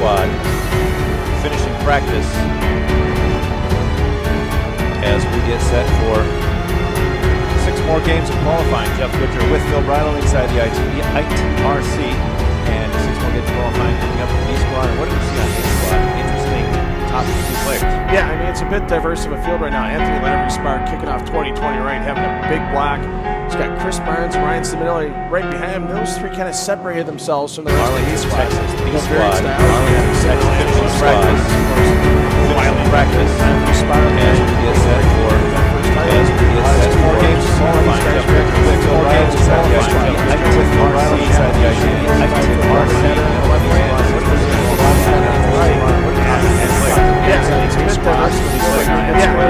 squad finishing practice as we get set for 6 more games of qualifying. Jeff Goodger with Phil Bridle inside the ITRC, and 6 more games of qualifying coming up in the B squad. And what do we see on the A squad? Interesting top 2 players. Yeah, I mean, it's a bit diverse of a field right now. Anthony Leonard-Spark kicking off 2020 right, having a big block. He's got Chris Barnes and Ryan Ciminelli right behind him. Those 3 kind of separated themselves from the rest of the B squad. B squad. Finishing practice. And we get set for 6 more games of qualifying. Jeff Goodger with Phil Bridle inside the ITRC.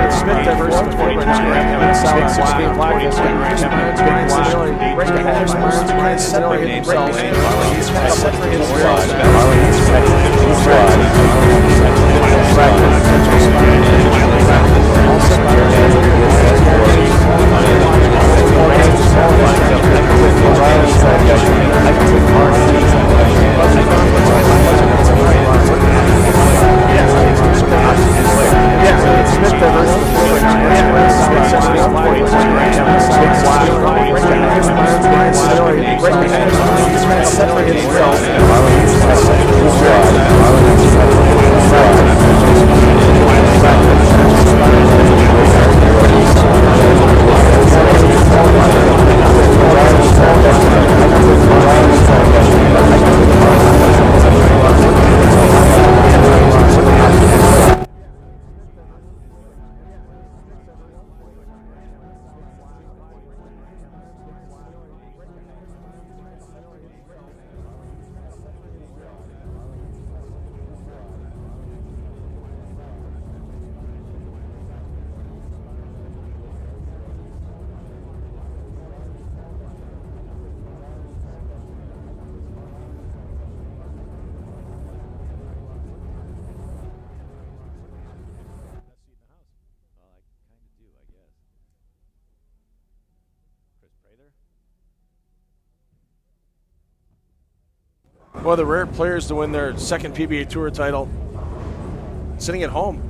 It's a bit diverse of a field right now. Having a solid 6-game block. Chris Barnes and Ryan Ciminelli right behind him. Barnes and Ryan separated themselves. He's kind of separated himself. One of the rare players to win their second PBA Tour title, sitting at home.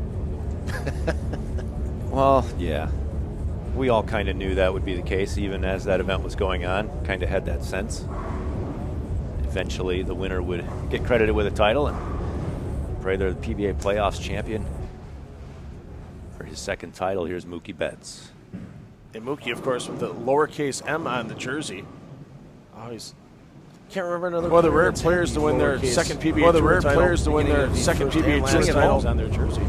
Well, yeah. We all kind of knew that would be the case, even as that event was going on. Kind of had that sense. Eventually, the winner would get credited with a title, and pray they're the PBA Playoffs champion. For his second title, here's Mookie Betts. And Mookie, of course, with the lowercase m on the jersey. Oh, he's... Can't remember another one of the rare players to win their second PBA Tour title on their jersey.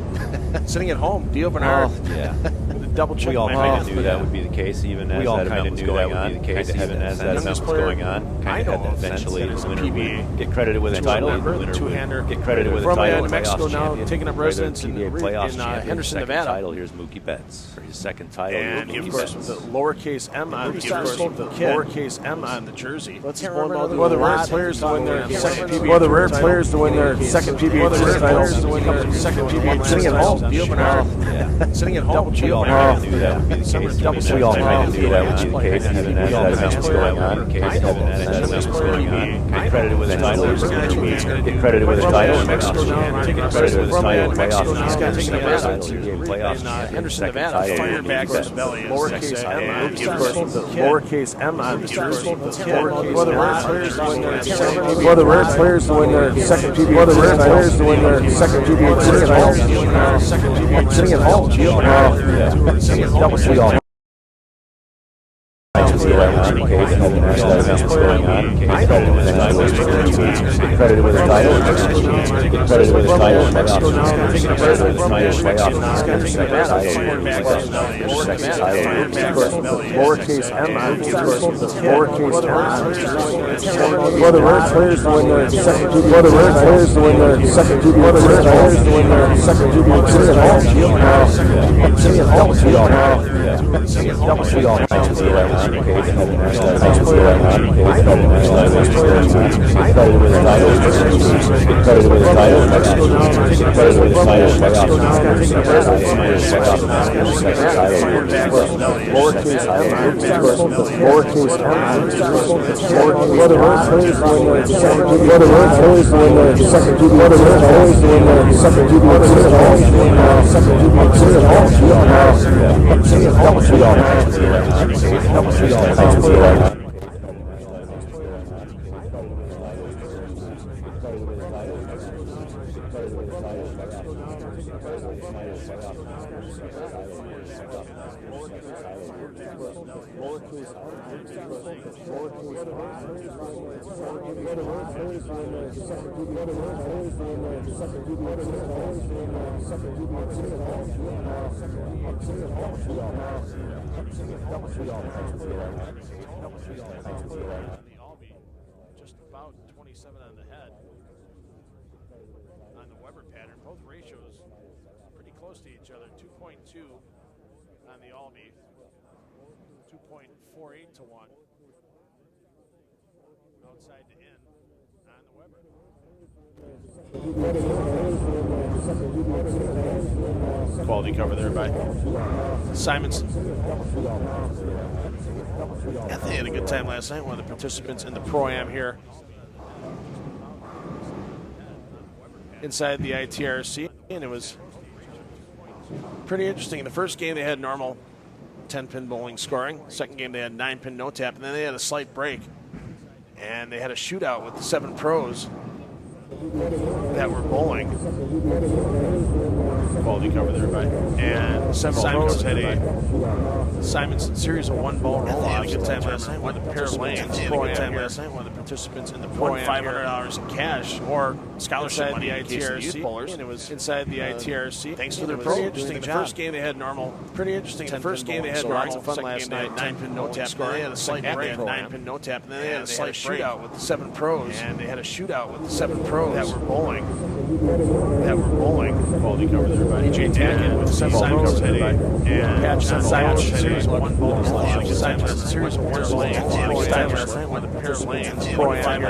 Sitting at home, Dio Bernard. Yeah. With a double check. We all kind of knew that would be the case, even as that event was going on. Kind of had that sense. As that event was going on. Kind of had that eventually the winner would get credited with a title. The winner would get credited with a title. From Mexico now, taking up residence in Henderson, Nevada. Title. Here's Mookie Betts for his second title. And of course, with the lowercase m on the jersey. Let's hear one of the rare players to win their second PBA. One of the rare players to win their second PBA Tour title. Sitting at home, Dio Bernard. Sitting at home, we all kind of knew that would be the case. We all kind of knew that would be the case, even as that event was going on. Get credited with a title. Get credited with a title. Get credited with a title. Playoffs. Henderson, Nevada. Fireback his belly. Lowercase m on the jersey. One of the rare players to win their second PBA. One of the rare players to win their second PBA. Sitting at home. Sitting at home. Credited with a title. Credited with a title. Lowercase m. Lowercase m. One of the rare players to win their second PBA. One of the rare players to win their second PBA. One of the rare players to win their second PBA. Sitting at home. Sitting at home. Just about 27 on the head on the Weber pattern. Both ratios pretty close to each other. 2.2 on the Albee, 2.48 to 1 outside to in on the Weber. Quality cover there by Simonson. Anthony had a good time last night, one of the participants in the Pro-Am here inside the ITRC, and it was pretty interesting. In the first game, they had normal 10-pin bowling scoring. Second game, they had 9-pin no-tap, and then they had a slight break. And they had a shootout with the 7 pros that were bowling. Quality cover there, right? And several pros had a Simonson series of 1-ball roll-offs. Had a good time last night. One of the pair of lanes. One of the participants in the won $500 in cash or scholarship money in the ITRC bowlers. And it was inside the ITRC. Thanks to their pretty interesting. The first game they had normal. Pretty interesting. The first game they had lots of fun last night. 9-pin no-tap scoring. They had a slight break. 9-pin no-tap. And then they had a slight shootout with the 7 pros. And they had a shootout with the 7 pros that were bowling. Quality cover there by DJ Tackett with several pros had a patch on Simonson series of 1 ball. Simonson series of 1 ball. One of the pair of lanes. Pro-Am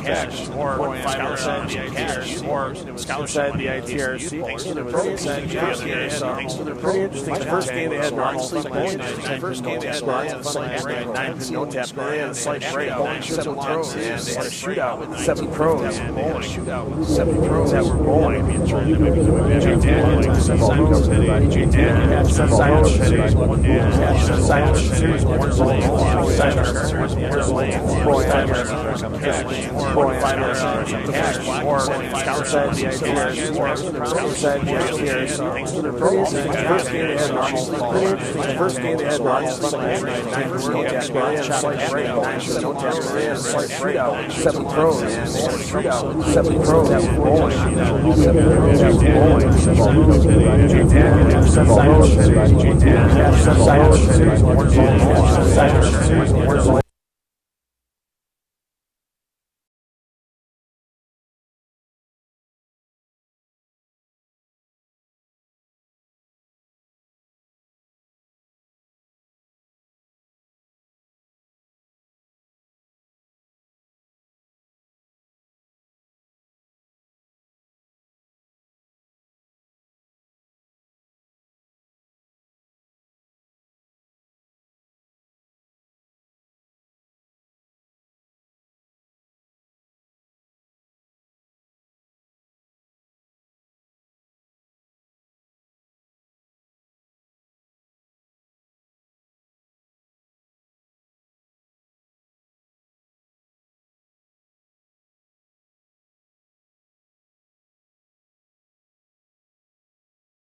cash or scholarship cash or scholarship the ITRC. Thanks to their pretty exciting jobs here. Thanks to their pretty interesting. The first game they had normal sleep bowling. The first game they had lots of fun last night. 9-pin no-tap. They had a slight break. 7 pros. And they had a shootout with 7 pros. And they had a shootout with 7 pros that were bowling. DJ Tackett, Simonson had a DJ Tackett, Simonson series 1 ball. Simonson series 1 ball. Simonson series 1 ball. Pro-Am cash or scholarship the ITRC. Thanks to their pros. The first game they had normal. The first game they had normal. 9-pin no-tap. They had a slight break. 9-pin no-tap. They had a slight shootout. 7 pros. They had a shootout. 7 pros that were bowling.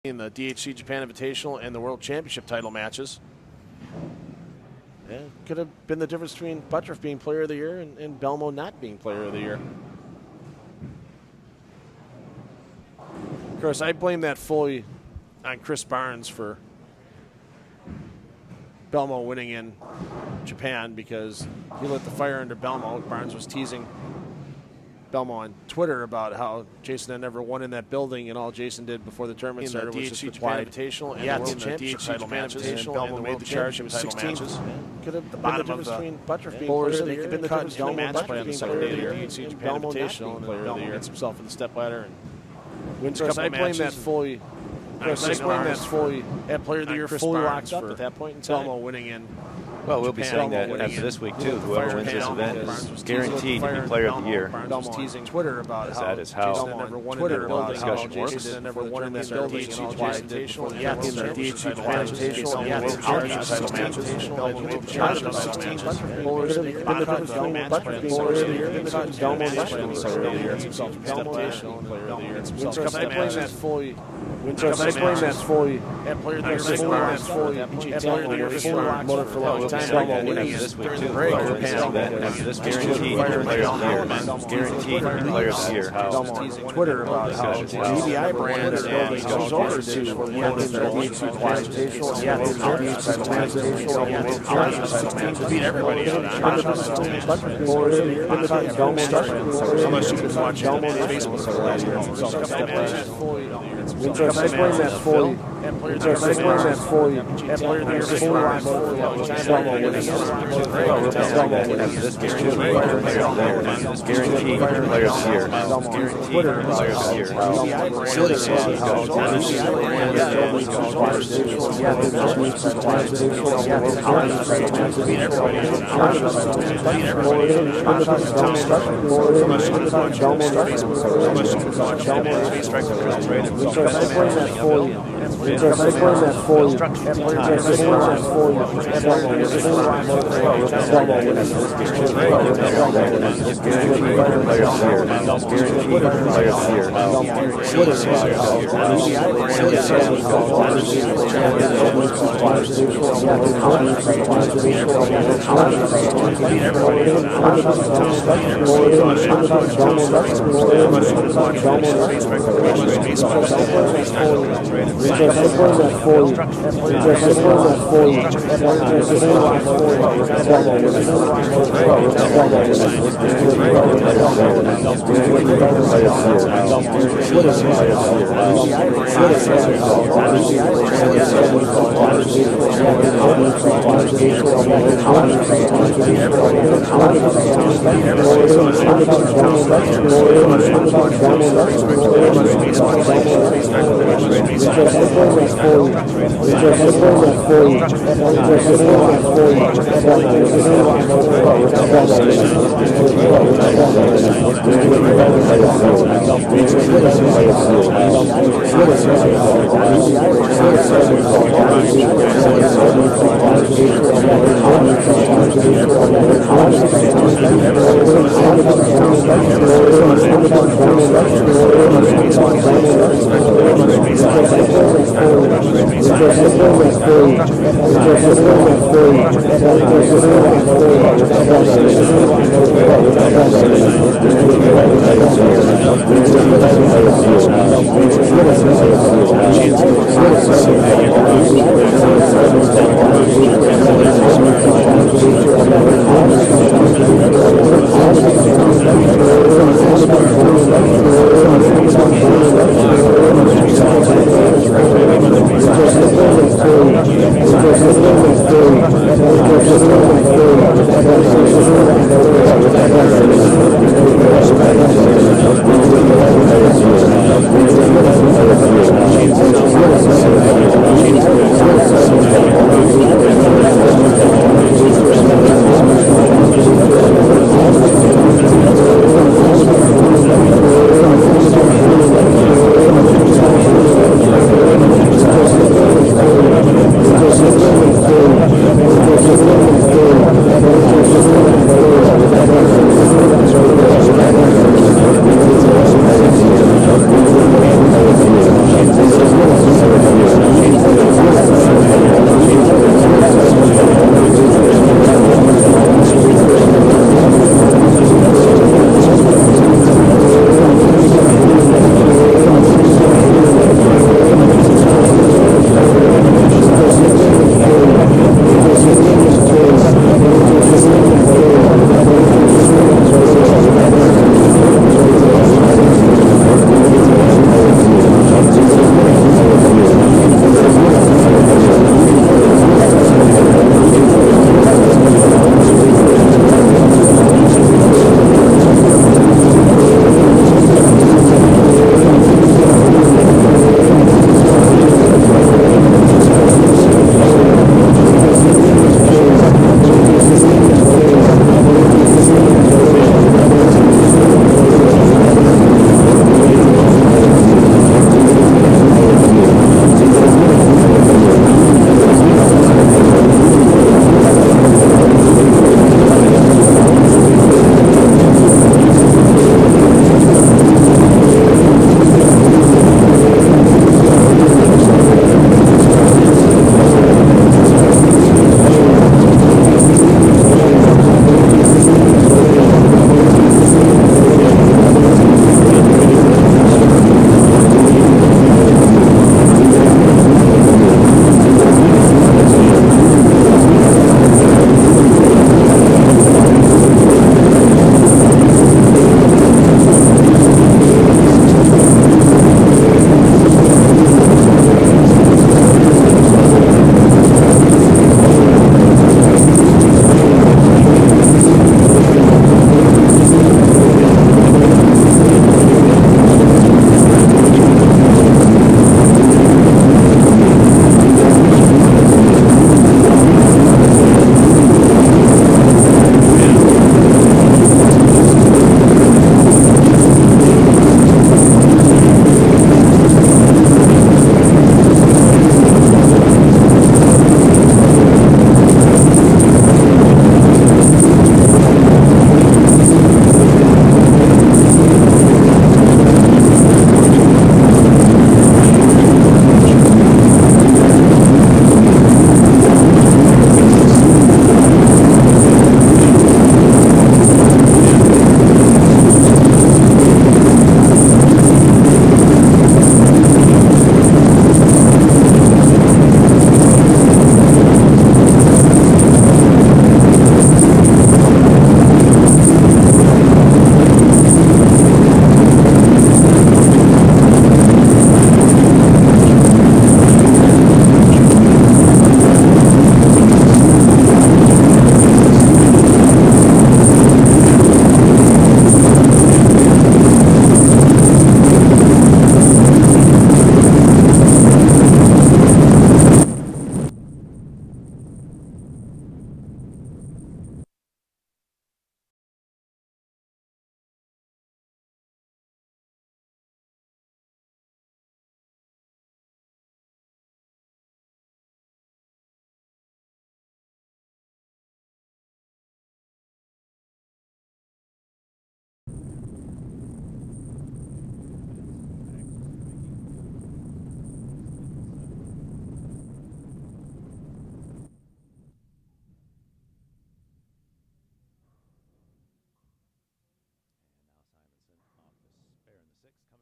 In the DHC Japan Invitational and the World Championship title matches. Yeah, could have been the difference between Buttriff being Player of the Year and Belmo not being Player of the Year. Of course, I blame that fully on Chris Barnes for Belmo winning in Japan because he lit the fire under Belmo. Barnes was teasing Belmont on Twitter about how Jason had never won in that building, and all Jason did before the tournament started was just apply Invitational and the World championship title matches. And Belmont made the charge. It was 16. Could have been the difference between Butterfield bowlers player of the year. Could have been the difference between match play on the second day of the year. DHC Japan Invitational, and Belmont gets himself in the step ladder and wins a Chris, couple I of blame matches. that fully. Chris, I blame that fully. That player of the year Chris fully Barnes locked up for at that point in time. Belmont winning in. Well, we'll be Japan, saying that winning after in. this week, too. Whoever wins this event is guaranteed to be player of the year. Barnes was teasing Twitter about how that is how Jason never won in that building. discussion works. Jason never won in that building. And all Jason did before the Yeah, tournament started was DHC just apply the Invitational, championship. World title matches. Belmont made the charge. It was 16. Bowlers of the Could year. have been the difference between Butterfield player of the year. Belmont match play on the second day of the year. gets himself in the step ladder. Wins a couple I of blame matches. that fully. I blame that fully. That player of the year fully locked. That player of the year fully locked for a long time. Belmont winning this week, during too. the break. After this guaranteed to be player of the year. Guaranteed to be player of the year. How Twitter about how GBI brand is building goes over to Beat everybody out. Unless you can watch Facebook for the last this guaranteed player of the year. Guaranteed player of the year. Guaranteed player of the year. Silly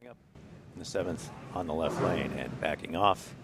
Coming up in the 7th on the left lane and backing off.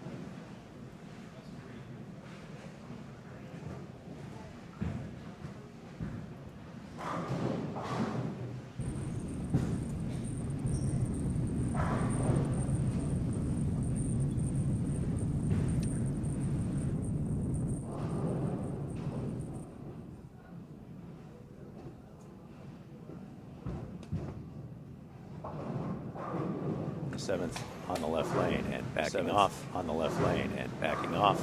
The 7th on the left lane and backing off on the left lane and backing off.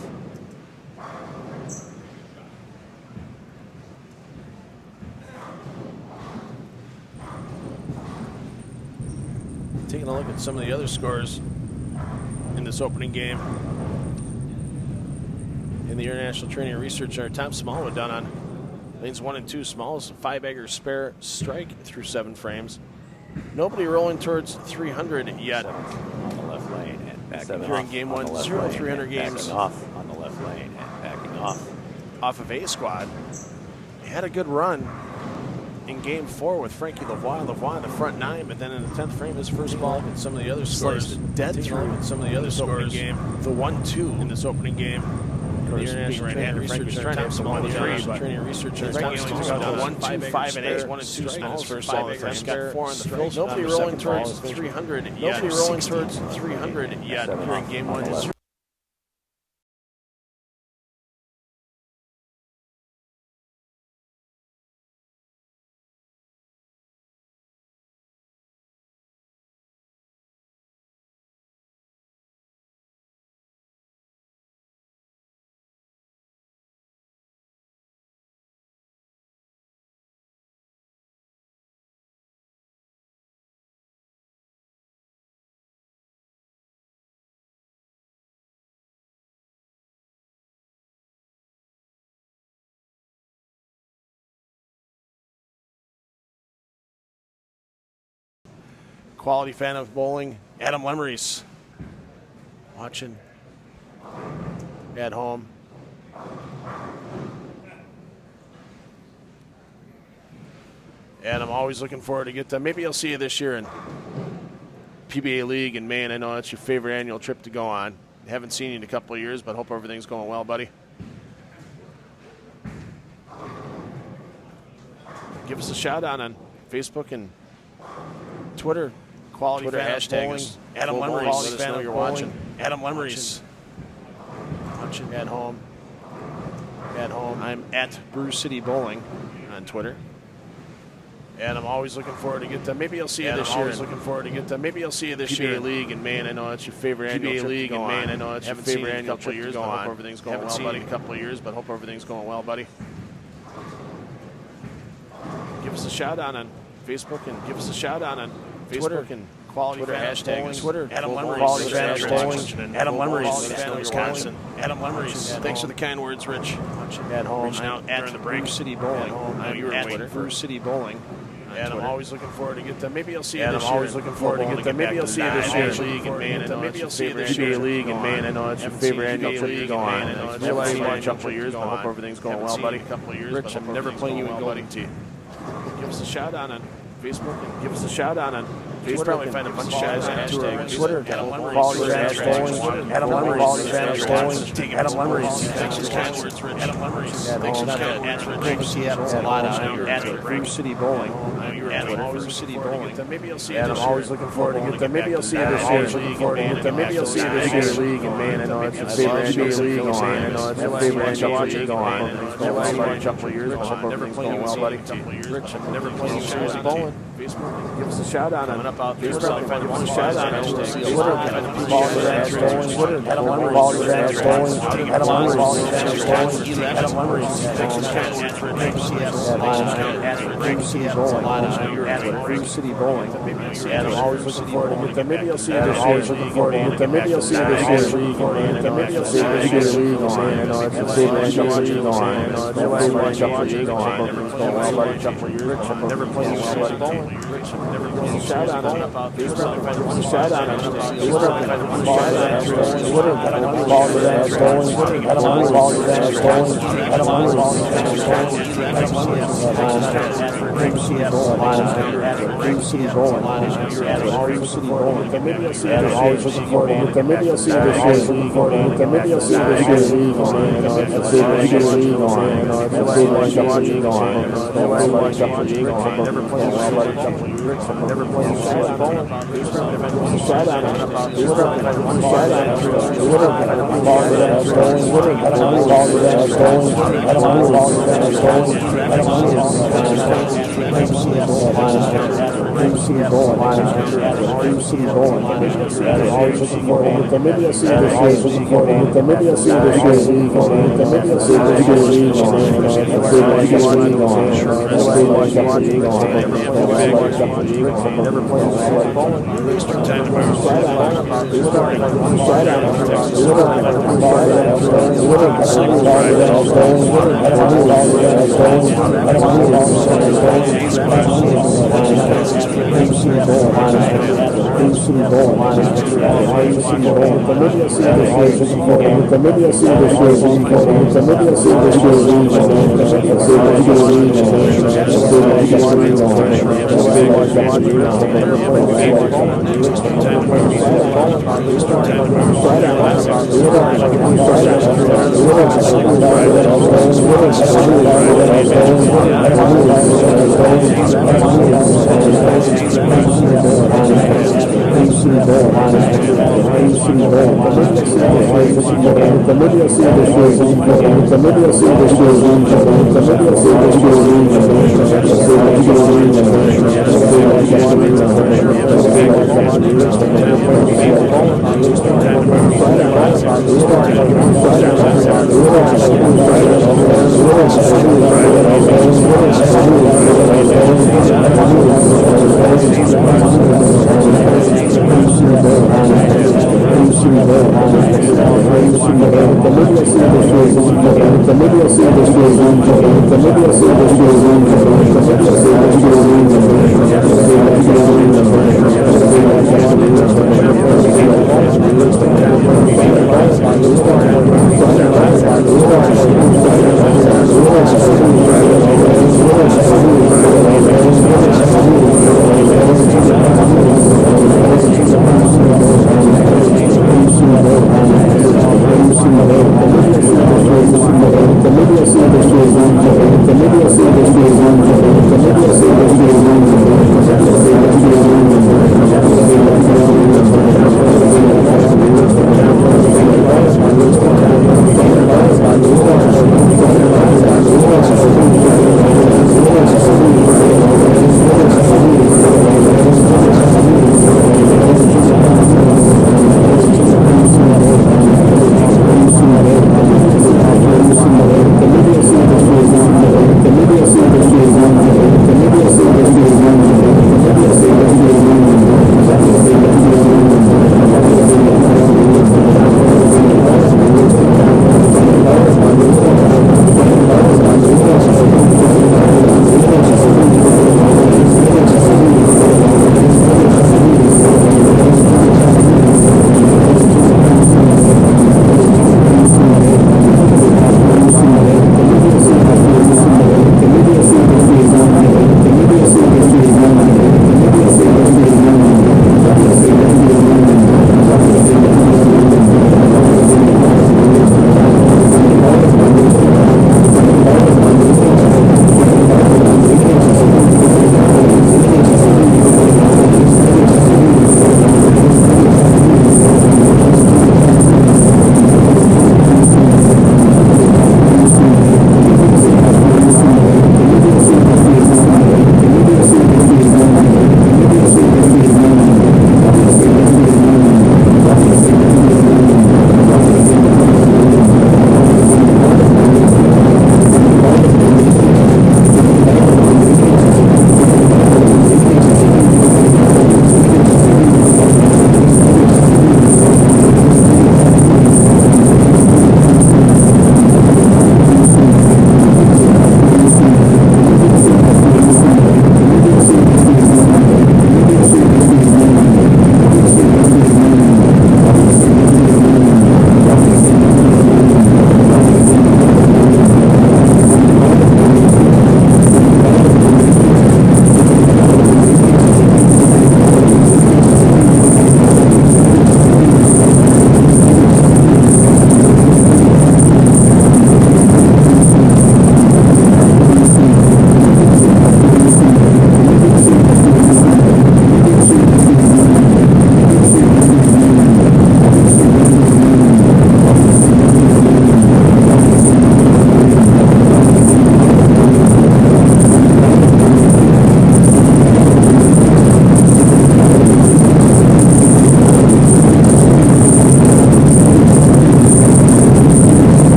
Taking a look at some of the other scores in this opening game. In the International Training and Research Center, Tom Smallwood down on lanes 1 and 2. Smalls, 5-bagger spare strike through 7 frames. Nobody rolling towards 300 yet. On the left lane and backing Here off. in game on 1, the left 0 lane 300 and games. Backing off on the left lane and backing off. Off of A squad. He had a good run in game 4 with Frankie Lavoie in the front 9, but then in the 10th frame, his first ball and some of the other scores. Dead through some of the other scores. Game. The 1-2 in this opening game. The International Training Research Center, Tom Smallwood, Training Research Center, Tom Smallwood, 1, 2, 5, and 8, 1 and 2 smalls first ball. He's got 4 on the field. Nobody rolling towards 300 yet. Nobody rolling towards 300 yet here in game 1. Quality fan of bowling, Adam Lemmeries, watching at home. Adam, always looking forward to get to. Maybe I'll see you this year in PBA League in Maine. I know that's your favorite annual trip to go on. Haven't seen you in a couple of years, but hope everything's going well, buddy. Give us a shout out on Facebook and Twitter. Quality Twitter hashtag Adam Lemmeries. Let us know you're watching. Adam Lemmeries. Watching at home. At home. I'm at Brew City Bowling on Twitter. And I'm always looking forward to get to. Maybe I'll see you this year. Always looking forward to get to. Maybe I'll see you this year. PBA League in Maine. I know that's your favorite annual trip to go on. I know that's your favorite annual trip to go on. Hope everything's going well, buddy. A couple of years, but hope everything's going well, buddy. Give us a shout out on Facebook and give us a shout out on Facebook and Quality Twitter hashtag Twitter. Adam Lemmeries. Adam Lemmeries, Wisconsin. Adam Lemmeries. Thanks for the kind words, Rich. At home. Reaching out during the break. Brew City Bowling. You were waiting for Brew City Bowling. And I'm always looking forward to get to. Maybe I'll see you this year. I'm always looking forward to get to. Maybe I'll see you this year. League in Maine. Maybe I'll see you this year. PBA League in Maine. I know that's your favorite annual trip to go on. I realize you want a couple of years, but I hope everything's going well, buddy. A couple of years. Rich, I'm never playing you in Golden Tee. Give us a shout out on Facebook and give us a shout out on Facebook. Probably find a bunch of shout outs on Twitter. Adam Lemmeries. Adam Lemmeries. Adam Lemmeries. Thanks for kind words, Rich. Adam Lemmeries. Thanks for kind words, Rich. Seattle's a lot out here at Brew City Bowling. Brew City Bowling. Maybe I'll see you. Adam always looking forward to get that. Maybe I'll see you this year. Looking forward to get that. Maybe I'll see you this year. League in Maine. I know it's your favorite PBA League in Maine. I know it's your favorite annual trip to go on. Never played a couple of years. I hope everything's going well, buddy. Rich, I've never played you seriously bowling. Facebook. Give us a shout out on Facebook. Give us a shout out on Twitter. Adam Lemmeries. Brew City Bowling. And I'm always looking forward to get that. Maybe I'll see you this year. Looking forward to get that. Maybe I'll see you this year. Maybe I'll see you this year. I know it's your favorite league on. I know it's your favorite league on. I've never played you seriously bowling. Give us a shout out on Facebook. Give us a shout out on Facebook. City bowling. City bowling. Maybe I'll see this year. Maybe I'll see this year. Maybe I'll see this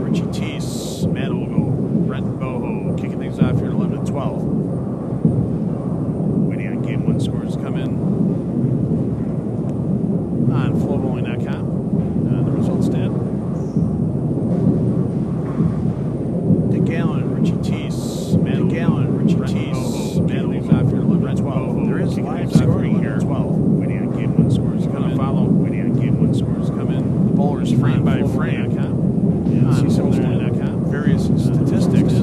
Richie Teese, Matt Ogle, Brent Boho, kicking things off here at 11 and 12. Waiting on game one scores to come in on flowbowling.com. The results stand. DeGallon, Richie Teese, Matt Gallon, Richie Teese, Matt Ogle, off here at 11 and 12. There is live scoring here. 12. Waiting on game one scores to come in. Follow. Waiting on game one scores to come in. The bowlers frame by frame. See some of their various statistics.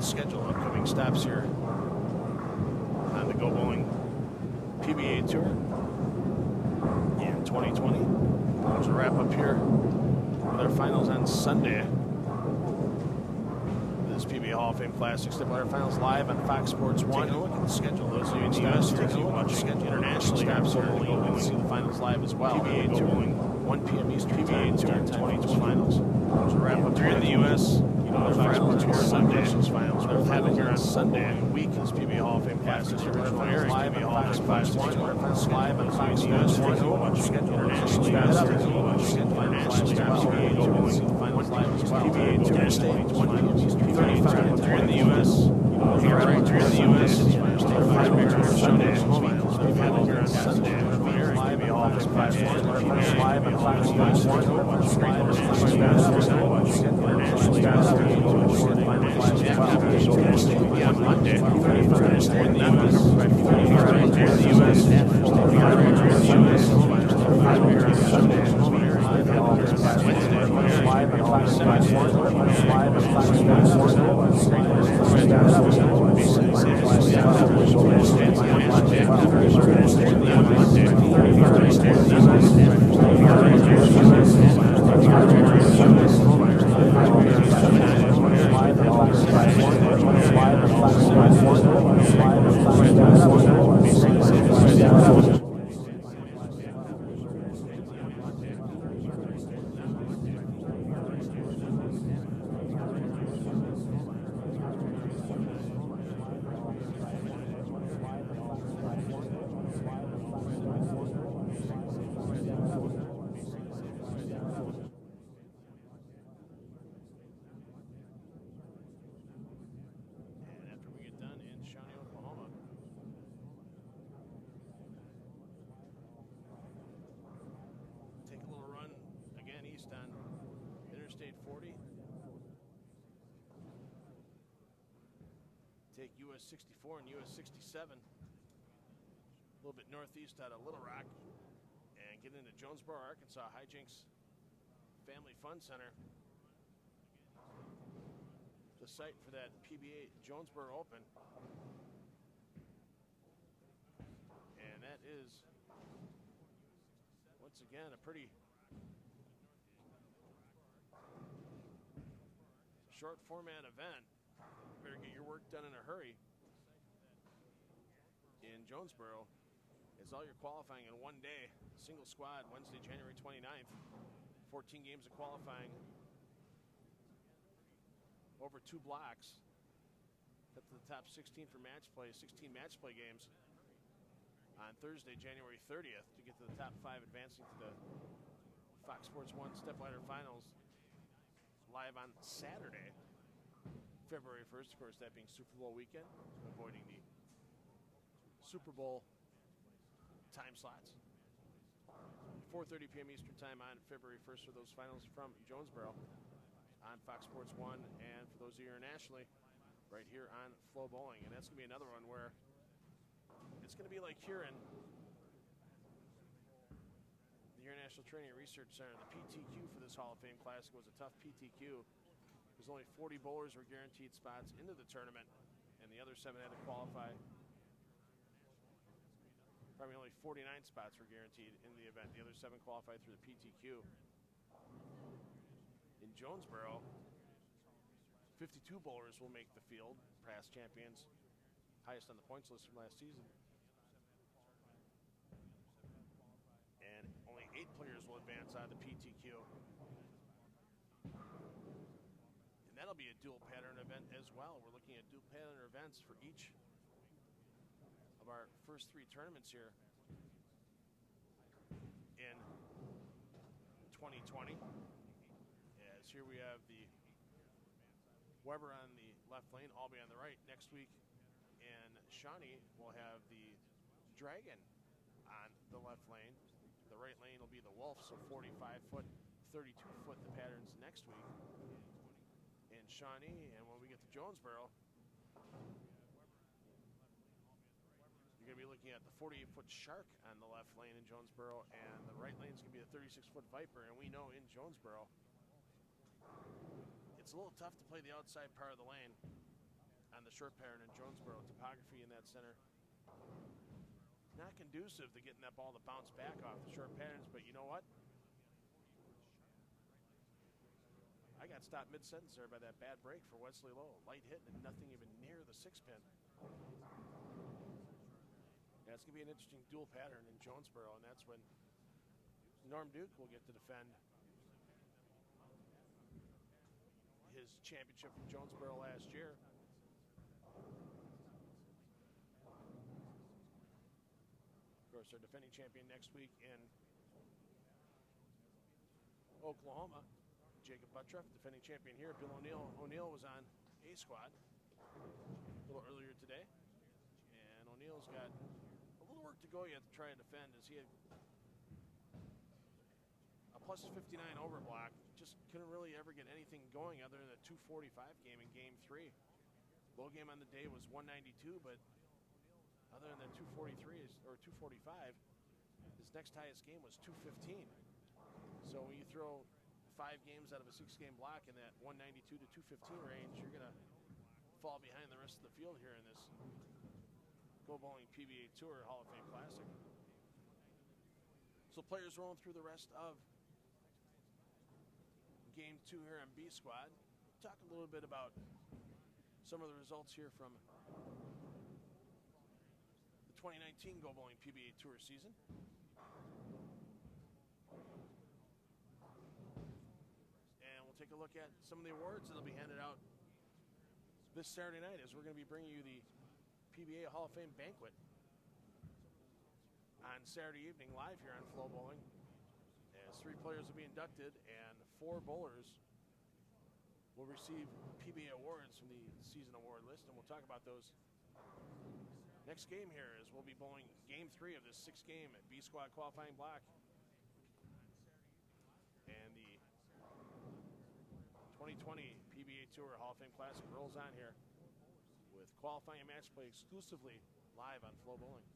schedule upcoming stops here on the Go Bowling PBA Tour in 2020. There's a wrap up here with our finals on Sunday. This PBA Hall of Fame Classic Stepladder Finals live on Fox Sports 1. Take a look at the schedule. Those of you in the U.S. taking a look at international stops here. You can see the finals live as well. PBA Tour 1 p.m. Eastern PBA Tour 2020 finals. There's a wrap up here in the U.S. Fox Sports here Sunday. Finals. We'll have it here on Sunday. Week is PBA Hall of Fame Classic. Original airing PBA Hall of Fame Classic. Finals live on Fox Sports 1. Internationally, internationally, PBA Tour finals live as well. PBA Tour State 1 p.m. Eastern 35 here in the U.S. Here in the U.S. Sunday. We've had it here on Sunday. Live PBA Hall of Fame Classic. Live on Fox Sports 1. Internationally, on Monday, 31st in the U.S. Take US 64 and US 67, a little bit northeast out of Little Rock, and get into Jonesboro, Arkansas, Hijinks Family Fun Center. The site for that PBA Jonesboro Open. And that is, once again, a pretty short format event. Better get your work done in a hurry in Jonesboro. It's all your qualifying in one day. Single squad, Wednesday, January 29th. 14 games of qualifying over 2 blocks. Up to the top 16 for match play, 16 match play games on Thursday, January 30th to get to the top 5 advancing to the Fox Sports 1 Stepladder Finals live on Saturday, February 1st, of course, that being Super Bowl weekend, avoiding the Super Bowl time slots. 4:30 p.m. Eastern Time on February 1st for those finals from Jonesboro on Fox Sports 1, and for those of you internationally, right here on Flow Bowling. And that's going to be another one where it's going to be like here in the International Training and Research Center. The PTQ for this Hall of Fame Classic was a tough PTQ. There's only 40 bowlers were guaranteed spots into the tournament, and the other 7 had to qualify. Probably only 49 spots were guaranteed in the event. The other 7 qualified through the PTQ. In Jonesboro, 52 bowlers will make the field, past champions, highest on the points list from last season. And only 8 players will advance on the PTQ. That'll be a dual pattern event as well. We're looking at dual pattern events for each of our first 3 tournaments here in 2020. As here we have the Weber on the left lane, Albee on the right. Next week in Shawnee, we'll have the Dragon on the left lane. The right lane will be the Wolf, so 45-foot, 32-foot the patterns next week in Shawnee. And when we get to Jonesboro, you're going to be looking at the 48-foot Shark on the left lane in Jonesboro, and the right lane is going to be the 36-foot Viper. And we know in Jonesboro, it's a little tough to play the outside part of the lane on the short pattern in Jonesboro. Topography in that center not conducive to getting that ball to bounce back off the short patterns, but you know what? I got stopped mid-sentence there by that bad break for Wesley Lowe. Light hit and nothing even near the 6-pin. Yeah, it's going to be an interesting dual pattern in Jonesboro, and that's when Norm Duke will get to defend his championship from Jonesboro last year. Of course, our defending champion next week in Oklahoma, Jacob Buttroff, defending champion here. Bill O'Neill. O'Neill was on A squad a little earlier today, and O'Neill's got a little work to go yet to try and defend, as he had a plus 59 over block. Just couldn't really ever get anything going other than a 245 game in game 3. Low game on the day was 192, but other than that 243 or 245, his next highest game was 215. So when you throw 5 games out of a 6-game block in that 192 to 215 range, you're going to fall behind the rest of the field here in this Go Bowling PBA Tour Hall of Fame Classic. So players rolling through the rest of Game 2 here on B Squad. Talk a little bit about some of the results here from the 2019 Go Bowling PBA Tour season. And we'll take a look at some of the awards that will be handed out this Saturday night, as we're going to be bringing you the PBA Hall of Fame banquet on Saturday evening live here on Flow Bowling, as 3 players will be inducted and 4 bowlers will receive PBA awards from the season award list, and we'll talk about those next game here, as we'll be bowling Game 3 of this 6-game B Squad qualifying block. And the 2020 PBA Tour Hall of Fame Classic rolls on here with qualifying and match play exclusively live on Flow Bowling.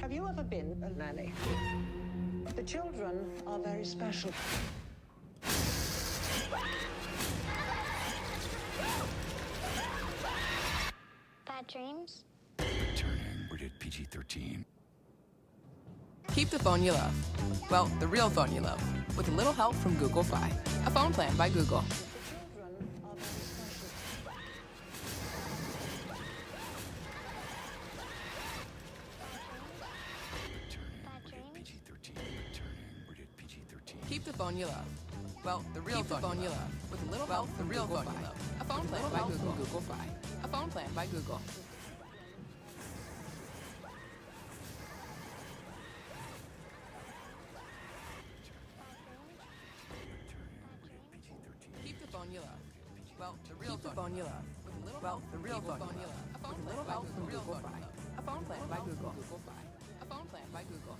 Have you ever been a nanny? The children are very special. Bad dreams? Turning rated PG-13. Keep the phone you love. Well, the real phone you love. With a little help from Google Fi. A phone plan by Google. The children are very special. Turning rated PG-13. Turning rated PG-13. Keep the phone you love. Well, the real phone you love. With a little help from Google Fi. A phone plan by Google Fi. A phone plan by Google. Keep the phone you love. Well, the real phone you love. With a little the real phone you love. A phone plan by Google Fi. A phone plan by Google. A phone plan by Google.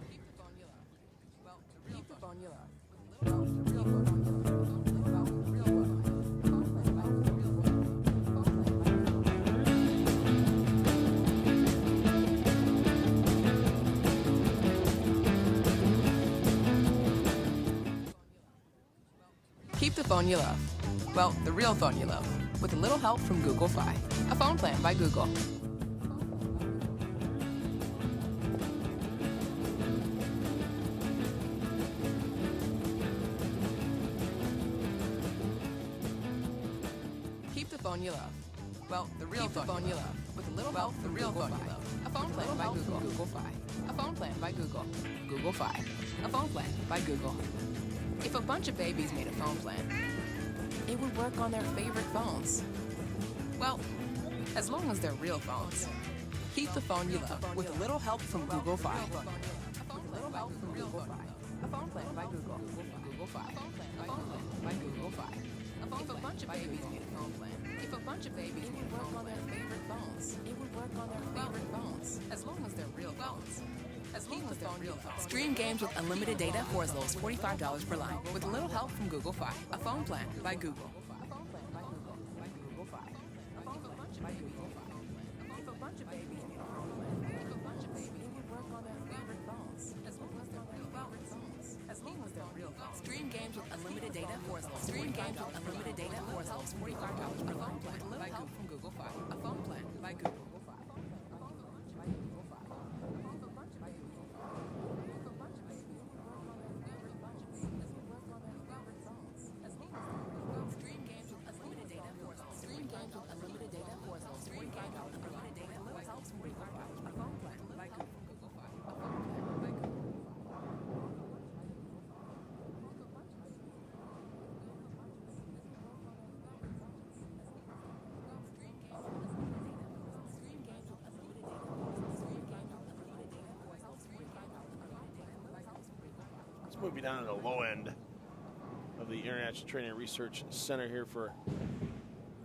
Keep the phone you love. Well, the real phone you love. With a little the real phone you love. The real phone. A phone plan by the real phone. A phone plan by Keep the phone you love. Well, the real phone you love. With a little help from Google Fi. A phone plan by Google. Keep the phone you love. Well, the real phone you love. With a little help from Google Fi. A phone plan by Google. Google Fi. A phone plan by Google. Google Fi. A phone plan by Google. If a bunch of babies made a phone plan, it would work on their favorite phones. Well, as long as they're real phones. Keep the phone you love with a little help from Google Fi. A little help from Google Fi. A phone plan by Google. Google Fi. A phone plan by Google Fi. If a bunch of babies made a phone plan, if a bunch of babies made a phone plan, it would work on their favorite phones. It would work on their favorite phones. As long as they're real phones. As long as they're real phones. Stream games with unlimited data for as low as $45 per line. With a little help from Google Fi. A phone plan by Google. A phone plan by Google. By Google Fi. If a bunch of babies made a phone plan, if a bunch of babies made a phone plan, if a bunch of babies, it would work on their favorite phones. As long as they're real phones. As long as they're real phones. Stream games with unlimited data for as low as $45 per line. With a little help from Google Fi. A phone plan by Google. Stream games with unlimited data for as low as $45 per line. With a little help from Google Fi. A phone plan by Google Fi. A phone plan by Google. Let's move you down to the low end of the International Training and Research Center here for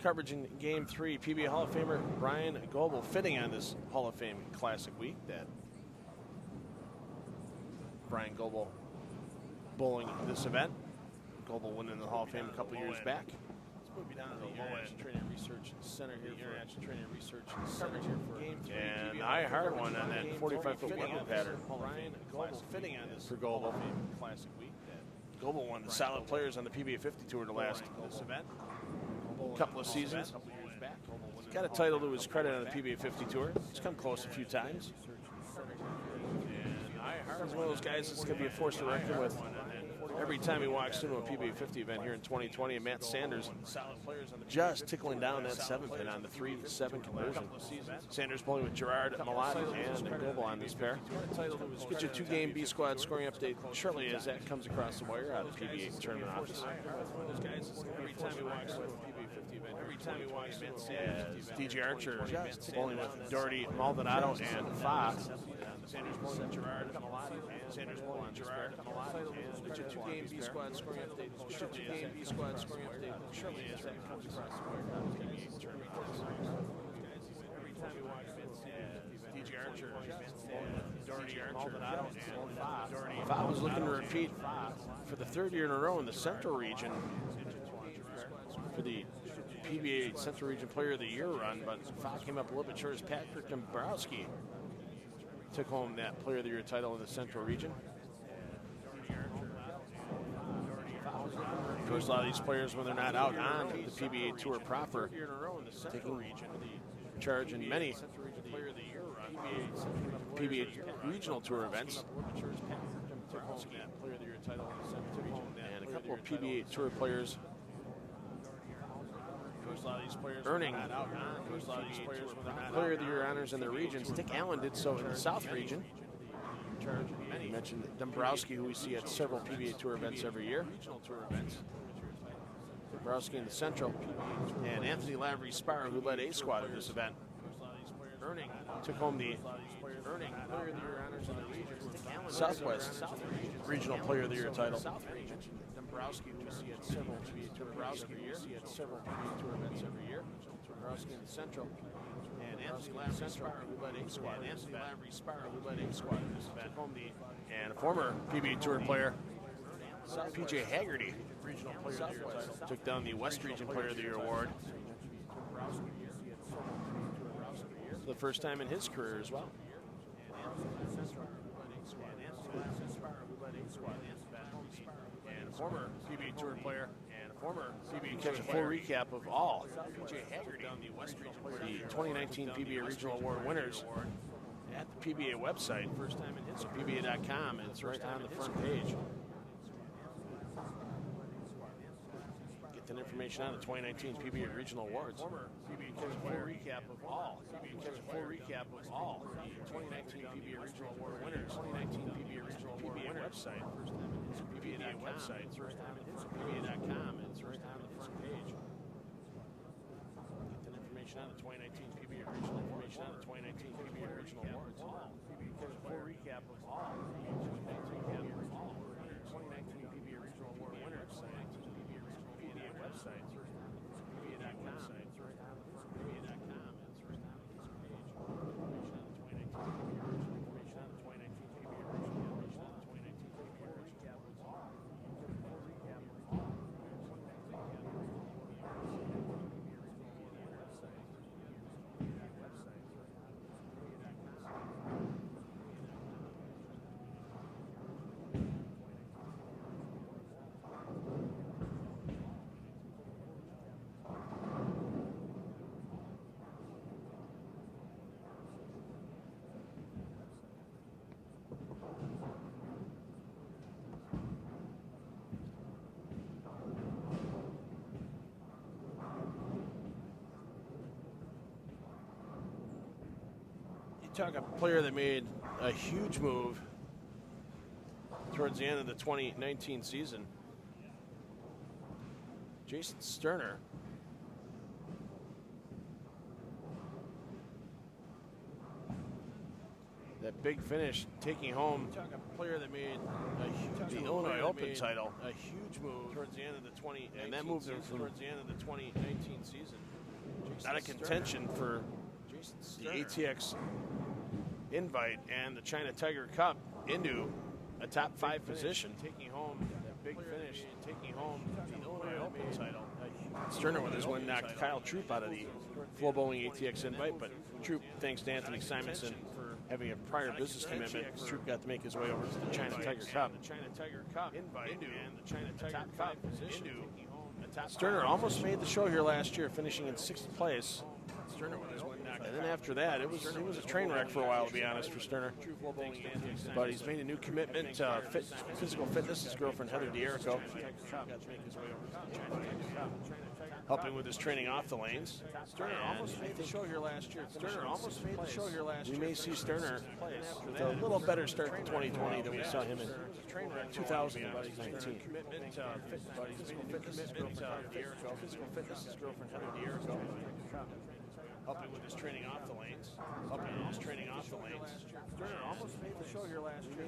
coverage in Game 3. PBA Hall of Famer Brian Goebel fitting on this Hall of Fame Classic Week. That Brian Goebel bowling this event. Goebel winning the Hall of Fame a couple years back. Let's move you down to the International Training and Research Center here for International Training and Research Center here for Game 3. And I hard one on that 45-foot weapon pattern. Brian Goebel fitting on this for Goebel Classic Week. Goebel won the Solid Players on the PBA 50 Tour to last this event. A couple of seasons. He's got a title to his credit on the PBA 50 Tour. He's come close a few times. He's one of those guys that's going to be a force to reckon with every time he walks into a PBA 50 event here in 2020. And Matt Sanders just tickling down that 7-pin on the 3-7 conversion. Sanders bowling with Gerard Malati and Goebel on this pair. Get your two-game B-Squad scoring update shortly as that comes across the wire out of the PBA tournament office. Every time he walks into a PBA 50 event, DJ Archer bowling with Doherty, Maldonado, and Fox. Sanders bowling with Gerard Malati. Sanders bowling with Gerard Malati. Get your two-game B-Squad scoring update. Shortly as that comes across the wire out of the PBA tournament office. Every time he walks in, DJ Archer, Doherty, Maldonado, and Fox was looking to repeat for the third year in a row in the Central region. for the PBA Central Region Player of the Year run, but foul came up a little bit short as Patrick Dombrowski took home that Player of the Year title in the Central Region. Of course, a lot of these players, when they're not out on the PBA Tour proper, taking charge in many PBA Regional Tour events. And a couple of PBA Tour players earning Player of the Year honors in their regions. Dick Allen did so in the South Region. You mentioned Dombrowski, who we see at several PBA Tour events every year. Dombrowski in the Central. And Anthony Lavery Sparrow, who led A Squad in this event, took home the Southwest Regional Player of the Year title. Dombrowski, who we see at several PBA Tour events every year. Dombrowski in the Central. And Anthony Lavery Sparrow, who led A Squad. In this event. And a former PBA Tour player, PJ Haggerty, Regional Player of the Year title, took down the West Region Player of the Year award for the first time in his career as well. And a former PBA Tour player, catch a full recap of all PJ Haggerty, the 2019 PBA Regional Award winners at the PBA website, first time in history, PBA.com, and it's right on the front page. Get that information on the 2019 PBA Regional Awards. Catch a full recap of all the 2019 PBA Regional Award winners. 2019 PBA Regional Award website, first time in history, PBA website, first time in history, PBA.com, and it's right on the front page. Get that information on the 2019 PBA Regional Awards. 2019 PBA Regional Awards. Catch a full recap of all 2019 PBA Regional Award winners. PBA website, PBA.com, and it's right on the front page. Information on the 2019 PBA Regional Awards. Talk a player that made a huge move towards the end of the 2019 season. Jason Sterner. That big finish, taking home a player that made the Illinois Open title. A huge move towards the end of the 2019 and that moved him towards the end of the 2019 season. Out of contention for the ATX invite and the China Tiger Cup into a top 5 position, taking home that big finish, taking home the Illinois Open title. Sterner with his win knocked Kyle Troop out of the Flow Bowling ATX invite, but Troop, thanks to Anthony Simonson for having a prior business commitment, Troop got to make his way over to the China Tiger Cup. The China Tiger Cup invite and the China Tiger Cup position. Sterner almost made the show here last year, finishing in 6th place. And then after that, it was a train wreck for a while, to be honest, for Sterner. But he's made a new commitment to physical fitness. His girlfriend, Heather D'Erico, helping with his training off the lanes. Sterner almost made the show here last year. We may see Sterner with a little better start to 2020 than we saw him in 2019. Physical fitness, his girlfriend, Heather D'Erico, helping with his training off the lanes. Sterner almost made the show here last year.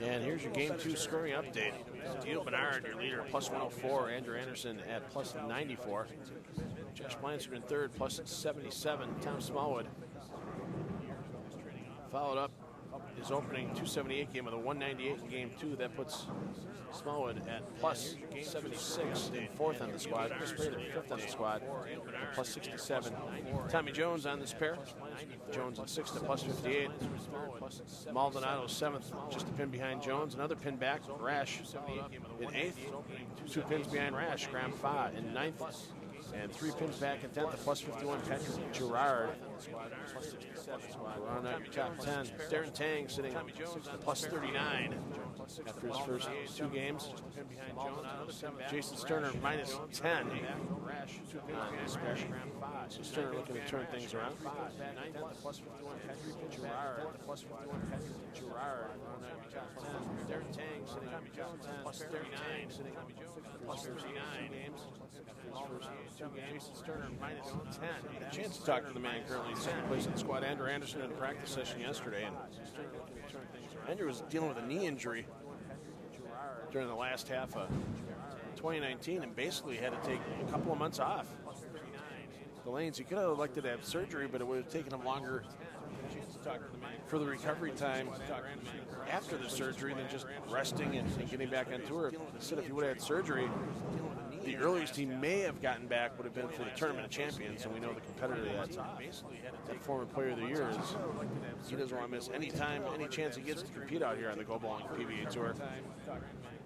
And here's your Game 2 scoring update. Dio Bernard, your leader, plus 104. Andrew Anderson at plus 94. Josh Blanchard in third, plus 77. Tom Smallwood followed up is his opening 278 game with a 198 in game 2. That puts Smallwood at plus 76 in 4th on the squad. Chris Prater 5th on the squad, plus 67. Tommy Jones on this pair. Jones in 6th at plus 58. Maldonado 7th, just a pin behind Jones. Another pin back, Rash in 8th. 2 pins behind Rash, Graham Fa in 9th. And 3 pins back in 10th, a plus 51 Patrick Gerard. We're on that top 10. Darren Tang sitting at plus 39 after his first 2 games. Jason Sterner minus 10 on this pair. So Sterner looking to turn things around. Plus 51 Patrick Gerard. Plus 51 Patrick Gerard. Darren Tang sitting at plus 39. Plus 39 games after his first 2 games. Jason Sterner minus 10. A chance to talk to the man currently second place in the squad, Andrew Anderson, in a practice session yesterday. And Andrew was dealing with a knee injury during the last half of 2019 and basically had to take a couple of months off the lanes. He could have elected to have surgery, but it would have taken him longer for the recovery time after the surgery than just resting and getting back on tour. Instead, if he would have had surgery, the earliest he may have gotten back would have been for the Tournament of Champions, and we know the competitor that former Player of the Year is. He doesn't want to miss any time, any chance he gets to compete out here on the Go Bowling PBA Tour.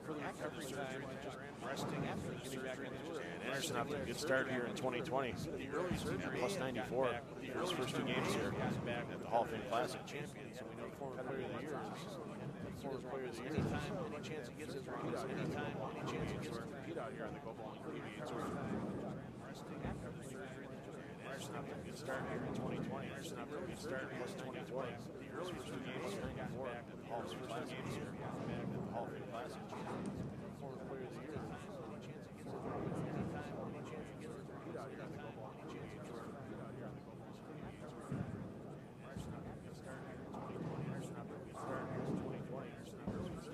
For the recovery time, just resting after getting back on tour. And Anderson off to a good start here in 2020. The early surgery, plus 94 for his first 2 games here at the Hall of Fame Classic Champions, and we know the former Player of the Year is. Anytime, any chance he gets his repeat out, anytime, any chance he gets to compete out here on the Go Bowling PBA Tour. Anderson off to a good start here in 2020. Anderson off to a good start plus 2020. The early 2 games here at the Hall of Fame Classic Champions. Former Player of the Year. Any chance he gets his anytime, any chance he gets his repeat out here on the Go Bowling PBA Tour. Anderson off to a good start here in 2020. Anderson off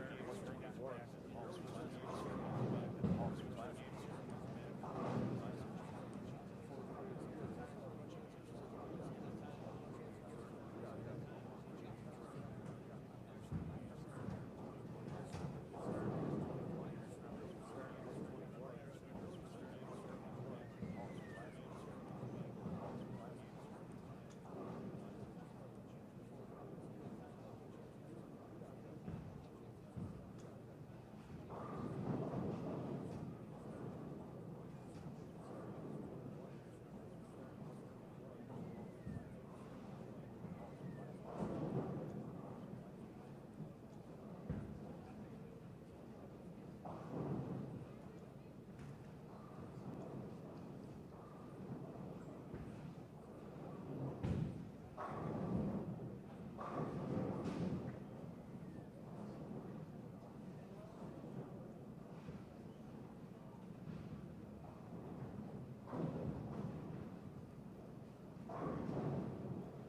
to a good start here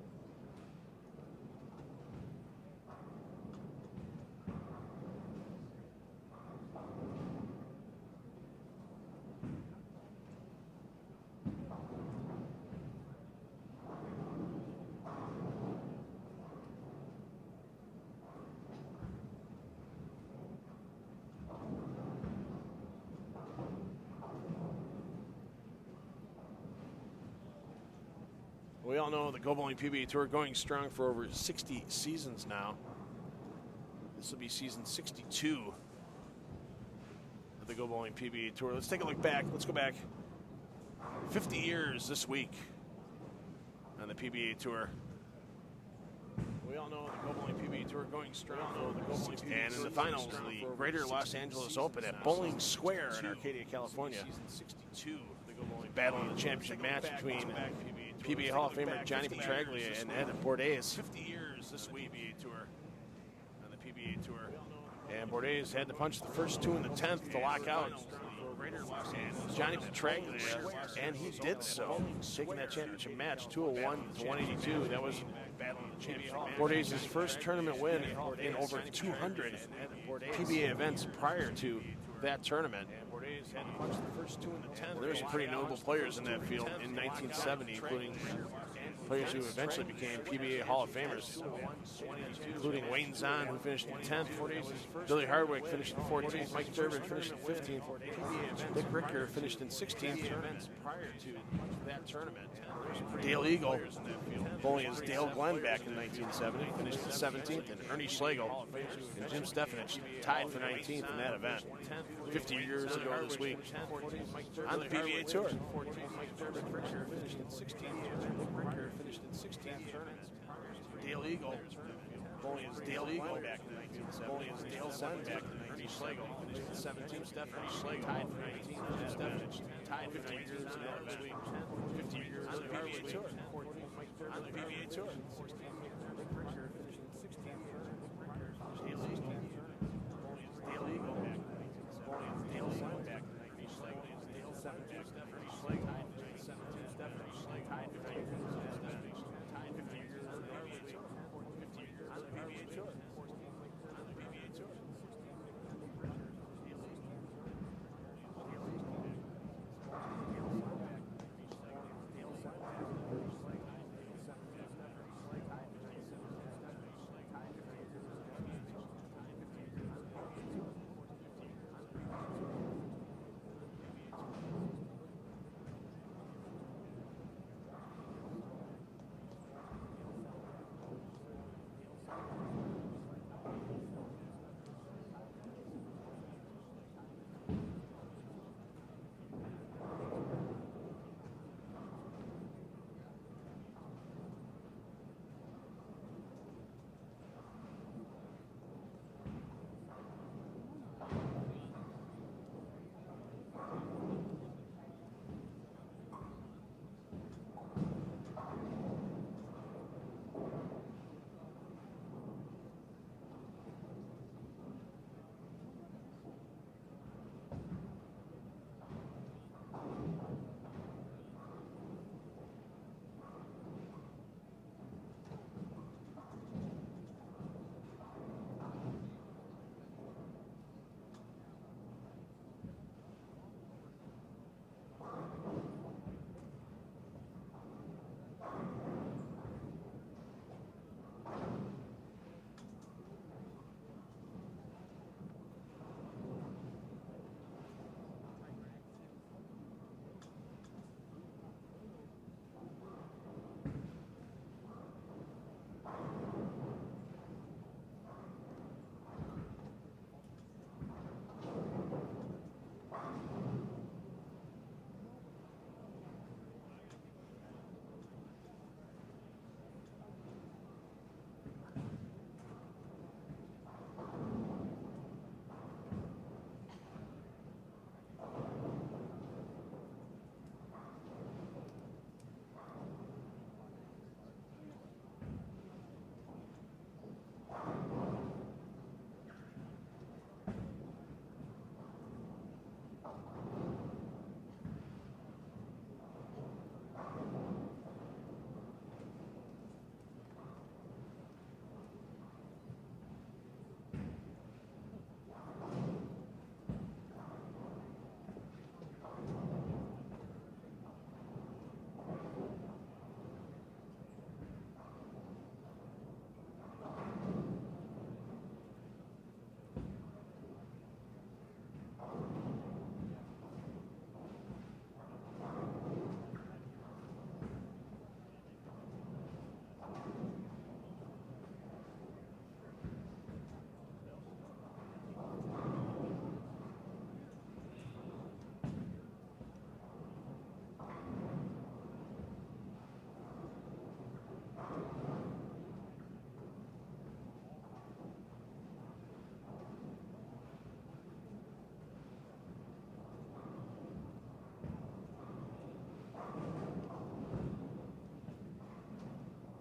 in 2020. We all know the Go Bowling PBA Tour going strong for over 60 seasons now. This will be season 62 of the Go Bowling PBA Tour. Let's take a look back. Let's go back 50 years this week on the PBA Tour. We all know the Go Bowling PBA Tour going strong. And in the finals, the Greater Los Angeles Open at Bowling Square in Arcadia, California. Season 62, battling the championship match between PBA Hall of Famer Johnny Petraglia and Ed Bordays. 50 years this week PBA Tour on the PBA Tour. And Bordays had to punch the first 2 in the 10th to lock out Johnny Petraglia, and he did so, taking that championship match 201 to 182. That was Bordays' first tournament win in over 200 PBA events prior to that tournament. There's some pretty notable players in that field in 1970, including Players who eventually became PBA Hall of Famers, including Wayne Zahn, who finished in 10th. Billy Hardwick finished in 14th. Mike Durbin finished in 15th. Dick Ricker finished in 16th. Prior to that tournament, Dale Eagle, bowling as Dale Glenn back in 1970, finished in 17th, and Ernie Schlegel and Jim Stefanich tied for 19th in that event 50 years ago this week on the PBA Tour. Finished in 16th. Finished in 16th. Dale Eagle, bowling as Dale Eagle back in 1970, bowling as Dale Glenn back in 1970. Ernie Schlegel finished in 17th. Stefanich Schlegel tied for 19th. Stefanich tied 50 years ago this week. 50 years on the PBA Tour. On the PBA Tour. Finished in 16th. Dale Eagle back in 1970. Dale Glenn back in 1970. Dale 17th. Stefanich Schlegel tied 17th. Stefanich Schlegel tied 50 years ago. Tied 50 years on the PBA Tour. 50 years on the PBA Tour. On the PBA Tour.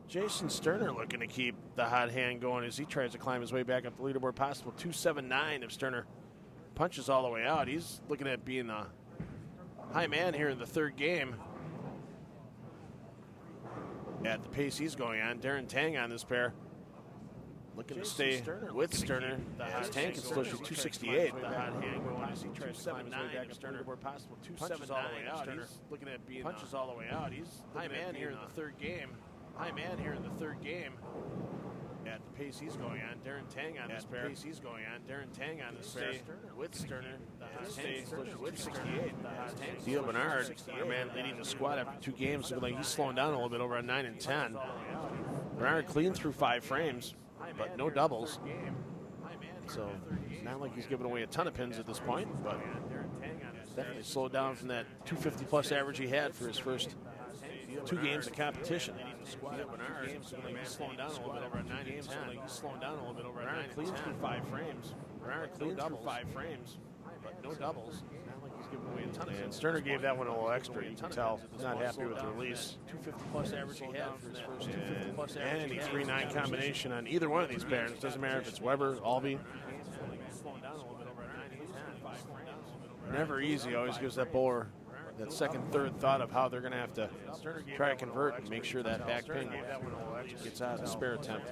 Jason Sterner looking to keep the hot hand going as he tries to climb his way back up the leaderboard. Possible 279 if Sterner punches all the way out. He's looking at being a high man here in the third game. At the pace he's going on, Darren Tang on this pair. Looking to stay with Sterner. As Tang can still shoot 268. The hot hand going as he tries to climb his way back up the leaderboard. Possible 279 all the way out. He's looking at being punches all the way out. He's high man here in the third game. high man here in the third game. At the pace he's going on, Darren Tang on this pair. Pace he's going on, Darren Tang on this pair. With Sterner, with 68. Theo Bernard, our man leading the squad after 2 games, looking like he's slowing down a little bit over on 9 and 10. Bernard clean through 5 frames, but no doubles. So not like he's giving away a ton of pins at this point, but definitely slowed down from that 250 plus average he had for his first 2 games of competition. Bernard he's slowing down a little bit over at 9 and 10. He's slowing down a little bit over at 9 and 10. Clean through 5 frames. Bernard clean through 5 frames, but no doubles. Not like he's giving away a ton of. And Sterner gave that one a little extra. You can tell he's not happy with the release. 250 plus average he had for his first 250 plus average. And 3-9 combination on either one of these pairs. It doesn't matter if it's Weber, Albee. Slowing down a little bit over at 9 and 10. Never easy. Always gives that bowler that second, third thought of how they're going to have to try to convert and make sure that back pin gets out of the spare attempt.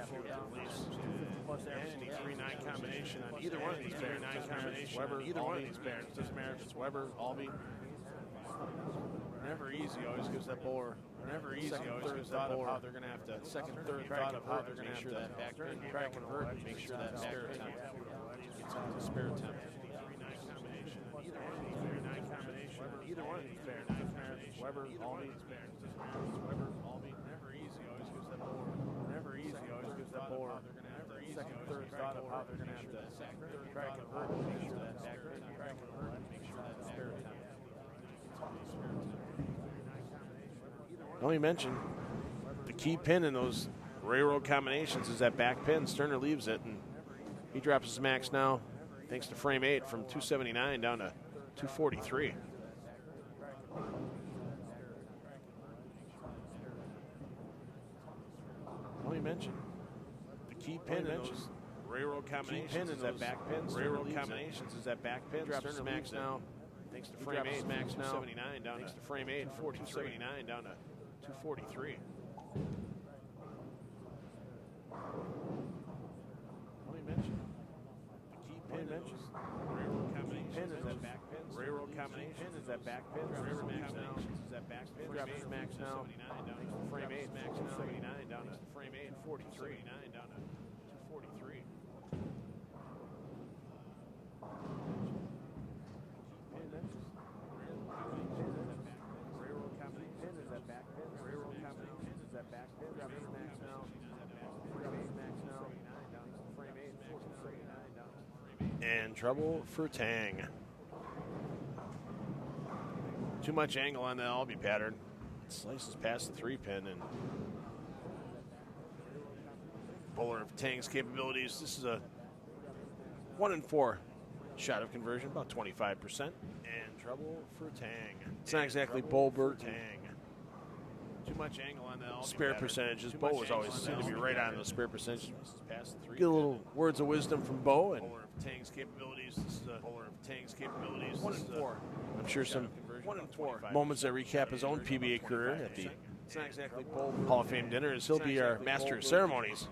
Any 3-9 combination on either one of these pairs. 3-9 combination Weber, either one of these pairs. Doesn't matter if it's Weber, Albee. Never easy. Always gives that bowler. Never easy. Always gives that bowler how they're going to have to second, third thought of how they're going to have that back pin try to convert and make sure that spare attempt gets out of the spare attempt. Either one of these pairs. Weber, Albee. Weber, Albee. Never easy. Always gives that bowler. Never easy. Always gives that bowler. Second, third thought of how they're going to have to try to convert and make sure that back pin try to convert and make sure that spare attempt. Let me mention the key pin in those railroad combinations is that back pin. Sterner leaves it, and he drops his max now, thanks to frame 8, from 279 down to 243. Let me mention the key pin in those railroad combinations is that back pin. Railroad combinations is that back pin. Drops his max now, thanks to frame 8. Max now, 279 down to frame 8, 279 down to 243. Let me mention the key pin mentions railroad combination is that back pin. Railroad combination is that back pin. Railroad max now is that back pin. Drops his max now, frame 8. Max now, 79 down to frame 8, 249 down to 243. Railroad combination is that back pin. Railroad combination is that back pin. Drops his max now, frame 8. Max now, frame 8, 249 down to frame 8. And trouble for Tang. Too much angle on the Albee pattern. It slices past the 3-pin, and bowler of Tang's capabilities. This is a 1-in-4 shot of conversion, about 25%. And trouble for Tang. It's not exactly Bolbert Tang. Too much angle on the Albee spare pattern. Percentages. Bo was always seemed to be right on the spare percentage. Get a little words of wisdom from Bo and bowler of Tang's capabilities. This is a bowler of Tang's capabilities. 1-in-4. I'm sure some 1-in-4 moments that recap his own PBA career at the Hall of Fame dinner, as he'll be our master of ceremonies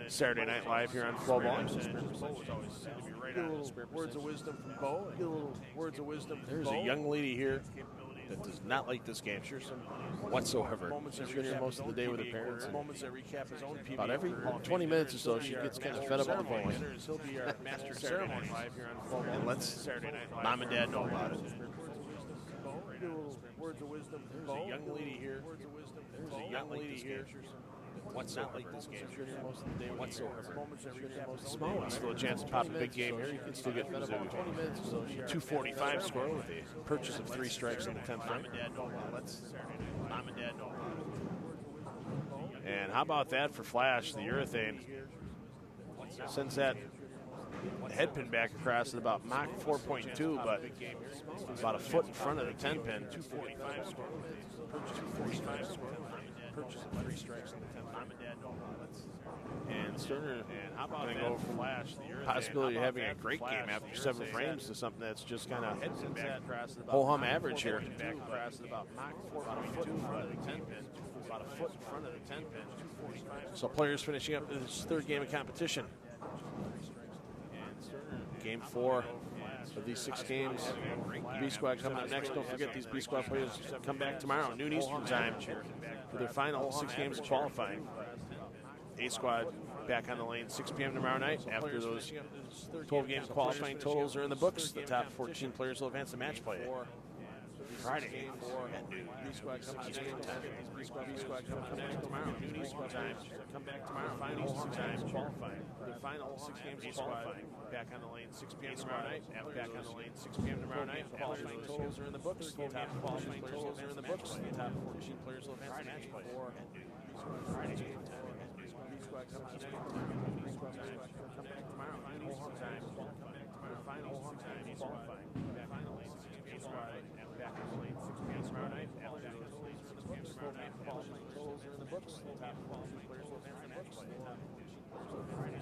Saturday Night Live here on Flow Ball. Get a little words of wisdom from Bo. Get a little words of wisdom. There's a young lady here that does not like this game. Sure, some whatsoever. She's been here most of the day with her parents. Moments that recap his own PBA. About every 20 minutes or so, she gets kind of fed up with the phone. He'll be our master of ceremonies live here on Flow Ball. And let's mom and dad know about it. Words of wisdom. There's a young lady here. There's a young lady here. What's not like this game? Most of the day whatsoever. Small one. Still a chance to pop a big game here. You can still get Mizzou 20 minutes or so. 245 score with a purchase of 3 strikes in the 10th frame. Mom and dad know. And how about that for Flash? The urethane sends that head pin back across at about Mach 4.2, but about a foot in front of the 10 pin. 245 score. Purchase of 3 strikes in the 10th. And Sterner going to go from possibility of having a great game after 7 frames to something that's just kind of whole hum average here. About Mach 4.2, about a foot in front of the 10 pin. So players finishing up this 3rd game of competition. Game 4 of these 6 games. B squad coming up next. Don't forget these B squad players come back tomorrow, noon Eastern time, for their final 6 games of qualifying. A squad back on the lane 6 p.m. tomorrow night. After those 12 games qualifying totals are in the books, the top 14 players will advance to match play. Friday at noon. B squad comes Eastern time. B squad come back tomorrow. Noon Eastern time. Come back tomorrow. Final 6 games qualifying. The final 6 games of qualifying. Back on the lane 6 p.m. tomorrow night. Back on the lane 6 p.m. tomorrow night. Qualifying totals are in the books. The top qualifying totals are in the books. The top 14 players will advance to match play. Friday. B squad comes Eastern time. B squad come back tomorrow. Noon Eastern time. Come back tomorrow. Final 6 games qualifying. Back on the lane 6 p.m. tomorrow night. Back on the lane 6 p.m. tomorrow night. Qualifying totals are in the books. The top qualifying players will advance to match play. Friday.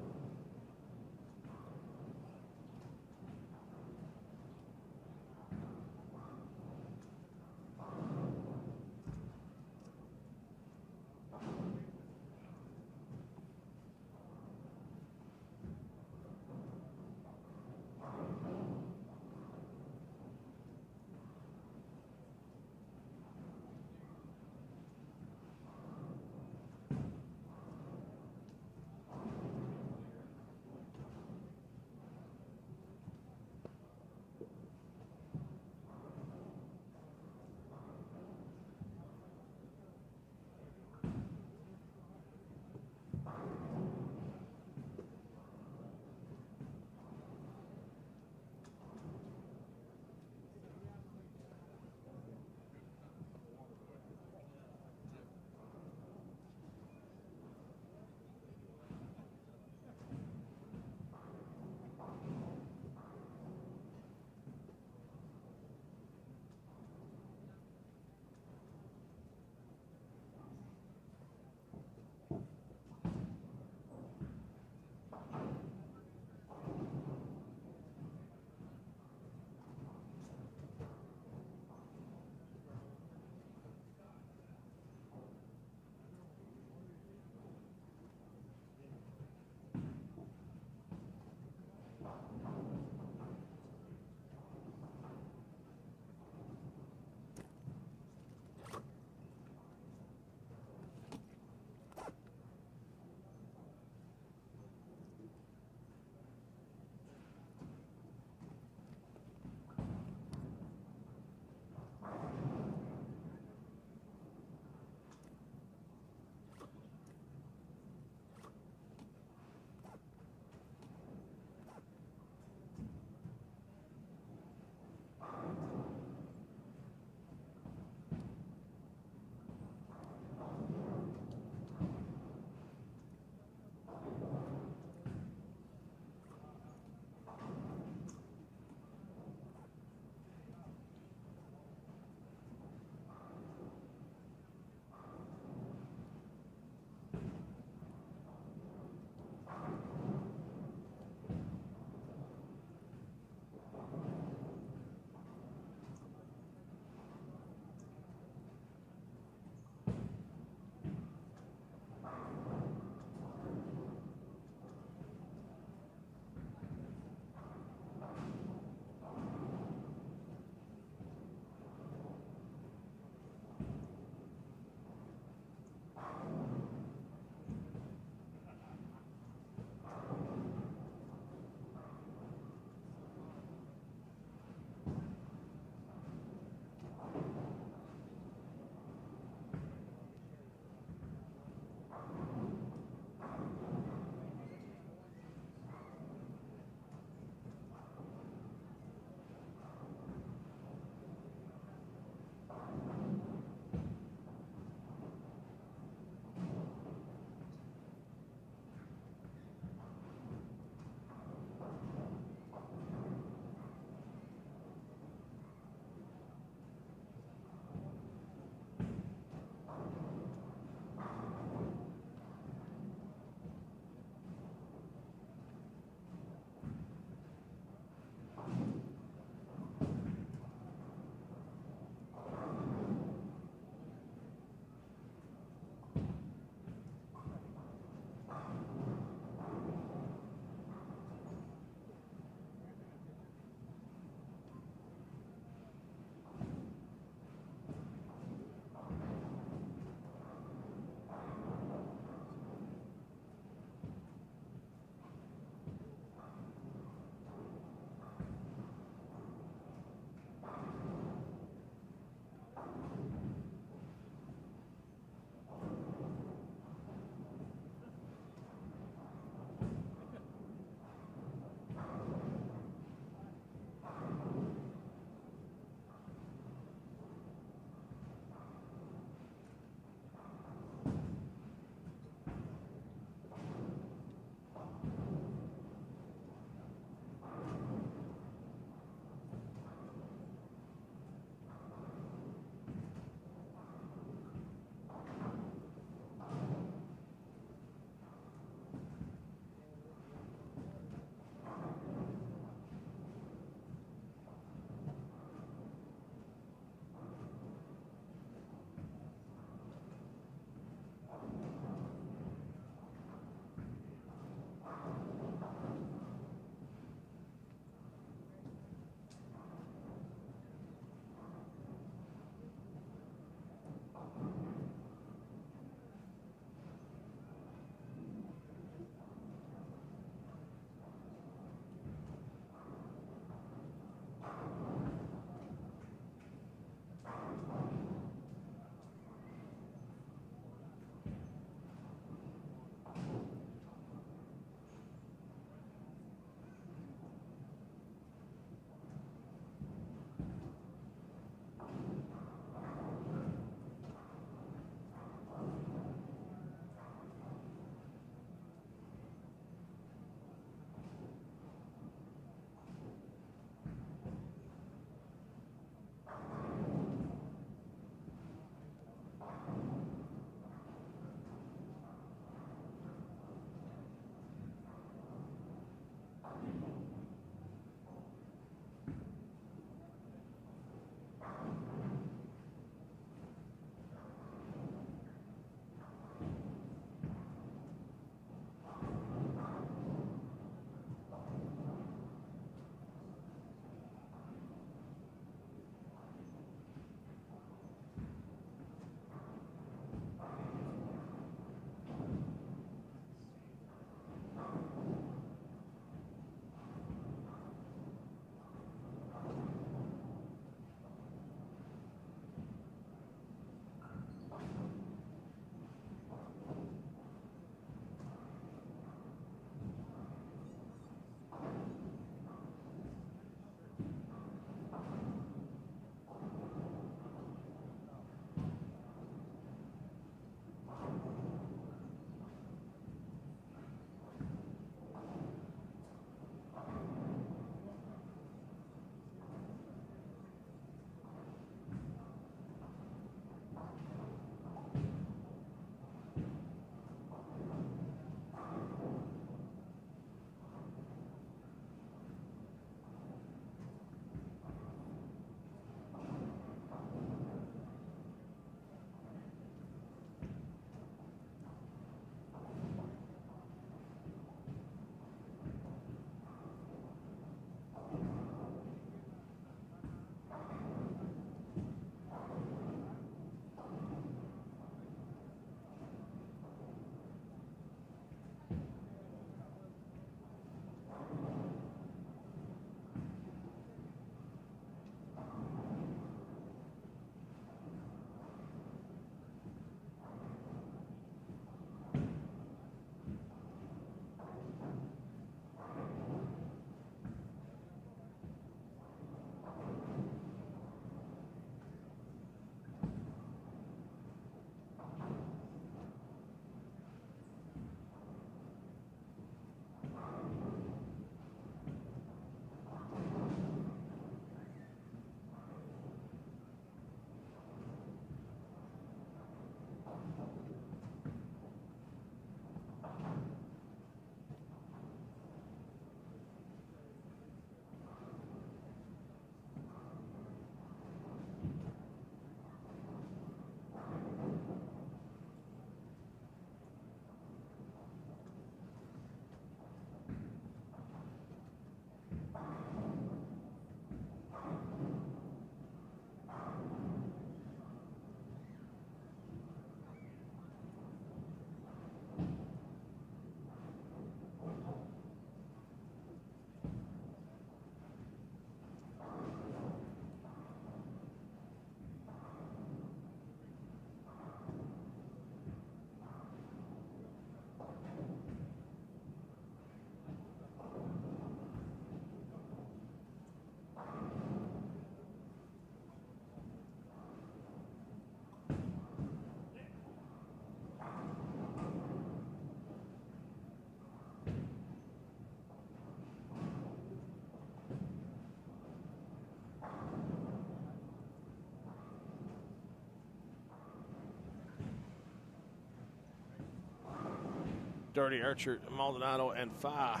Doherty, Archer, Maldonado, and Fa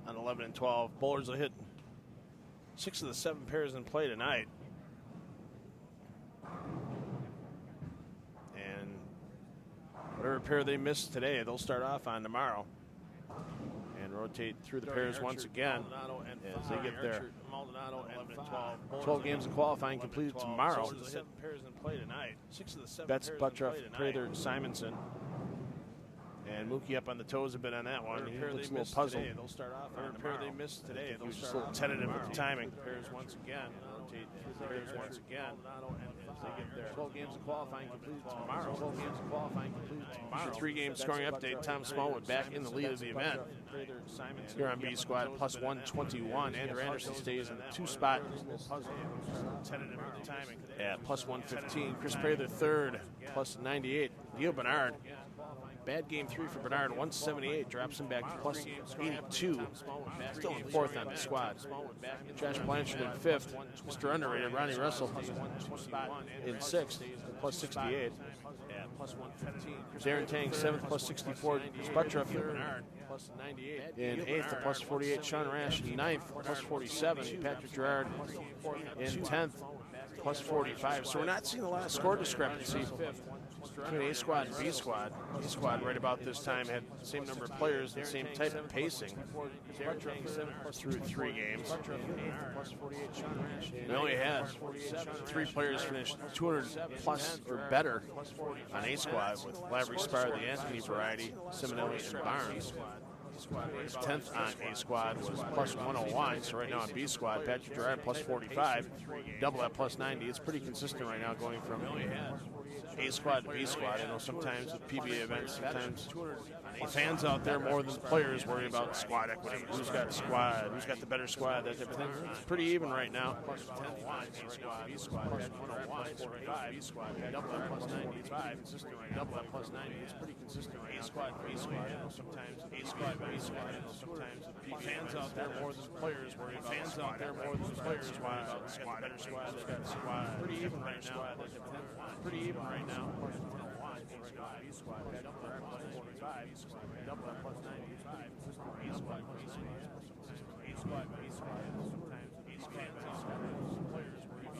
on 11 and 12. Bowlers will hit 6 of the 7 pairs in play tonight. And whatever pair they miss today, they'll start off on tomorrow. And rotate through the pairs once again as they get there. 12 games of qualifying completed tomorrow. Betts, Buttroff, Prather, Simonson. And Mookie up on the toes a bit on that one. He looks a little puzzled. They'll start off on the pair they missed today. He was just a little tentative with the timing. Pairs once again. Rotate through the pairs once again as they get there. 12 games of qualifying completed tomorrow. 12 games of qualifying completed tomorrow. Your 3-game scoring update. Tom Smallwood back in the lead of the event. Here on B Squad, plus 121. Andrew Anderson stays in the 2 spot. Tentative with the timing. Yeah, plus 115. Chris Prather third, plus 98. Leo Bernard. Bad game 3 for Bernard, 178, drops him back to plus 82. Still in 4th on the squad. Josh Blanchard in 5th. Mr. Underrated, Ronnie Russell in 6th, plus 68. Darren Tang, 7th, plus 64. Buttroff in 8th, plus 48. Sean Rash in 9th, plus 47. Patrick Gerard in 10th, plus 45. So we're not seeing a lot of score discrepancy between A Squad and B Squad. A Squad right about this time had the same number of players, the same type of pacing through 3 games. We only had 3 players finish 200 plus or better on A Squad, with Lavery Spar, the Anthony variety, Simonelli, and Barnes. 10th on A Squad was plus 101, so right now on B Squad, Patrick Gerard plus 45, double at plus 90. It's pretty consistent right now, going from A Squad to B Squad. I know sometimes with PBA events, sometimes the fans out there more than the players worry about squad equity. Who's got squad? Who's got the better squad? That type of thing. It's pretty even right now. Plus 10 B Squad, 101, 45, B Squad, double at plus 95, double at plus 90. It's pretty consistent right now. A Squad, B Squad. I know sometimes A Squad, B Squad. I know sometimes the fans out there more than the players worry about fans out there more than the players worry about squad. Better squad, that's got squad. Pretty even right now. Pretty even right now.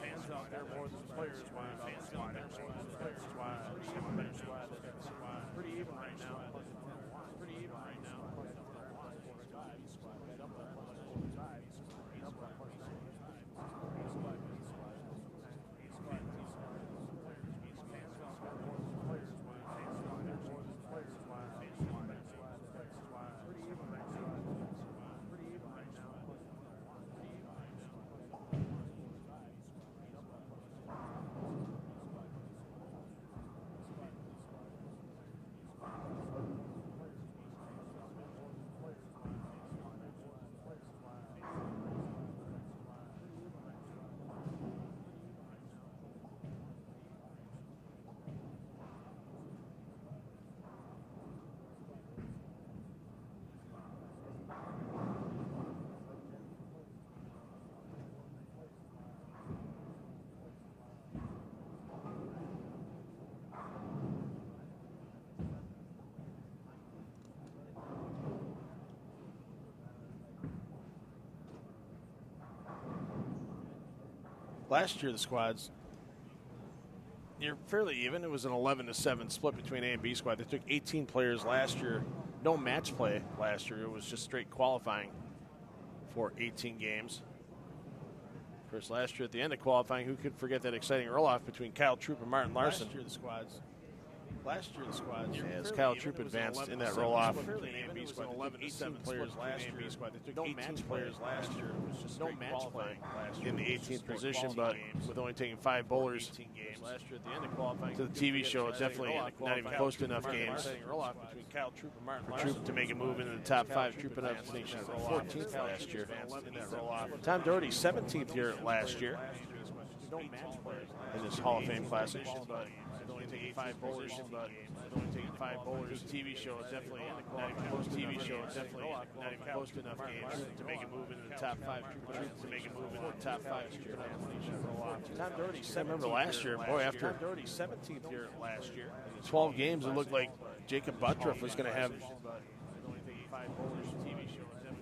Fans out there more than players. Pretty even right now. Pretty even right now. Last year, the squads, you're fairly even. It was an 11-7 split between A and B squad. They took 18 players last year. No match play last year. It was just straight qualifying for 18 games. Of course, last year at the end of qualifying, who could forget that exciting roll-off between Kyle Troop and Martin Larson? Last year, the squads, as Kyle Troop advanced in that roll-off. A B squad, 11-7 players last year. They took 18 players last year. It was just no match play in the 18th position, but with only taking 5 bowlers to the TV show, definitely not even close to enough games for Troop to make a move into the top 5. Troop enough to finish 14th last year. Tom Doherty, 17th here last year in this Hall of Fame Classic. only taking 5 bowlers, but only taking 5 bowlers. TV show is definitely not even close. TV show is definitely not even close to enough games to make a move into the top 5. To make a move into the top 5. Tom Doherty, I remember last year, boy, after 17th year last year, 12 games, it looked like Jacob Buttriff was going to have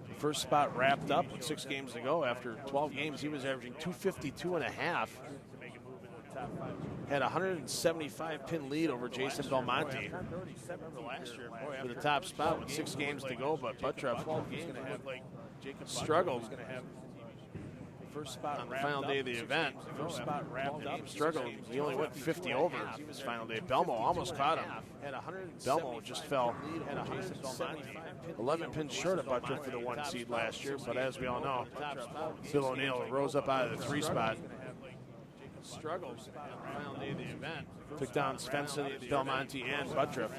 the first spot wrapped up with 6 games to go. After 12 games, he was averaging 252 and a half. Had a 175 pin lead over Jason Belmonte for the top spot with 6 games to go, but Buttriff struggled first spot on the final day of the event. First spot wrapped up, struggled. He only went 50 over his final day. Belmo almost caught him. Belmo just fell 11 pins short of Buttriff for the 1 seed last year, but as we all know, Bill O'Neill rose up out of the 3 spot. Struggled on the final day of the event. Took down Svensson, Belmonte, and Buttriff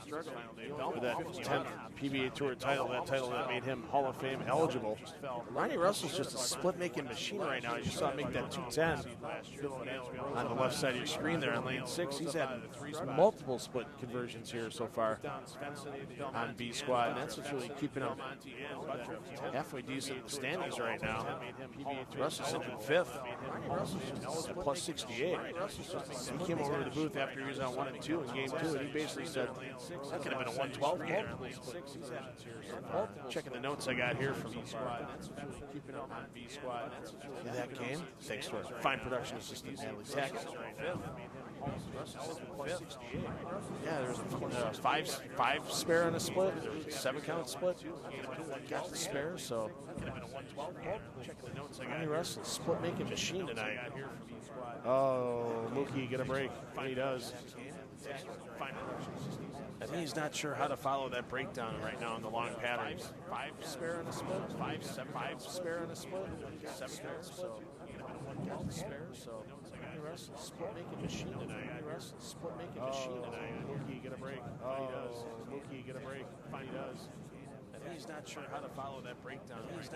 for that 10th PBA Tour title, that title that made him Hall of Fame eligible. Ronnie Russell's just a split-making machine right now. You just saw him make that 210 on the left side of your screen there on lane 6. He's had multiple split conversions here so far on B squad, and that's what's really keeping him halfway decent in the standings right now. Russell's sitting in 5th. At plus 68. He came over to the booth after he was on 1 and 2 in game 2, and he basically said that could have been a 112 game. Checking the notes I got here from that game, thanks to our fine production assistant Natalie Tackett. Yeah, there was a 5 spare on a split. There was a 7 count split. Got the spare, so Ronnie Russell, split making machine tonight. Oh, Mookie get a break. He does. I think he's not sure how to follow that breakdown right now in the long patterns. 5 spare on a split. 5 spare on a split. 7 counts. So got the spare. So Ronnie Russell, split making machine tonight. Mookie get a break. Oh, Mookie get a break. He does. He's not sure how to follow that breakdown. Right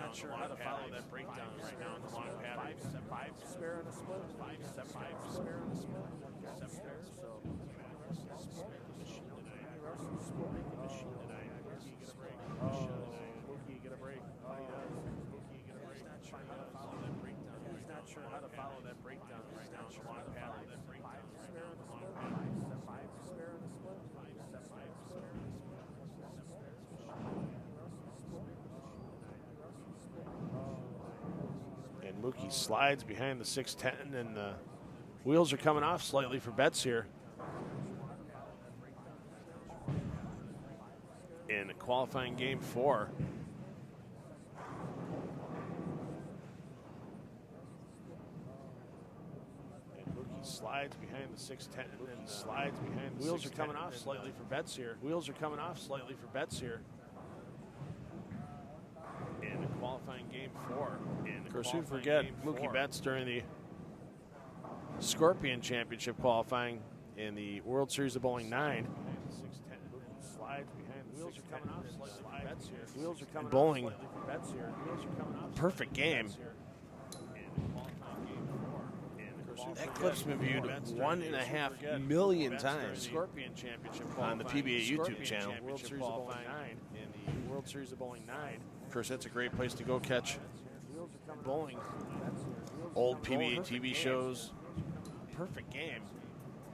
now in the long pattern. 5 spare on a split. 5 spare on a split. 7 spare. So split making machine tonight. Mookie get a break. Oh, Mookie get a break. He does. Mookie get a break. He's not sure how to follow that breakdown right now in the long pattern. 5 spare on the split. 5 spare on the split. 5 spare on the split. And Mookie slides behind the 610, and the wheels are coming off slightly for Betts here. In qualifying game 4. And Mookie slides behind the 610, and slides behind the wheels are coming off slightly for Betts here. In the qualifying game 4. Of course, who forget Mookie Betts during the Scorpion Championship qualifying in the World Series of Bowling 9. Slides behind the wheels are coming off slightly for Betts here. Wheels are coming bowling. Perfect game. That clip's been viewed 1.5 million times Scorpion Championship on the PBA YouTube channel. World Series of Bowling 9 in the World Series of Bowling 9. Of course, that's a great place to go catch bowling. Old PBA TV shows. Perfect game.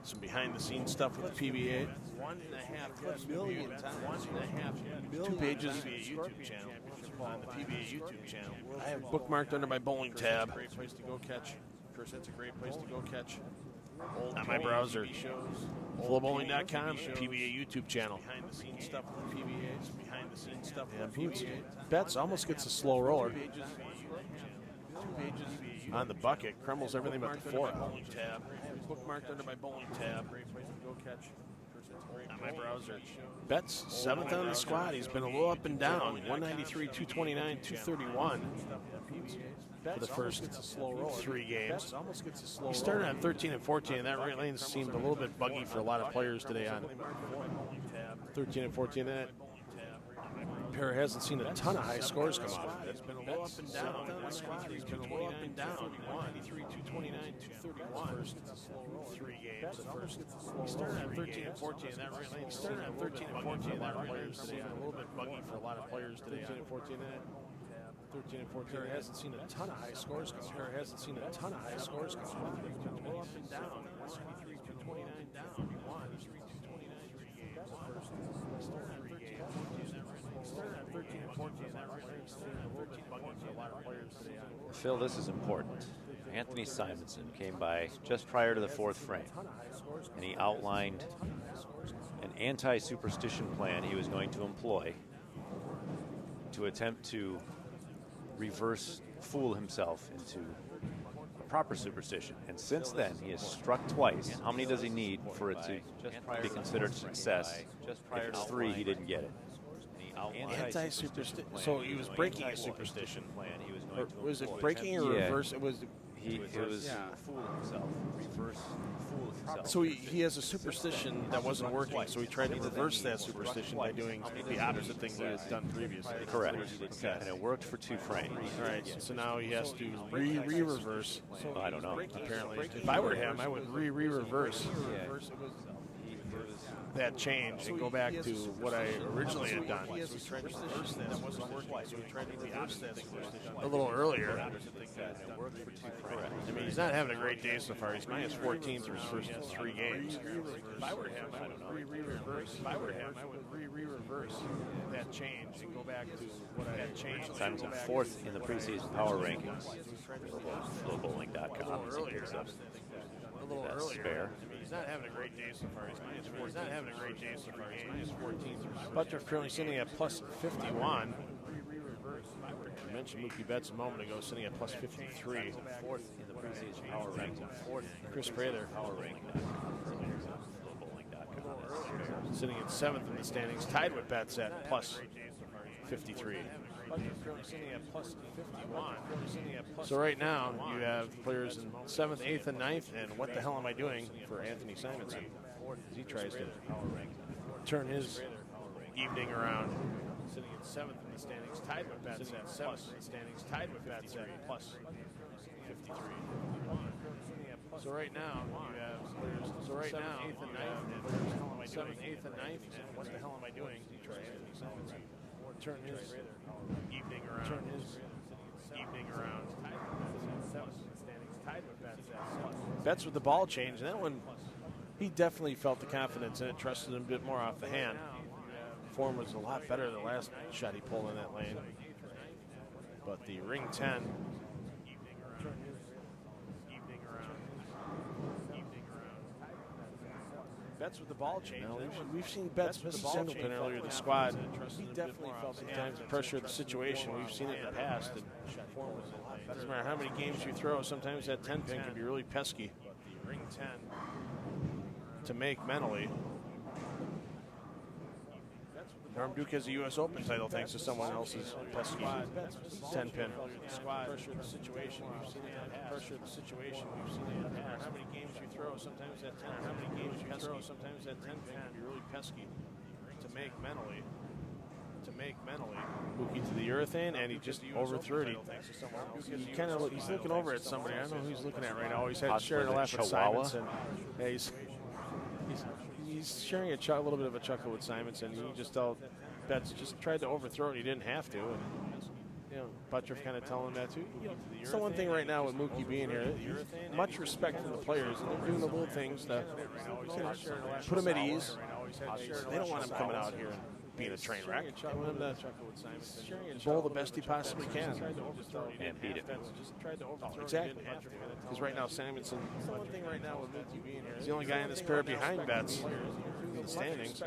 Some behind-the-scenes stuff with the PBA. 1.5 million times. 1.5 million. 2 pages YouTube channel on the PBA YouTube channel. I have bookmarked under my bowling tab. Great place to go catch. Of course, that's a great place to go catch. On my browser. FlowBowling.com, PBA YouTube channel. Behind-the-scenes stuff with the PBA. Behind-the-scenes stuff with the PBA. Betts almost gets a slow roller. On the bucket, crumbles everything but the fork. Tab. Bookmarked under my bowling tab. Great place to go catch. On my browser. Betts 7th on the squad. He's been a little up and down. 193, 229, 231 for the first 3 games. He started on 13 and 14, and that right lane seemed a little bit buggy for a lot of players today on 13 and 14. That pair hasn't seen a ton of high scores come out of it. It's been a little up and down. The squad has been a little up and down. 93, 229, 231. First 3 games. The first. He started at 13 and 14. That really started at 13 and 14. That really today. A little bit buggy for a lot of players today. 13 and 14. 13 and 14. Pair hasn't seen a ton of high scores come out. Pair hasn't seen a ton of high scores come out. It's been a little up and down. 93, 229 down. 93, 229. 3 games. First. Started at 13 and 14. Started at 13 and 14. That really started at 13 buggy for a lot of players today. Phil, this is important. Anthony Simonson came by just prior to the 4th frame, and he outlined an anti-superstition plan he was going to employ to attempt to reverse fool himself into a proper superstition. And since then, he has struck twice. How many does he need for it to be considered success? If it's 3, he didn't get it. Anti-superstition. So he was breaking a superstition. Or was it breaking or reverse? It was. Fool himself. Reverse fool himself. So he has a superstition that wasn't working, so he tried to reverse that superstition by doing the opposite thing he had done previously. Correct. Okay. And it worked for 2 frames. All right, so now he has to re-reverse. I don't know. Apparently, if I were him, I would re-reverse that change and go back to what I originally had done. So he tried to reverse that. That wasn't working, so he tried to reverse that a little earlier. I mean, he's not having a great day so far. He's minus 14 through his first 3 games. If I were him, I would re-reverse. If I were him, I would re-reverse that change and go back to what I had changed. Simonson 4th in the preseason power rankings. FlowBowling.com. A little earlier. Spare. He's not having a great day so far. He's not having a great day so far. He's minus 14. Butler currently sitting at plus 51. I mentioned Mookie Betts a moment ago, sitting at plus 53. 4th in the preseason power rankings. Chris Prather. Power ranking. Sitting at 7th in the standings, tied with Betts at plus 53. So right now, you have players in 7th, 8th, and 9th, and what the hell am I doing for Anthony Simonson as he tries to turn his evening around. Sitting at 7th in the standings, tied with Betts at 7th in the standings, tied with Betts at plus 53. So right now, you have players. So right now, 8th and 9th, 7th, 8th, and 9th, and what the hell am I doing? He tries Anthony Simonson turn his evening around. Turn his evening around. Betts with the ball change, and that one, he definitely felt the confidence in it, trusted him a bit more off the hand. Form was a lot better than the last shot he pulled in that lane. But the ring 10. Betts with the ball change. We've seen Betts miss Singleton earlier in the squad. He definitely felt sometimes the pressure of the situation. We've seen it in the past. And it doesn't matter how many games you throw, sometimes that 10 pin can be really pesky. Ring 10 to make mentally. Norm Duke has a U.S. Open title thanks to someone else's pesky 10 pin. Pressure of the situation. We've seen it in the past. Pressure of the situation. We've seen it in the past. How many games you throw, sometimes that 10. How many games you throw, sometimes that 10 pin can be really pesky to make mentally. Mookie to the urethane, and he just overthrew it. He kind of he's looking over at somebody. I don't know who he's looking at right now. He's had sharing a laugh with Simonson. Yeah, he's sharing a little bit of a chuckle with Simonson. He just told Betts just tried to overthrow it. He didn't have to. And, you know, Buttriff kind of telling him that too. It's the one thing right now with Mookie being here. Much respect for the players. And they're doing the little things to put him at ease. They don't want him coming out here and being a train wreck. They want him to bowl the best he possibly can And beat it. Exactly. Because right now Simonson, he's the only guy in this pair behind Betts in the standings.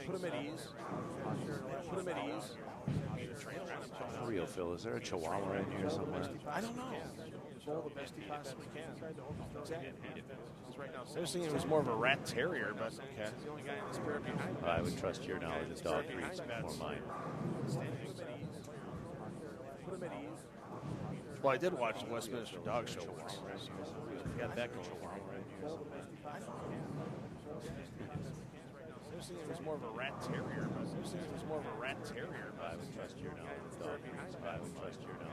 Put him at ease. For real, Phil, is there a Chihuahua in here somewhere? I don't know. Bowl the best he possibly can. Exactly. I was thinking it was more of a rat terrier, but okay. I would trust your knowledge of dog breeds before mine. Well, I did watch the Westminster Dog Show once. Got that going. I was thinking it was more of a rat terrier. I was thinking it was more of a rat terrier. I would trust your knowledge. I would trust your knowledge.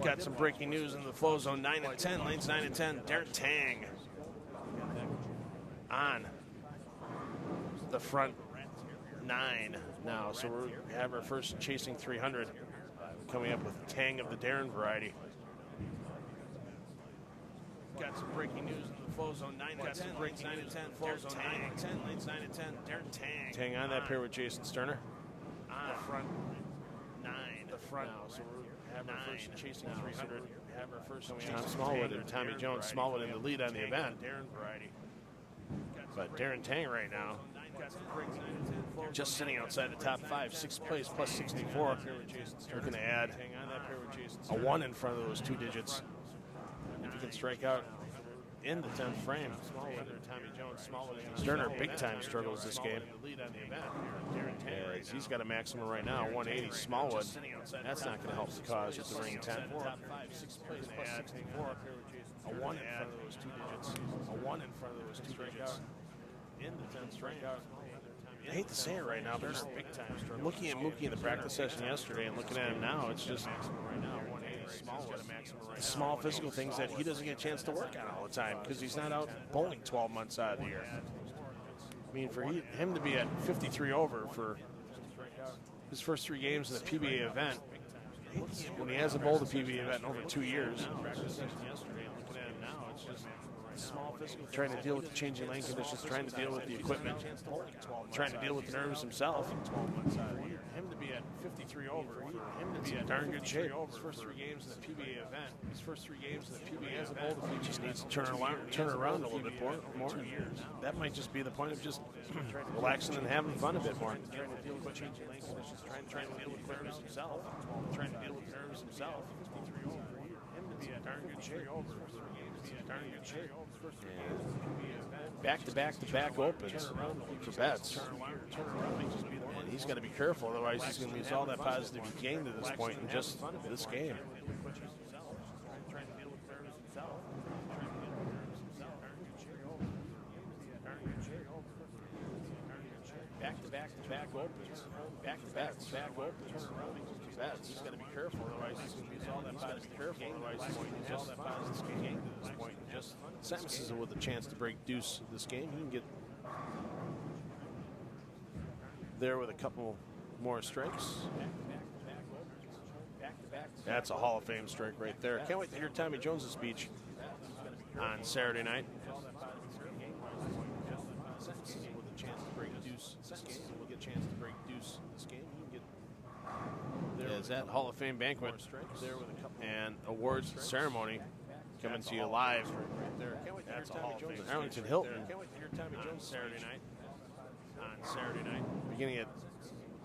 Got some breaking news in the flow zone. 9 and 10, lanes 9 and 10. Darren Tang on the front 9 now. So we have our first chasing 300 coming up with Tang of the Darren variety. Got some breaking news in the flow zone. 9 and 10, lanes 9 and 10. Flow zone 9 and 10, lanes 9 and 10. Darren Tang. Tang on that pair with Jason Sterner. On the front 9. The front now. So we have our first chasing 300. We have our first Tom Smallwood and Tommy Jones. Smallwood in the lead on the event. Darren variety. But Darren Tang right now just sitting outside the top 5, 6th place plus 64. Looking to add a 1 in front of those 2 digits. If you can strike out in the 10th frame. Sterner big time struggles this game. He's got a maximum right now, 180. Smallwood, that's not going to help the cause at the ring 10. A 1 in front of those 2 digits. A 1 in front of those 2 digits. In the 10th frame. I hate to say it right now, but just looking at Mookie in the practice session yesterday and looking at him now, it's just the small physical things that he doesn't get a chance to work on all the time because he's not out bowling 12 months out of the year. I mean, for him to be at 53 over for his first 3 games in the PBA event, when he hasn't bowled a PBA event in over 2 years, small physical trying to deal with the changing lane conditions, trying to deal with the equipment, trying to deal with the nerves himself. Him to be at 53 over, him to be in darn good shape. His first 3 games in the PBA event, he just needs to turn around a little bit more. 2 years. That might just be the point of just relaxing and having fun a bit more. Trying to deal with changing lane conditions, trying to deal with nerves himself. Him to be in darn good shape. Back-to-back opens for bets. And he's got to be careful, otherwise he's going to lose all that positive he gained to this point in just this game. Back-to-back opens. Back-to-back opens. Bets. He's got to be careful, otherwise he's going to lose all that positive gain to this point. Simmons is with a chance to break deuce this game. He can get there with a couple more strikes. That's a Hall of Fame strike right there. Can't wait to hear Tommy Jones' speech on Saturday night. With a chance to break deuce this game. We'll get a chance to break deuce this game. He can get there is that Hall of Fame banquet and awards ceremony coming to you live. That's a Hall of Fame. Arlington Hilton on Saturday night, beginning at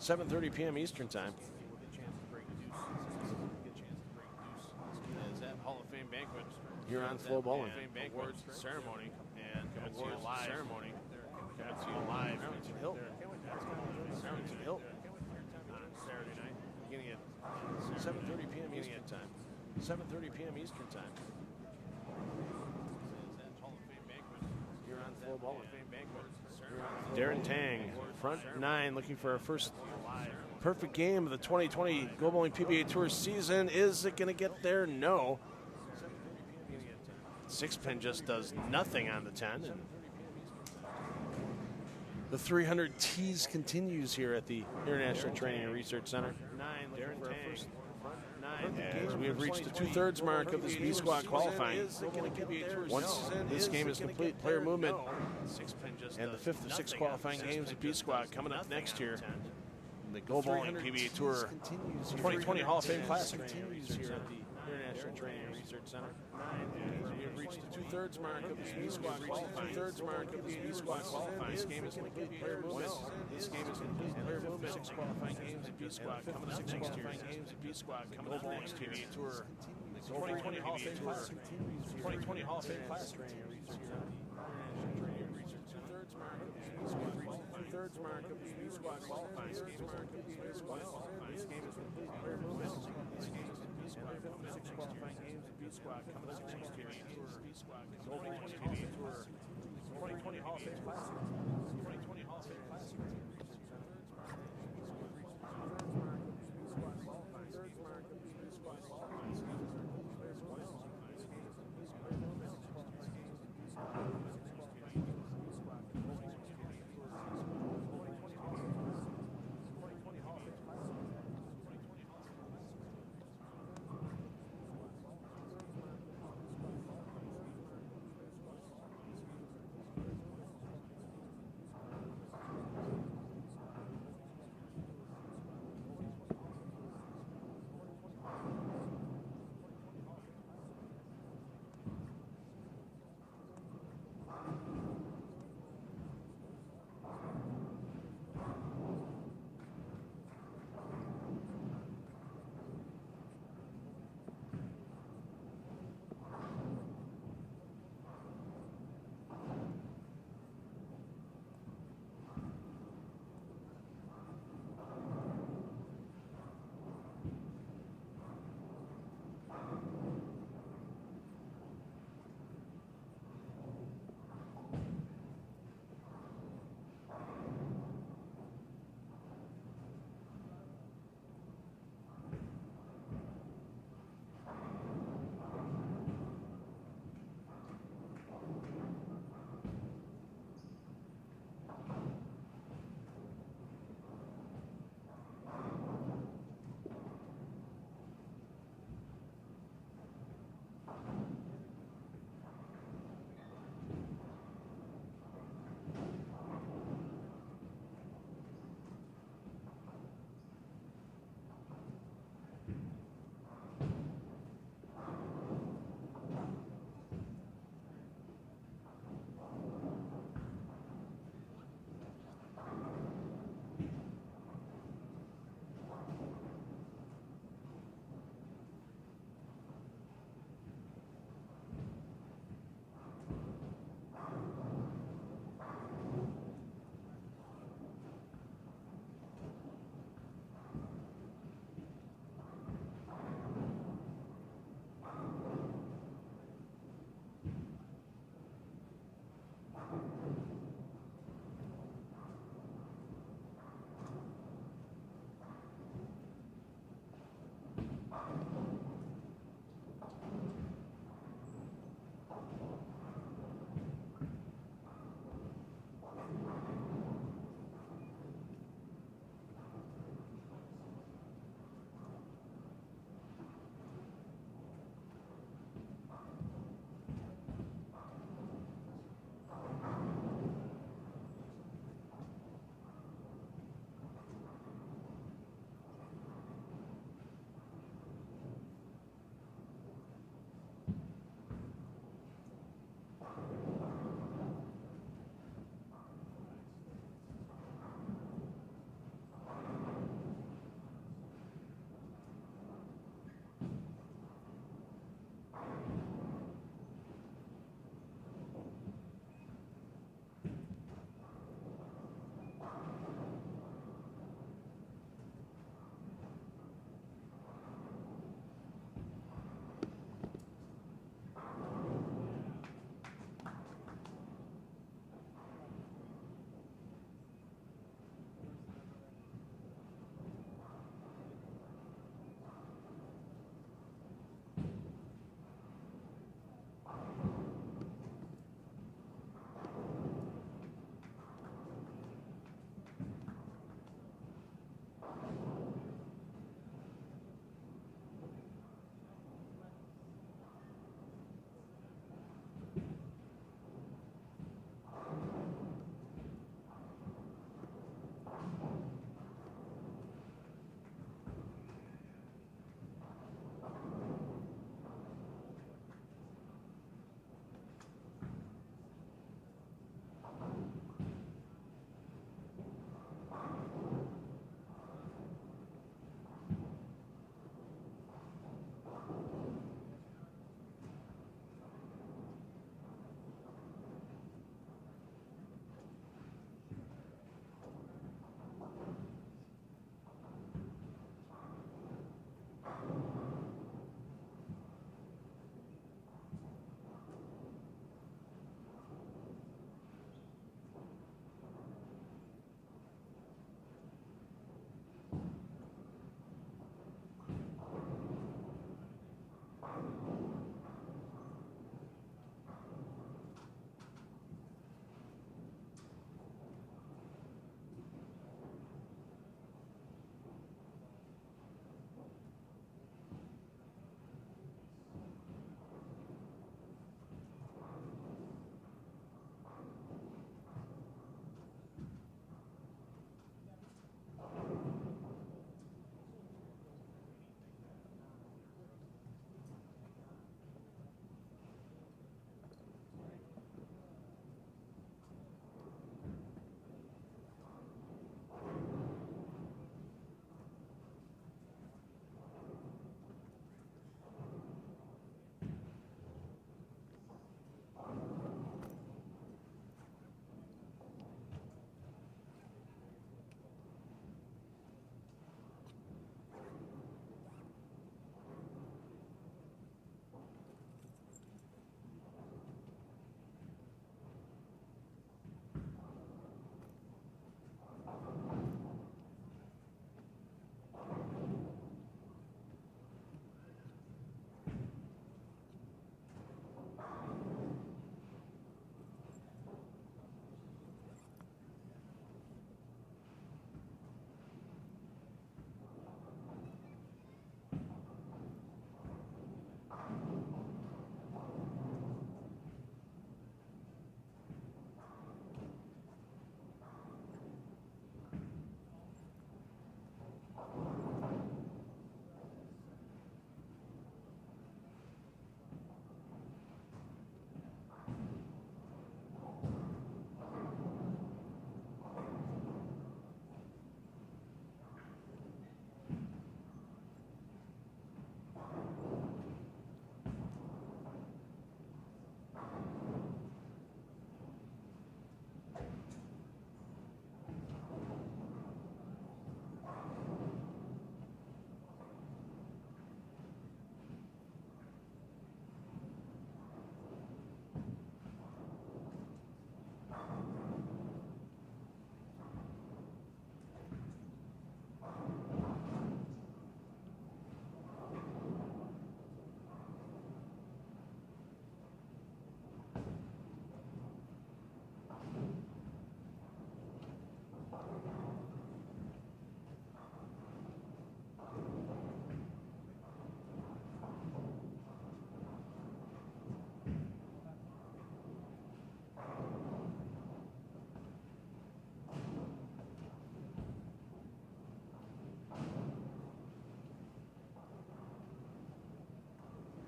7:30 p.m. Eastern Time. Is that Hall of Fame banquet here on Flow Bowling. Awards ceremony and coming to you live. Arlington Hilton on Saturday night, beginning at 7:30 p.m. Eastern Time. 7:30 p.m. Eastern Time. Here on Flow Bowling. Darren Tang, front 9, looking for our first perfect game of the 2020 Go Bowling PBA Tour season. Is it going to get there? No. 6-pin just does nothing on the 10. And the 300 tease continues here at the International Training and Research Center. Darren Tang. As we have reached the 2/3 mark of this B squad qualifying. Once this game is complete, player movement and the 5th of 6 qualifying games of B squad coming up next year. The Go Bowling PBA Tour 2020 Hall of Fame Classic continues here at the International Training and Research Center. We have reached the 2/3 mark of this B squad qualifying. This game is complete. Player movement. This game is complete. Player movement. 6 qualifying games of B squad coming up next year. Coming up next PBA Tour 2020 Hall of Fame Classic. 2020 Hall of Fame Classic. 2/3 mark of this B squad qualifying. This game is complete. This game is complete. Player movement. This game is complete. 6 qualifying games of B squad coming up next year. 2020 PBA Tour 2020 Hall of Fame Classic. 2020 Hall of Fame Classic.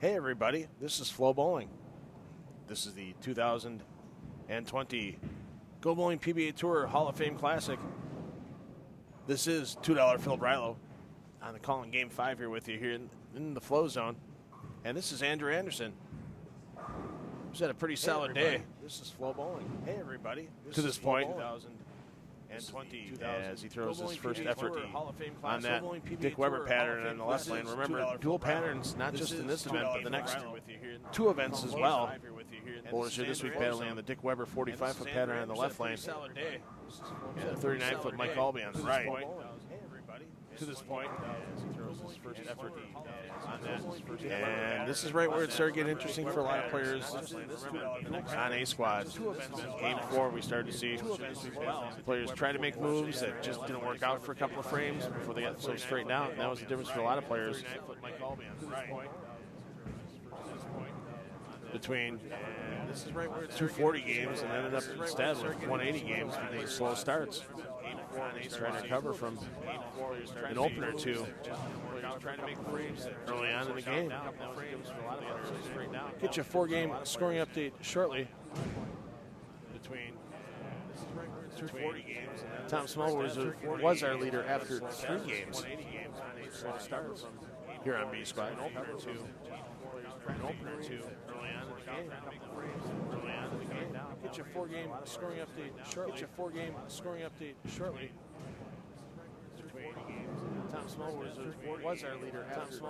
Hey everybody, this is Flo Bowling. This is the 2020 Go Bowling PBA Tour Hall of Fame Classic. This is $2 Phil Brilo on the call in Game 5 here with you here in the Flow Zone. And this is Andrew Anderson. He's had a pretty solid day. This is Flo Bowling. Hey everybody. To this point, 2020 as he throws his first effort on that Dick Weber pattern on the left lane. Remember, dual patterns, not just in this event, but the next two events as well. Bowlers here this week battling on the Dick Weber 45-foot pattern on the left lane. And 39-foot Mike Albee on the right. To this point, as he throws his first effort on that. And this is right where it started getting interesting for a lot of players on A squad. Game 4, we started to see players try to make moves that just didn't work out for a couple of frames before they got themselves straightened out. And that was the difference for a lot of players between 240 games and ended up instead with 180 games because of slow starts. Trying to recover from an opener or two early on in the game. Get you a 4-game scoring update shortly. Between 240 games. Tom Small was our leader after 3 games. Here on B Squad. An opener or two early on in the game. Get you a 4-game scoring update shortly. Tom Small was our leader after 3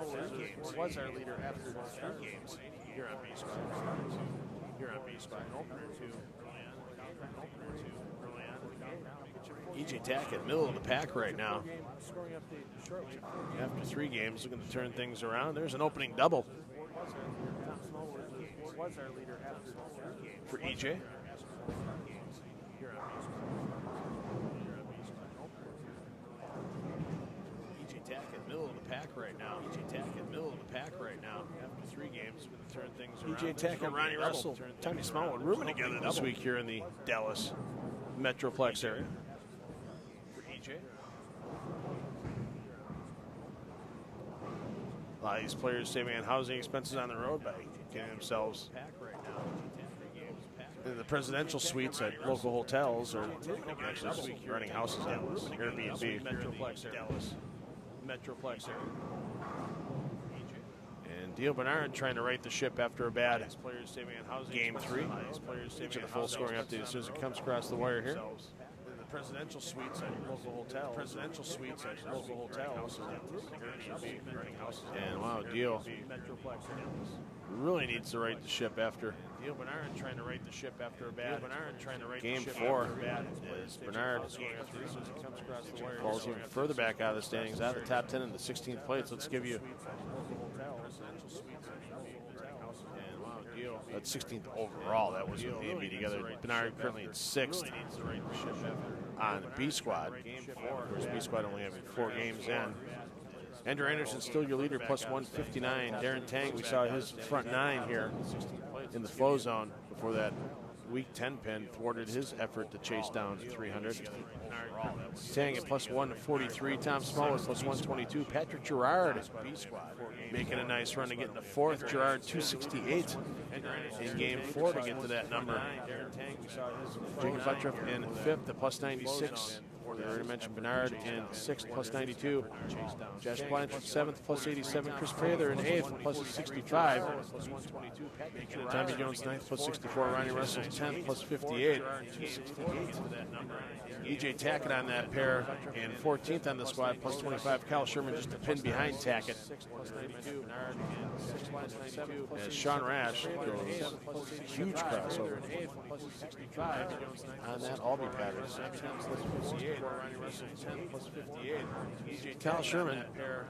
games. Here on B Squad. An opener or two early on in the game. EJ Tackett, middle of the pack right now. After 3 games, looking to turn things around. There's an opening double for EJ. Tackett, middle of the pack right now. After 3 games, going to turn things around. EJ Tackett, Ronnie Russell, Tommy Smallwood rooming together this week here in the Dallas Metroplex area. For EJ. A lot of these players saving on housing expenses on the road by getting themselves in the presidential suites at local hotels or actually renting houses at Airbnb. Metroplex area. And Dio Bernard trying to right the ship after a bad Game 3. Each of the full scoring update as soon as it comes across the wire here. The presidential suites at local hotels. And wow, Dio really needs to right the ship after Dio Bernard trying to right the ship after a bad Game 4. As Bernard falls even further back out of the standings, out of the top 10 in the 16th place. Let's give you that's 16th overall. That was with the AB together. Bernard currently in 6th on B Squad. Whereas B Squad only having 4 games in. Andrew Anderson still your leader, plus 159. Darren Tang, we saw his front 9 here in the Flow Zone before that week 10 pin thwarted his effort to chase down 300. Tang at plus 143. Tom Small at plus 122. Patrick Gerard making a nice run to get into 4th. Gerard 268 in Game 4 to get to that number. Jacob Buttriff in 5th at plus 96. I already mentioned Bernard in 6th, plus 92. Josh Blanchard 7th, plus 87. Chris Prather in 8th, plus 65. Tommy Jones 9th, plus 64. Ronnie Russell 10th, plus 58. EJ Tackett on that pair and 14th on the squad, plus 25. Kyle Sherman just a pin behind Tackett. As Sean Rash goes huge crossover on that Albee pattern. Kyle Sherman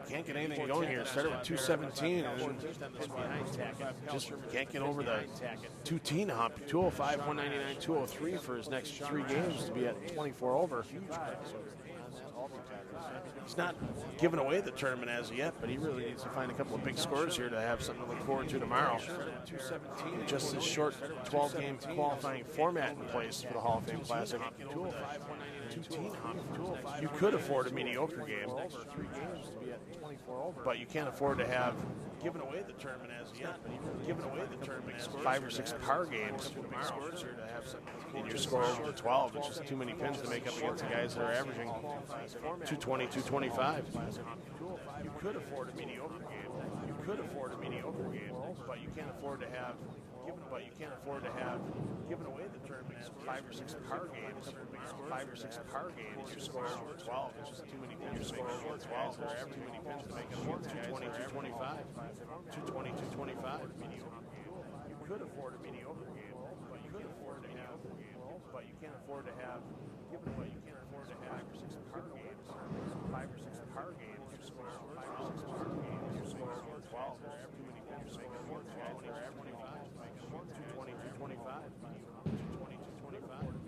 can't get anything going here. Started with 217 and just can't get over the 210 hump. 205, 199, 203 for his next 3 games to be at 24 over. He's not given away the tournament as of yet, but he really needs to find a couple of big scores here to have something to look forward to tomorrow. Just this short 12-game qualifying format in place for the Hall of Fame Classic. You could afford a mediocre game. but you can't afford to have given away the tournament as yet. Given away the tournament as 5 or 6 par games tomorrow. And your score over the 12. It's just too many pins to make up against the guys that are averaging 220, 225. You could afford a mediocre game. You could afford a mediocre game, but you can't afford to have. Given away the tournament as 5 or 6 par games. 5 or 6 par games. Your score over 12. It's just too many pins. Your score over 12. There are too many pins to make up against 220, 225. 220, 225. You could afford a mediocre game, but you can't afford to have. But you can't afford to have. But you can't afford to have 5 or 6 par games. 5 or 6 par games. Your score over 5 or 6 par games. Your score over 12. There are too many pins to make up against 225. 220, 225. 220, 225.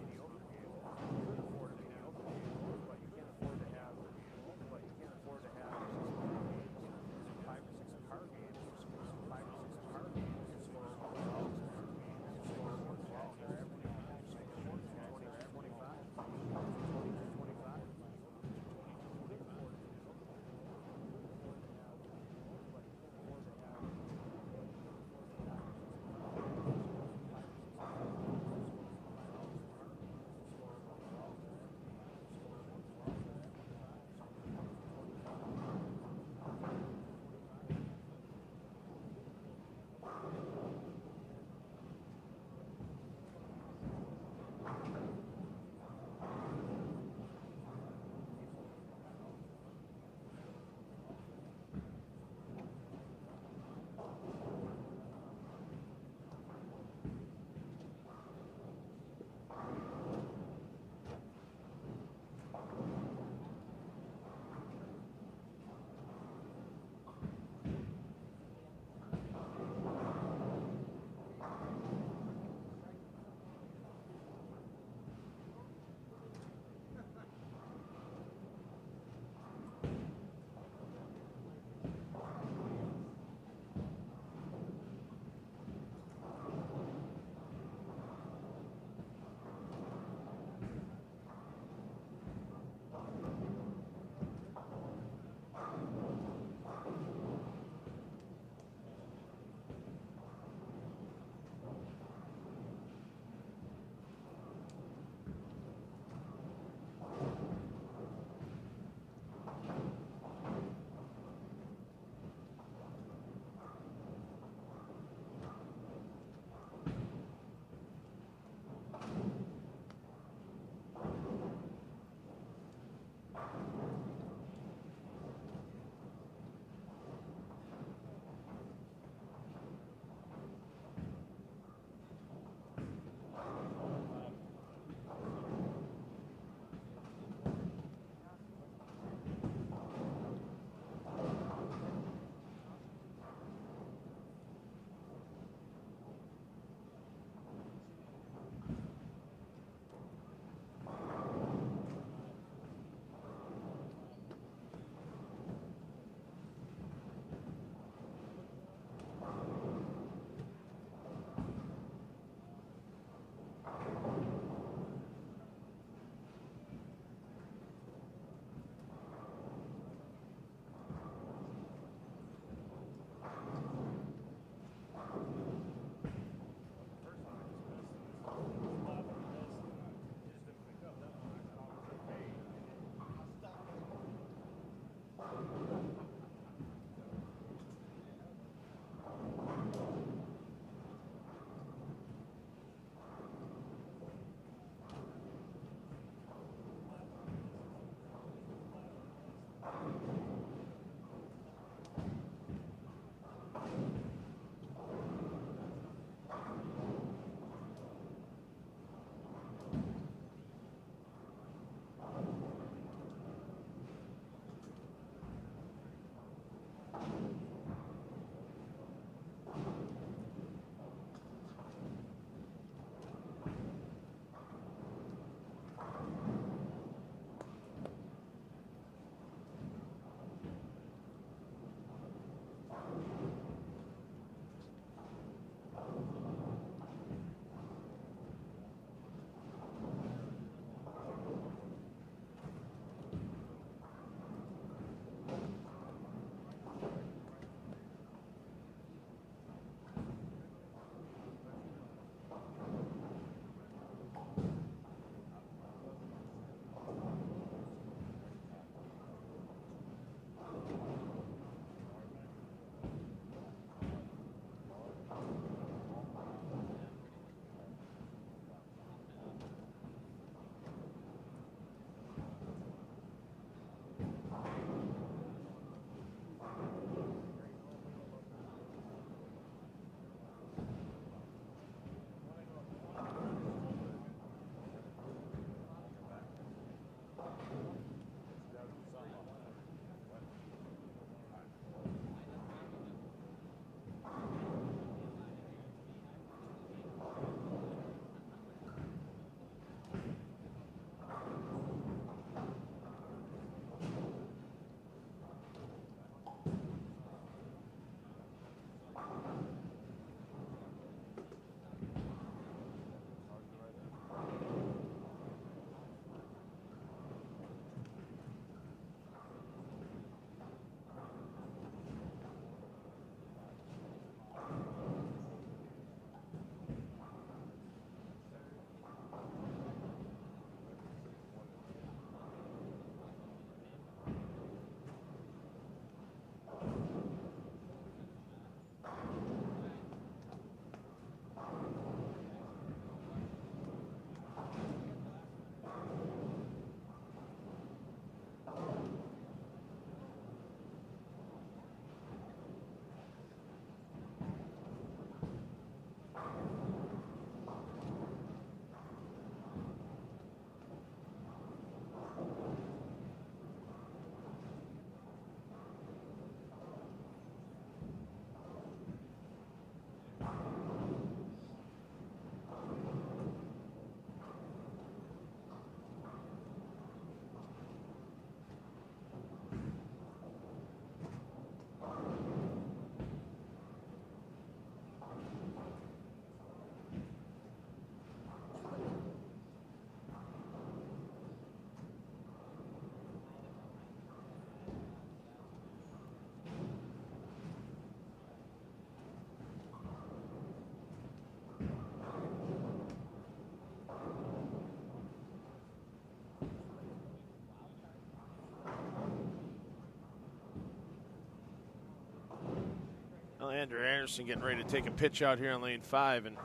Andrew Anderson getting ready to take a pitch out here on lane 5. And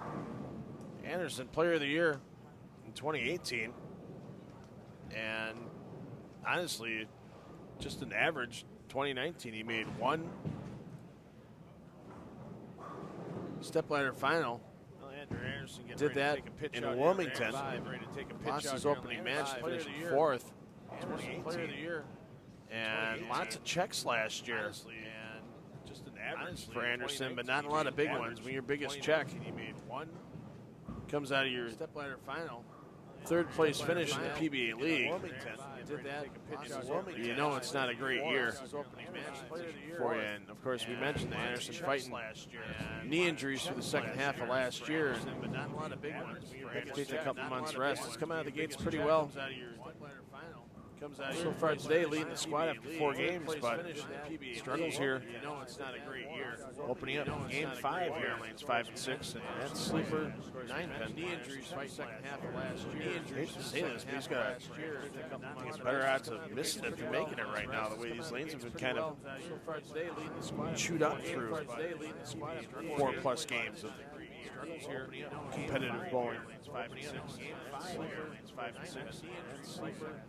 Anderson, player of the year in 2018. And honestly, just an average 2019. He made one stepladder final. Andrew Anderson did that in Wilmington. Lost his opening match, finished 4th. Player of the year. And lots of checks last year. And just an average for Anderson, but not a lot of big ones. When your biggest check, and he made one, comes out of your stepladder final. 3rd place finish in the PBA League. Did that you know it's not a great year for you. And of course, we mentioned that Anderson fighting knee injuries for the second half of last year. But not a lot of big ones. Had to take a couple months rest. It's come out of the gates pretty well. So far today, leading the squad after 4 games, but struggles here. You know it's not a great year. Opening up game 5 here in lanes 5 and 6, and that's sleeper 9 pen. Knee injuries for the second half of last year. I hate to say this, but he's got better odds of missing it than making it right now. The way these lanes have been kind of chewed up through 4+ games of struggles here. Competitive bowling. 5 and 6. 5 and 6. Sleeper.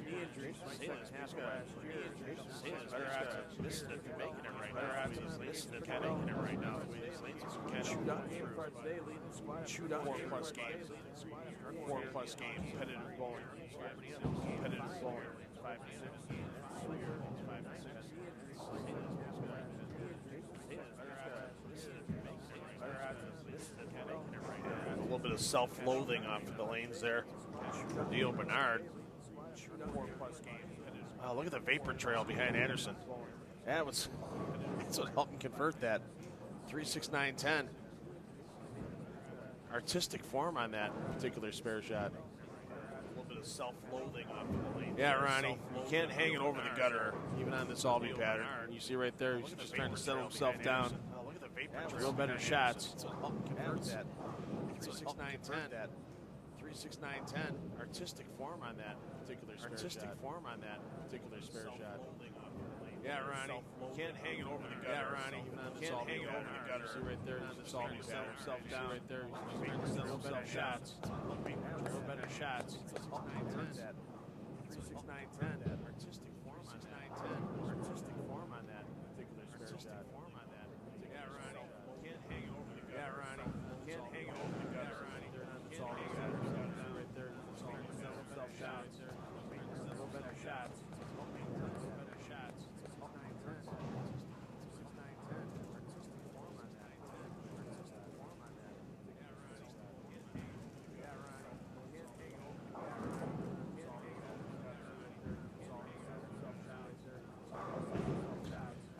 Knee injuries. Better odds of missing it than making it right now. Better odds of missing it than making it right now. The way these lanes have been kind of chewed up 4+ games. 4+ games. Competitive bowling. Competitive bowling. 5 and 6. 5 and 6. A little bit of self-loathing off of the lanes there. Dio Bernard. Oh, look at the vapor trail behind Anderson. That's what helped him convert that. 3.69.10. Artistic form on that particular spare shot. A little bit of self-loathing off of the lanes. Yeah, Ronnie, you can't hang it over the gutter, even on this Albee pattern. You see right there, he's just trying to settle himself down. Real better shots. 3.69.10. 3.69.10. Artistic form on that particular spare shot. Yeah, Ronnie. You can't hang it over the gutter. Yeah, Ronnie. You can't hang it over the gutter. See right there, this all settle himself down. Right there, real better shots. Real better shots. 3.69.10. 3.69.10. Artistic form on that. Artistic form on that particular spare shot. Yeah, Ronnie. You can't hang it over the gutter. Yeah, Ronnie. You can't hang it over the gutter. Ronnie. It's all right there. It's all self shots. Real better shots. Real better shots. 6.9.10. 6.9.10. Artistic form on that. Artistic form on that. Yeah, Ronnie. You can't hang it over the gutter.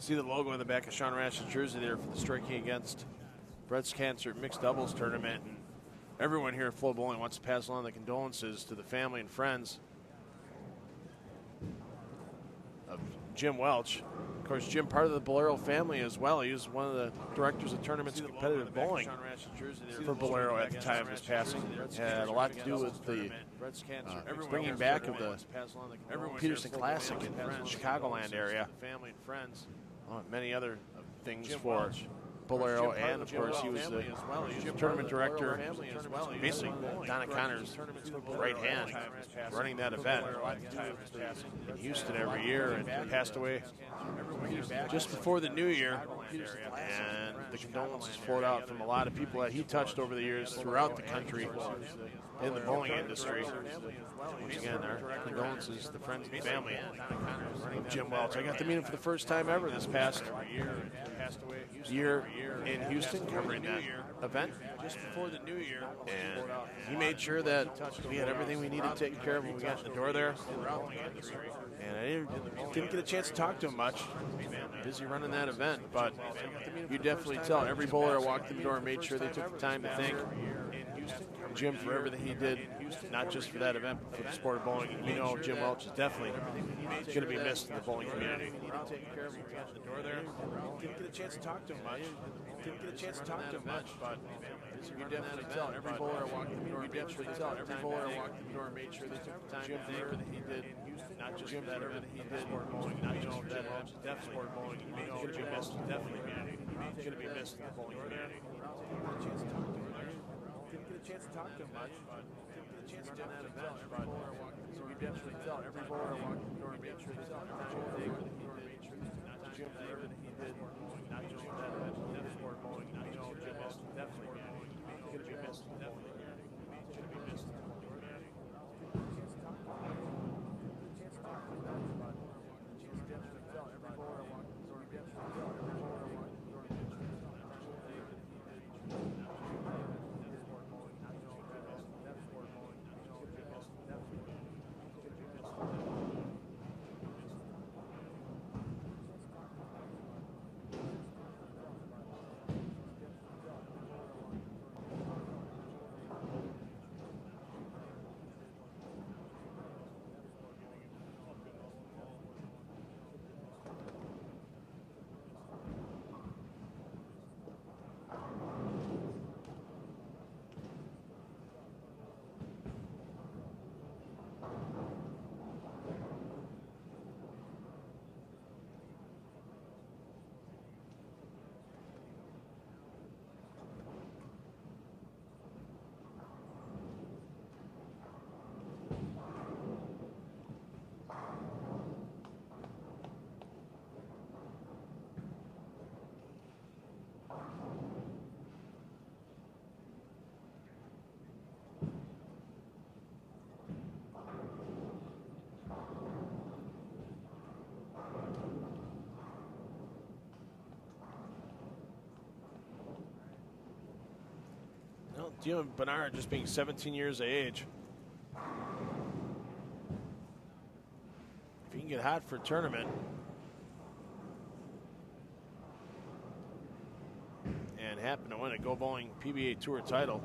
See the logo on the back of Sean Rash's jersey there for the striking against breast cancer mixed doubles tournament. And everyone here at Flow Bowling wants to pass along the condolences to the family and friends of Jim Welch. Of course, Jim, part of the Bolero family as well. He was one of the directors of tournaments and competitive bowling for Bolero at the time of his passing. Had a lot to do with the bringing back of the Peterson Classic in the Chicagoland area. Family and friends. Many other things for Bolero, and of course he was the tournament director, basically Donna Connor's right hand, running that event in Houston every year, and passed away just before the new year. And the condolences flowed out from a lot of people that he touched over the years throughout the country in the bowling industry. Once again, our condolences to the friends and family of Jim Welch. I got to meet him for the first time ever this past year in Houston, covering that event just before the new year. And he made sure that we had everything we needed taken care of when we got in the door there. And I didn't get a chance to talk to him much. Busy running that event, but you definitely tell every bowler that walked in the door and made sure they took the time to thank Jim for everything he did, not just for that event, but for the sport of bowling. You know, Jim Welch is definitely going to be missed in the bowling community. Didn't get a chance to talk to him much. But you definitely tell every bowler that walked in the door. You definitely tell every bowler that walked in the door and made sure they took the time to thank everything he did, not just for that everything he did, sport of bowling. Not just for that, definitely sport of bowling. You know, Jim Welch is definitely. going to be missed in the bowling community. Didn't get a chance to talk to him much, but didn't get a chance to talk to that event. But we definitely felt every bowler walked the door made sure that Jim Thayer that he did, not just for that event, but that sport bowling. You know, Jim is definitely going to be missed. Definitely going to be missed. Every bowler walked the door. We definitely felt every bowler walked the door made sure Well, Dio and Bernard just being 17 years of age. If you can get hot for a tournament and happen to win a Go Bowling PBA Tour title.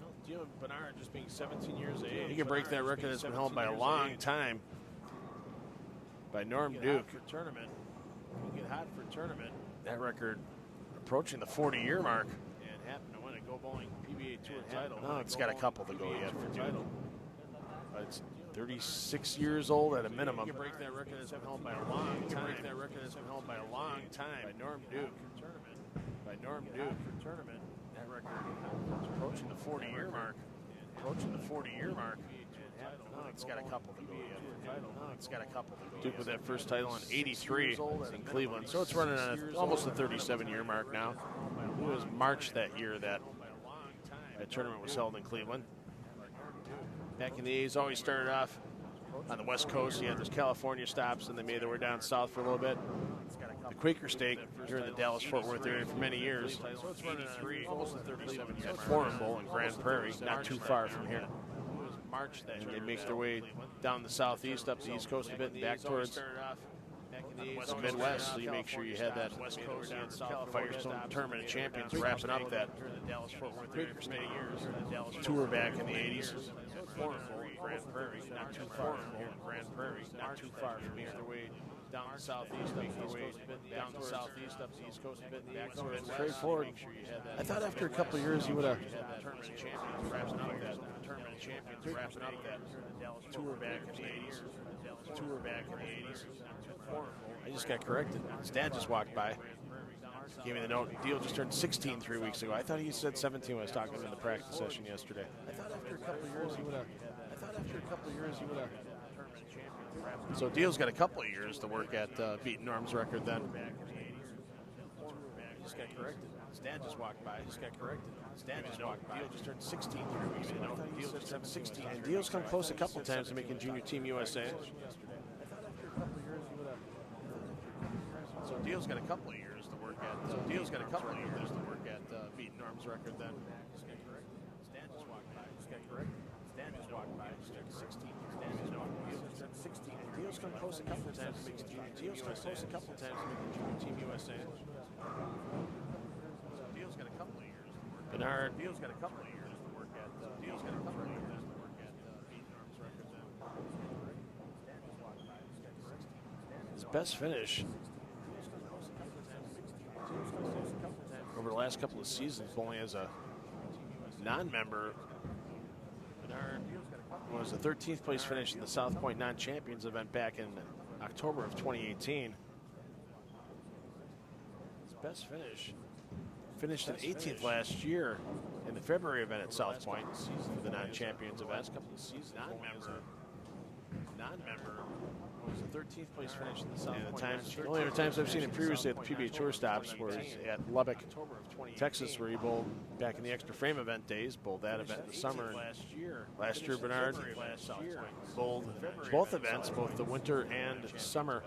Well, Dio and Bernard just being 17 years of age. He can break that record that's been held by a long time by Norm Duke. For tournament. If you can get hot for a tournament. That record approaching the 40-year mark. And happen to win a Go Bowling PBA Tour title. No, it's got a couple to go yet for title. It's 36 years old at a minimum. You can break that record that's been held by a long time. Break that record that's been held by a long time by Norm Duke. By Norm Duke for tournament. That record approaching the 40-year mark. Approaching the 40-year mark. No, it's got a couple to go yet for title. No, it's got a couple to go. Duke with that first title in '83 in Cleveland. So it's running on almost the 37-year mark now. It was March that year that tournament was held in Cleveland. Back in the 80s, always started off on the West Coast. You had those California stops, and they made their way down south for a little bit. The Quaker Steak here in the Dallas-Fort Worth area for many years. So it's running on almost the 37-year mark. Foreign Bowl in Grand Prairie, not too far from here. And they make their way down the southeast, up the East Coast a bit, and back towards the Midwest. So you make sure you had that West Coast Firestone Tournament of Champions wrapping up that Quaker Steak tour back in the 80s. Grand Prairie, not too far from here. Grand Prairie, not too far from here. Their way down the southeast, make their way down the southeast, up the East Coast a bit, and back towards straightforward. I thought after a couple of years you would have Tournament of Champions wrapping up that Tournament of Champions wrapping up that tour back in the 80s. Tour back in the 80s. I just got corrected. His dad just walked by. Gave me the note. Deal just turned 16 3 weeks ago. I thought he said 17 when I was talking to him in the practice session yesterday. I thought after a couple of years he would have. So Deal's got a couple of years to work at beating Norm's record then. Just got corrected. His dad just walked by. Just got corrected. His dad just walked by. Deal just turned 16 3 weeks ago. Deal just turned 16. And Deal's come close a couple of times to making Junior Team USA. I thought after a couple of years he would have. So Deal's got a couple of years to work at. Beating Norm's record then. Just got corrected. His dad just walked by. Just got corrected. His dad just walked by. Just turned 16. His dad just walked by. Just turned 16. And Deal's come close a couple of times to making Junior Team USA. Junior Team USA. So Deal's got a couple of years to work. Bernard. Deal's got a couple of years to work at. Deal's got a couple of years to work at beating Norm's record then. His dad just walked by. Just got 16. His best finish over the last couple of seasons, only as a non-member, was a 13th place finish in the South Point non-champions event back in October of 2018. best finish. Finished in 18th last year in the February event at South Point for the non-champions event. Non-member was a 13th place finish in the South Point. The only other times I've seen him previously at the PBA Tour stops was at Lubbock, Texas, where he bowled back in the extra frame event days, bowled that event in the summer. Last year, Bernard bowled both events, both the winter and summer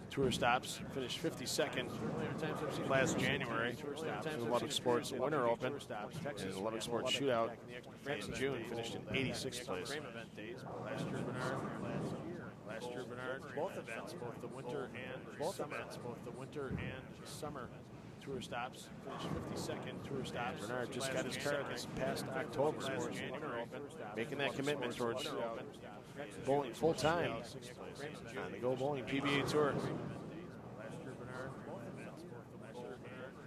tour stops, finished 52nd last January in the Lubbock Sports Winter Open, and the Lubbock Sports Shootout in June, finished in 86th place. Last year, Bernard, both events, both the winter and summer tour stops, finished 52nd tour stops. Bernard just got his card this past October, making that commitment towards bowling full time on the Go Bowling PBA Tour.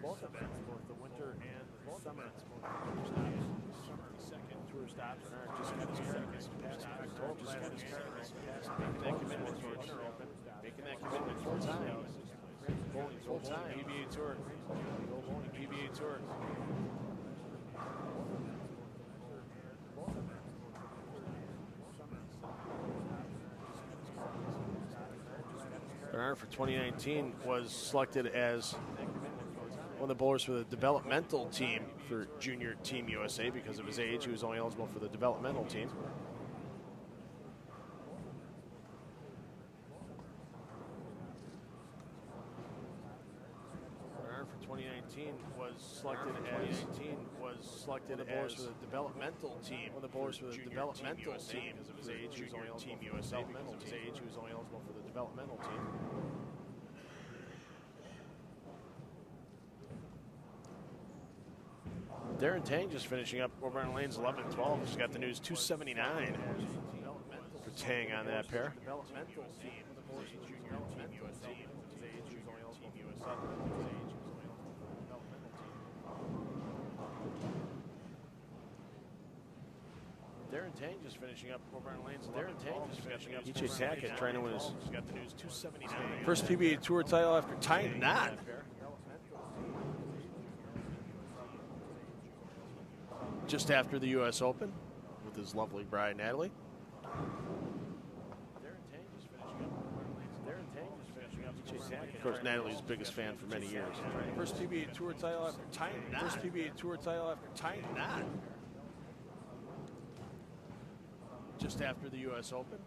Both events, both the winter and summer tour stops. Bernard just got his card this past October, making that commitment full time. Bowling full time PBA Tour. Go Bowling PBA Tour. Bernard for 2019 was selected as one of the bowlers for the developmental team for Junior Team USA because of his age. He was only eligible for the developmental team. Bernard for 2019 was selected as for the developmental team. One of the bowlers for the developmental team because of his age. He was only eligible for the developmental team. He was only eligible for the developmental team. Darren Tang just finishing up over on lanes 11 and 12. Just got the news 279 for Tang on that pair. Darren Tang just finishing up over on lanes 11 and 12. Just finishing up. EJ Tackett trying to win his first PBA Tour title after tying knot. Just after the U.S. Open with his lovely bride, Natalie. Of course, Natalie's biggest fan for many years. First PBA Tour title after tying knot. First PBA Tour title after tying knot. Just after the U.S. Open.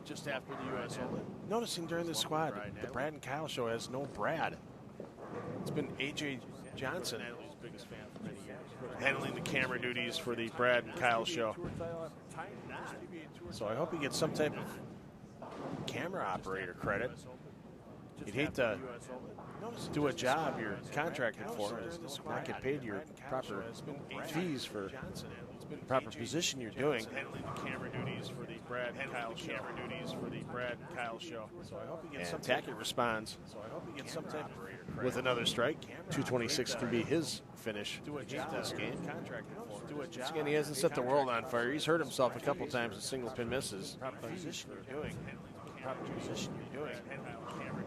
Just after the U.S. Open. Noticing during the squad, the Brad and Kyle show has no Brad. It's been A.J. Johnson, Natalie's biggest fan for many years, handling the camera duties for the Brad and Kyle show. So I hope he gets some type of camera operator credit. You'd hate to do a job you're contracted for and not get paid your proper fees for the proper position you're doing. Handling the camera duties for the Brad and Kyle show. So I hope he gets some Tackett responds. So I hope he gets some type of with another strike. 226 can be his finish this game. Again, he hasn't set the world on fire. He's hurt himself a couple times in single pin misses. Proper position you're doing.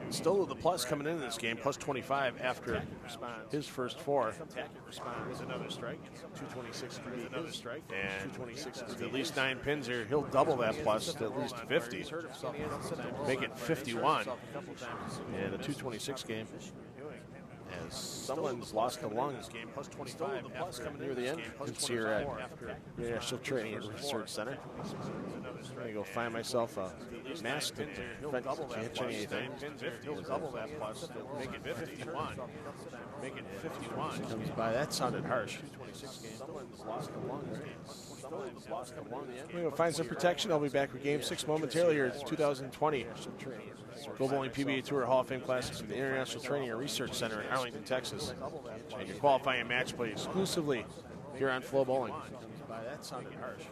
Still with the plus coming into this game, plus 25 after his first four. With another strike. 226 can be another strike. And 226 with at least 9 pins here, he'll double that plus to at least 50. Make it 51. And a 226 game. As someone's lost a lung this game, plus 25 near the end. It's here at the National Training and Research Center. I'm going to go find myself a mask to prevent catching anything. He'll double that plus, make it 51. Make it 51. Comes by. That sounded harsh. Someone's lost a lung this game. We're going to find some protection. I'll be back with Game 6 momentarily here. It's 2020. Go Bowling PBA Tour Hall of Fame Classics at the International Training and Research Center in Arlington, Texas. And your qualifying match play exclusively here on Flow Bowling. That sounded harsh.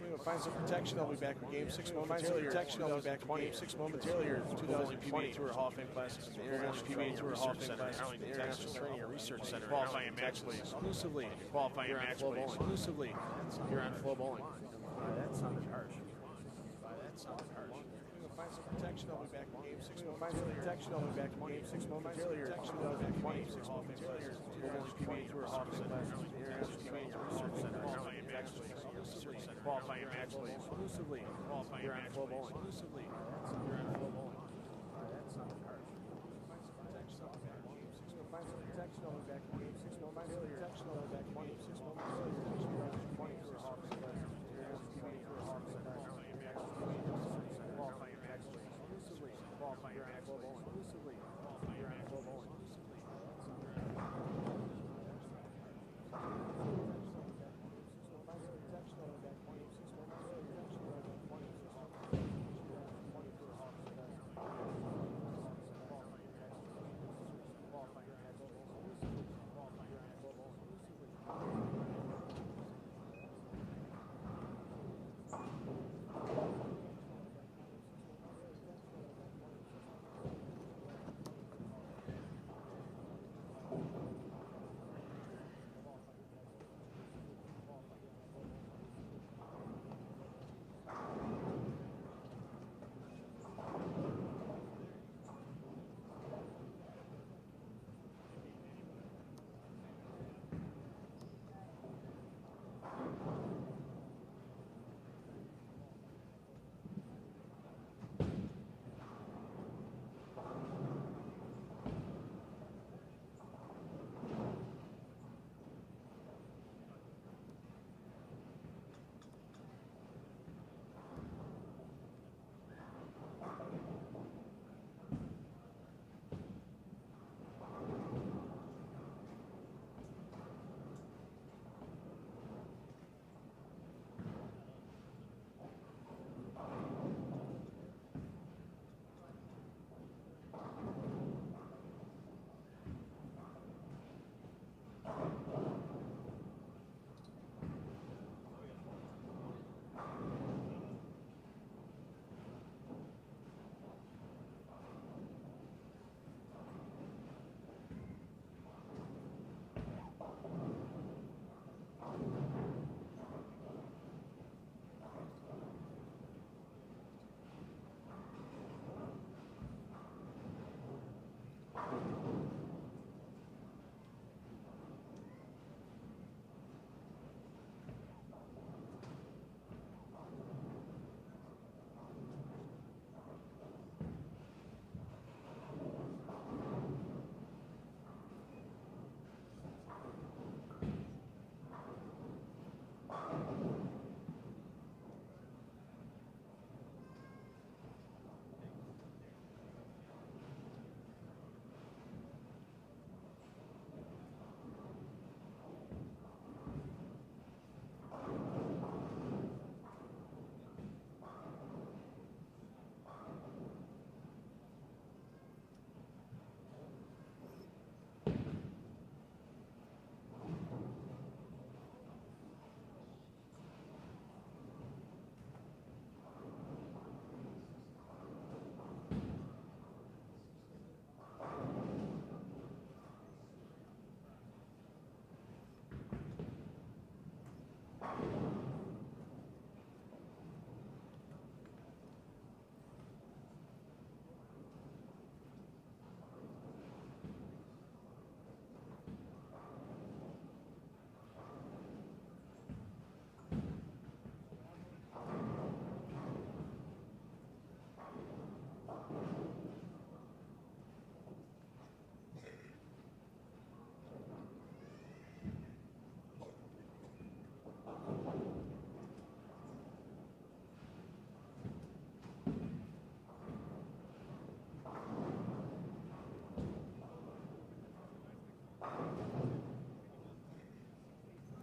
We'll find some protection. I'll be back with Game 6 momentarily. I'll be back with Game 6 momentarily here. 2020 Tour Hall of Fame Classics at the International PBA Tour Hall of Fame Classics at the International Training and Research Center. Qualifying match play exclusively. Qualifying match play exclusively here on Flow Bowling. That sounded harsh. We'll find some protection. protection. I'll be back in game 6 momentarily. Protection. I'll be back in game 6 momentarily. Protection. I'll be back in game 6 momentarily. PBA Tour Hall of Fame classes. PBA Tour Research Center. Qualifying match league. Exclusively. Qualifying match league. Exclusively. You're on full bowling. That's not the card. Protection. I'll be back in game 6 momentarily. Protection. I'll be back in game 6 momentarily. PBA Tour Hall of Fame classes. PBA Tour Hall of Fame classes. Qualifying match league. Exclusively. Qualifying match league. Exclusively. Qualifying match league. Exclusively.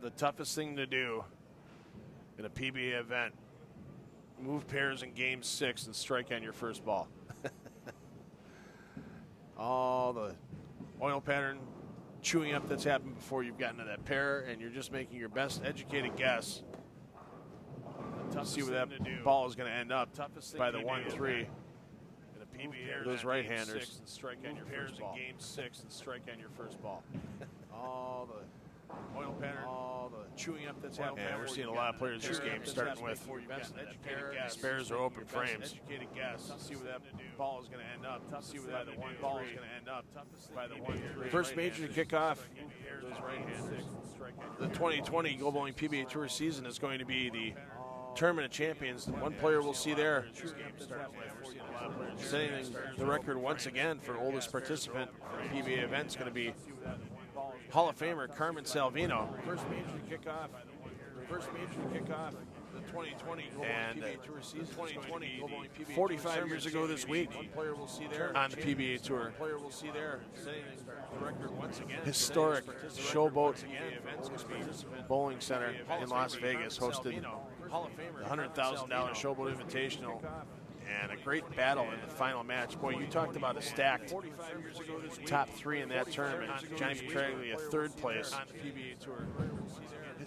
The toughest thing to do in a PBA event, move pairs in game 6 and strike on your first ball. All the oil pattern chewing up that's happened before you've gotten to that pair, and you're just making your best educated guess to see where that ball is going to end up by the 1-3. Those right-handers and strike on your first ball. Game 6 and strike on your first ball. All the oil pattern, all the chewing up that's happening. And we're seeing a lot of players this game starting with spares or open frames. Educated guess. See where that ball is going to end up. See where that ball is going to end up. By the 1-3. First major to kick off the 2020 Go Bowling PBA Tour season is going to be the Tournament of Champions. One player we'll see there setting the record once again for oldest participant in PBA event is going to be Hall of Famer Carmen Salvino. First major to kick off the 2020 and PBA Tour season. 2020, 45 years ago this week, one player we'll see there on the PBA Tour. Player we'll see there setting the record once again. Historic Showboat Bowling Center in Las Vegas hosted the $100,000 Showboat Invitational. And a great battle in the final match. Boy, you talked about a stacked top three in that tournament. Johnny Petraglia, third place.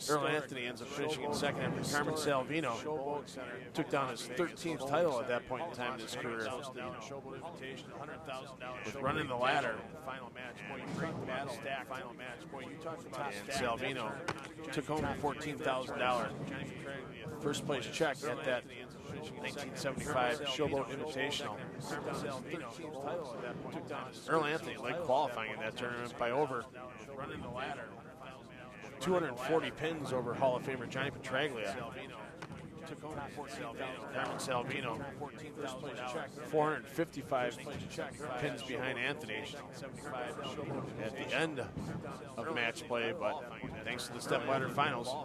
Earl Anthony ends up finishing in second after Carmen Salvino took down his 13th title at that point in time in his career. With running the ladder. And Salvino took home the $14,000 first place check at that 1975 Showboat Invitational. Earl Anthony led qualifying in that tournament by over 240 pins over Hall of Famer Johnny Petraglia. Carmen Salvino, 455 pins behind Anthony at the end of match play, but thanks to the stepladder finals,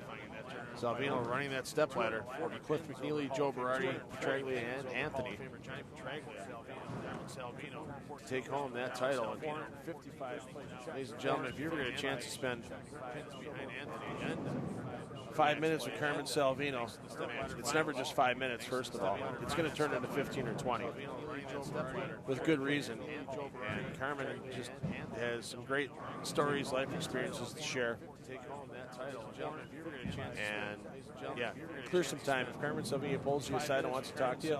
Salvino running that stepladder. Cliff McNeely, Joe Berardi, Petraglia, and Anthony take home that title. And, ladies and gentlemen, if you ever get a chance to spend 5 minutes with Carmen Salvino, it's never just 5 minutes, first of all. It's going to turn into 15 or 20 with good reason. And Carmen just has some great stories, life experiences to share. And, yeah, clear some time. If Carmen Salvino pulls you aside and wants to talk to you,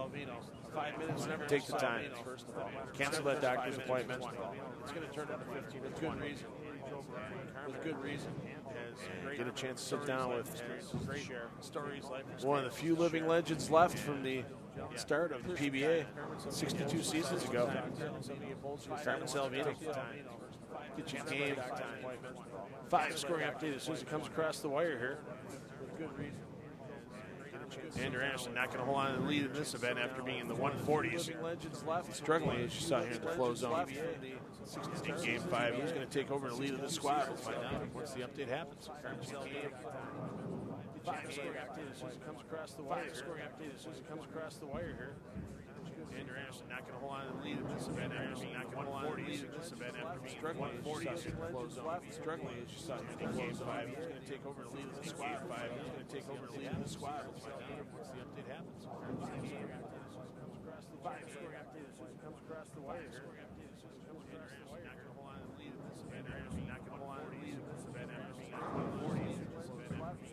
5 minutes, take the time. Cancel that doctor's appointment. It's going to turn into 15 with good reason. With good reason. And get a chance to sit down with one of the few living legends left from the start of the PBA 62 seasons ago. Carmen Salvino. Get you game. 5 scoring update as soon as it comes across the wire here. Andrew Anderson not going to hold on to the lead in this event after being in the 140s. Struggling, as you saw here in the flow zone. In Game 5, who's going to take over the lead of the squad? We'll find out once the update happens. 5 scoring update as soon as it comes across the wire. 5 scoring update as soon as it comes across the wire here. Andrew Anderson not going to hold on to the lead in this event after being not going to hold on to the lead in this event after being struggling, as you saw here in the flow zone. Struggling, as you saw here in Game 5. Who's going to take over the lead of the squad? Who's going to take over the lead of the squad? We'll find out once the update happens. 5 scoring update as soon as it comes across the wire here.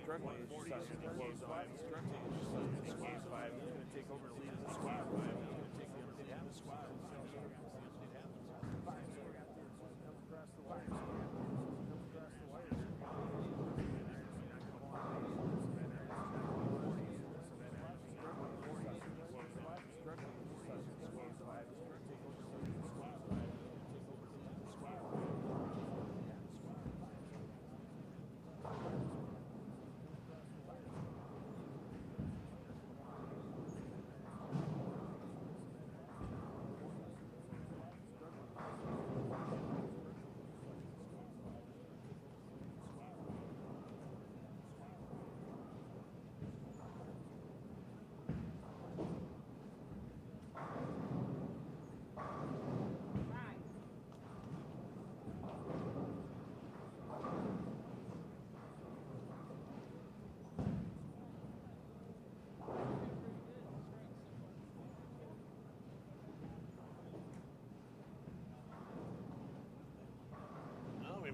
Struggling, as you saw here in the flow zone. Struggling, as you saw here in Game 5. Who's going to take over the lead of the squad? Who's going to take over the lead of the squad? We'll find out once the update happens. 5 scoring update as soon as it comes across the wire.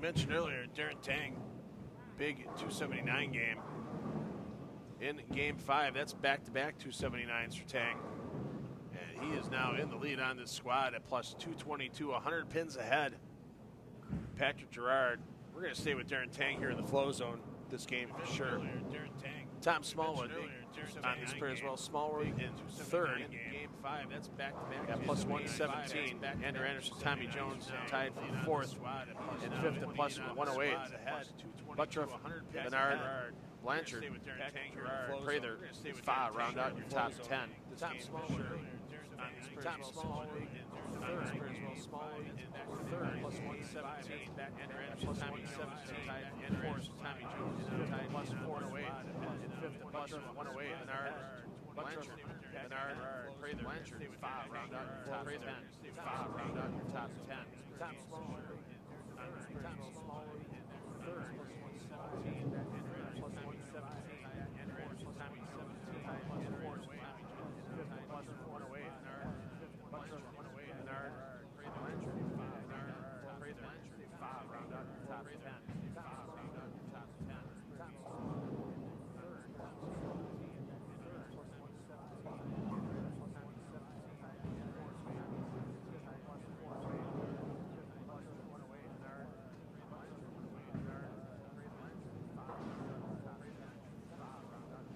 Mentioned earlier, Darren Tang, big 279 game in Game 5. That's back-to-back 279s for Tang. And he is now in the lead on this squad at plus 222, 100 pins ahead. Patrick Gerard We're going to stay with Darren Tang here in the flow zone this game for sure. Tom Smallwood on this pair as well. Smallwood in third. Game 5, that's back-to-back. Got plus 117. Andrew Anderson, Tommy Jones tied for fourth. And fifth at plus 108. Buttroff, Bernard, Blanchard, Prather, Fa round out your top 10. Tom Smallwood in third as well. Smallwood in third, plus 117. Andrew Anderson, Tommy 17. And fourth, Tommy Jones tied plus 408. And fifth at plus 108. Bernard, Blanchard, Prather, Blanchard, Fa round out your top 10. Fa round out your top 10. Tom Smallwood in third, plus 117. Plus 117. Andrew Anderson, Tommy 17. Plus 408. Fifth plus 108. Blanchard, Bernard, Blanchard, Prather, Fa round out your top 10. Fa round out your top 10.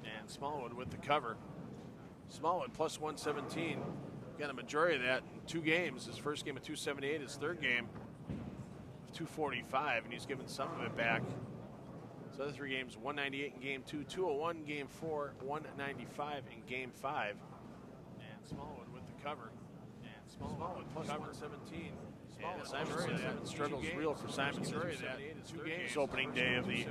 And Smallwood with the cover. Smallwood plus 117. Got a majority of that in 2 games. His first game of 278, his third game of 245, and he's given some of it back. So the other 3 games, 198 in game 2, 201 in game 4, 195 in game 5. And Smallwood with the cover. And Smallwood plus 117. Simon struggles real for Simon. His opening day of the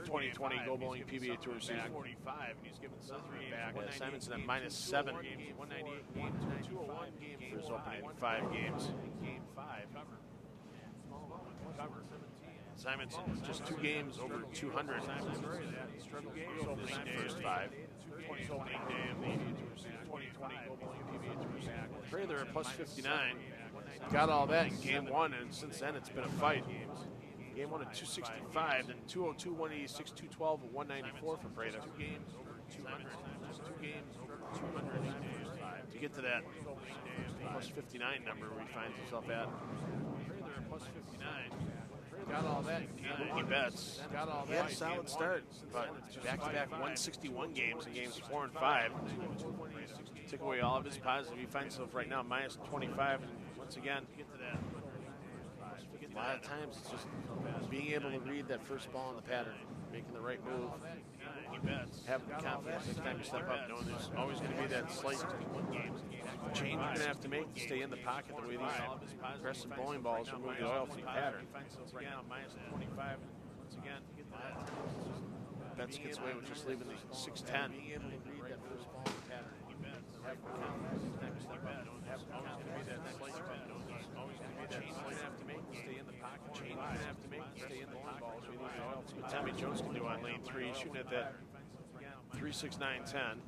2020 Go Bowling PBA Tour season. 45, and he's given some back. Simonson at minus 7 games. 198 games, 201 games for his opening 5 games. Game 5. Simonson just 2 games over 200. His opening first 5. His opening day of the 2020 Go Bowling PBA Tour season. Prather at plus 59. Got all that in game 1, and since then it's been a fight. Game 1 at 265, then 202, 186, 212, and 194 for Prather. 2 games over 200. Just 2 games over 200 to get to that plus 59 number where he finds himself at. Prather at plus 59. Got all that in game 1. He bets. Got all that. He had a solid start, but back-to-back 161 games in games 4 and 5. Took away all of his positive. He finds himself right now minus 25, and once again, a lot of times it's just being able to read that first ball in the pattern, making the right move, having the confidence next time you step up, knowing there's always going to be that slight change you're going to have to make to stay in the pocket the way these aggressive bowling balls remove the oil from the pattern. Betts gets away with just leaving the 610. Being able to read that first ball in the pattern. Tommy Jones can do on lane 3, shooting at that 3.6910,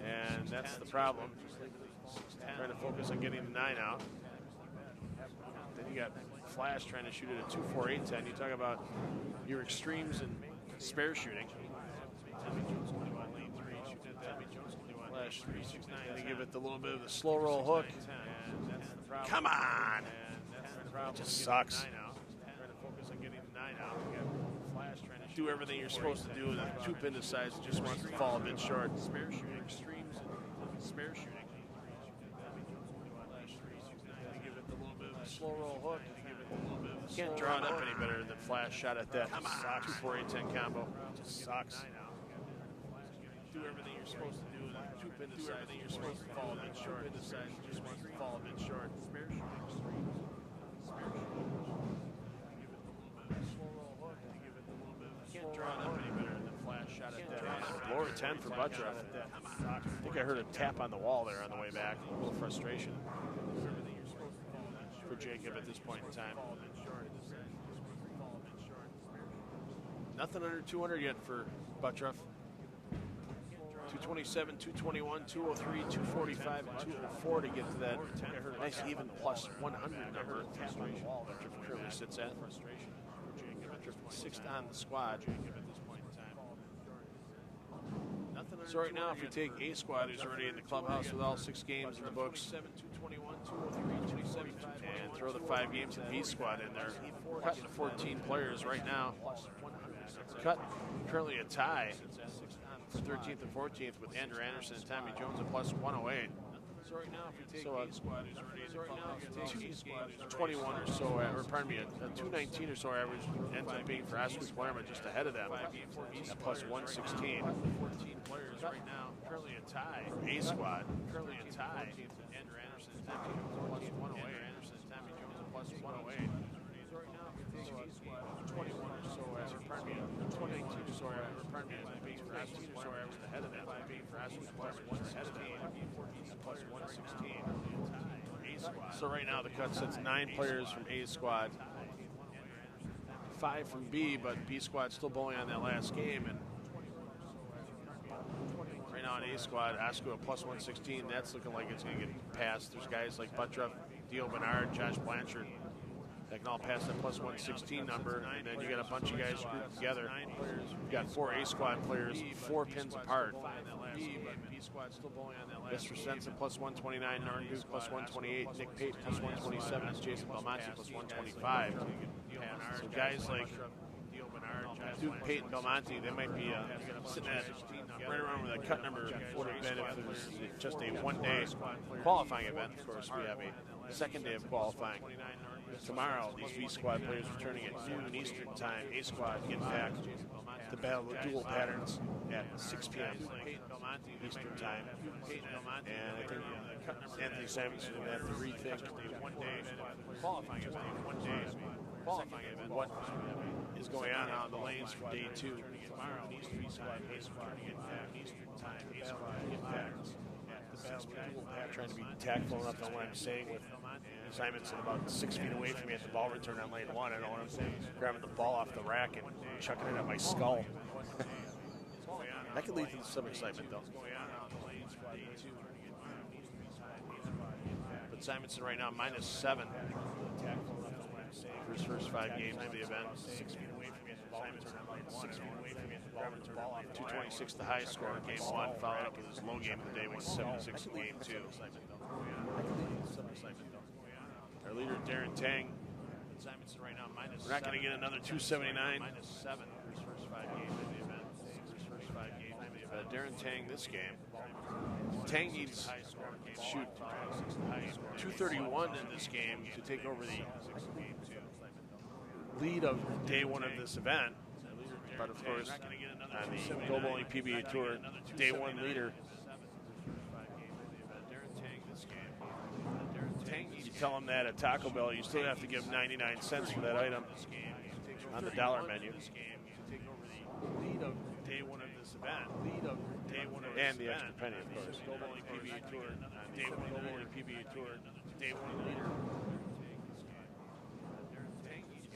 and that's the problem. Trying to focus on getting the 9 out. Then you got Flash trying to shoot it at 2.4810. You talk about your extremes and spare shooting. Tommy Jones can do on lane 3, shooting at that. Flash 3.69. They give it a little bit of the slow roll hook. Come on! It just sucks. Do everything you're supposed to do, and the 2-pin decides it just wants to fall a bit short. Spare shooting, extremes, and spare shooting. Give it a little bit of a slow roll hook. Can't draw it up any better than Flash shot at that 2.4810 combo. It just sucks. Do everything you're supposed to do, and the 2-pin decides everything you're supposed to fall a bit short. 2-pin decides it just wants to fall a bit short. Spare shooting, extremes, spare shooting. Can't draw it up any better than Flash shot at that. Lower 10 for Buttroff. I think I heard a tap on the wall there on the way back. A little frustration for Jacob at this point in time. Nothing under 200 yet for Buttroff. 227, 221, 203, 245, and 204 to get to that nice even plus 100 number. Buttroff currently sits at. 6th on the squad. Nothing So right now, if we take A squad, who's already in the clubhouse with all 6 games in the books, and throw the 5 games of B squad in there, cutting to 14 players right now. Cut currently a tie for 13th and 14th with Andrew Anderson and Tommy Jones at plus 108. So right now, if we take A squad, who's already in the clubhouse, 21 or so, or pardon me, a 219 or so average ends up being for Askus Palermo just ahead of them at plus 116. 14 players right now, currently a tie. A squad, currently a tie. Andrew Anderson and Tommy Jones plus 108. Anderson and Tommy Jones at plus 108. So right now, if we take A squad, 21 or so, or pardon me, 219 or so, or pardon me, being for Askus Palermo just ahead of them. Being for Askus Palermo just ahead of them. Plus 116. So right now the cut sets 9 players from A squad, 5 from B, but B squad still bowling on that last game. And right now in A squad, Asco at plus 116. That's looking like it's going to get passed. There's guys like Buttruff, Dio Bernard, Josh Blanchard that can all pass that plus 116 number. And then you got a bunch of guys grouped together. You've got 4 A squad players, 4 pins apart. Mr. Stenson plus 129, Narn Duke plus 128, Nick Pate plus 127, Jason Belmonte plus 125. So guys like Duke, Pate, and Belmonte, they might be sitting at right around where that cut number would have been if it was just a one-day qualifying event. Of course, we have a second day of qualifying. Tomorrow, these B squad players returning at noon Eastern time. A squad getting back to battle the dual patterns at 6 p.m. Eastern time. And I think Anthony Simons is going to have to rethink qualifying event. What is going on the lanes for day 2 tomorrow? Eastern time. A squad getting back Eastern time. A squad getting patterns. Trying to be tactful enough on what I'm saying with Simonson about 6 feet away from me at the ball return on lane 1. I don't want him grabbing the ball off the rack and chucking it at my skull. That could lead to some excitement, though. But Simonson right now -7 for his first 5 games of the event. 6 feet away from me at the ball return on lane 1. 6 feet away from me at the ball return on lane 1. 226, the highest score in game 1, followed up with his low game of the day, 176 in game 2. Our leader, Darren Tang. We're not going to get another 279. -7 for his first 5 games of the event. Darren Tang this game. Tang needs to shoot 231 in this game to take over the lead of day 1 of this event. But of course, on the Go Bowling PBA Tour, day 1 leader. You tell them that at Taco Bell, you still have to give 99 cents for that item on the dollar menu. Lead of day 1 of this event. And the extra penny, of course. Go Bowling PBA Tour, day 1 Go Bowling PBA Tour, day 1 leader.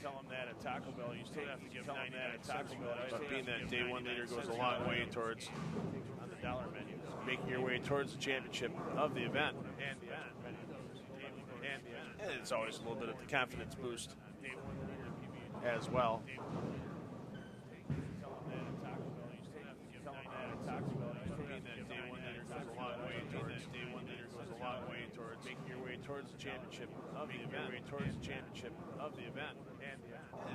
Tell them that at Taco Bell, you still have to give 99 cents for that item. But being that day 1 leader goes a long way towards on the dollar menu, making your way towards the championship of the event. And it's always a little bit of the confidence boost as well. Making your way towards the championship of the event. And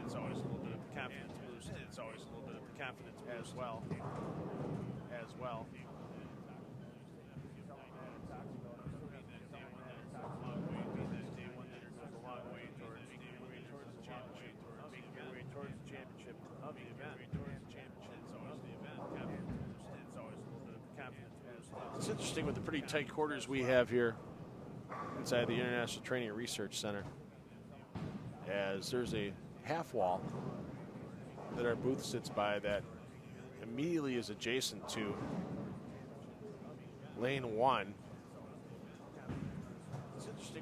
it's always a little bit of the confidence boost. It's always a little bit of the confidence as well. It's interesting with the pretty tight quarters we have here inside the International Training and Research Center, as there's a half wall that our booth sits by that immediately is adjacent to lane 1.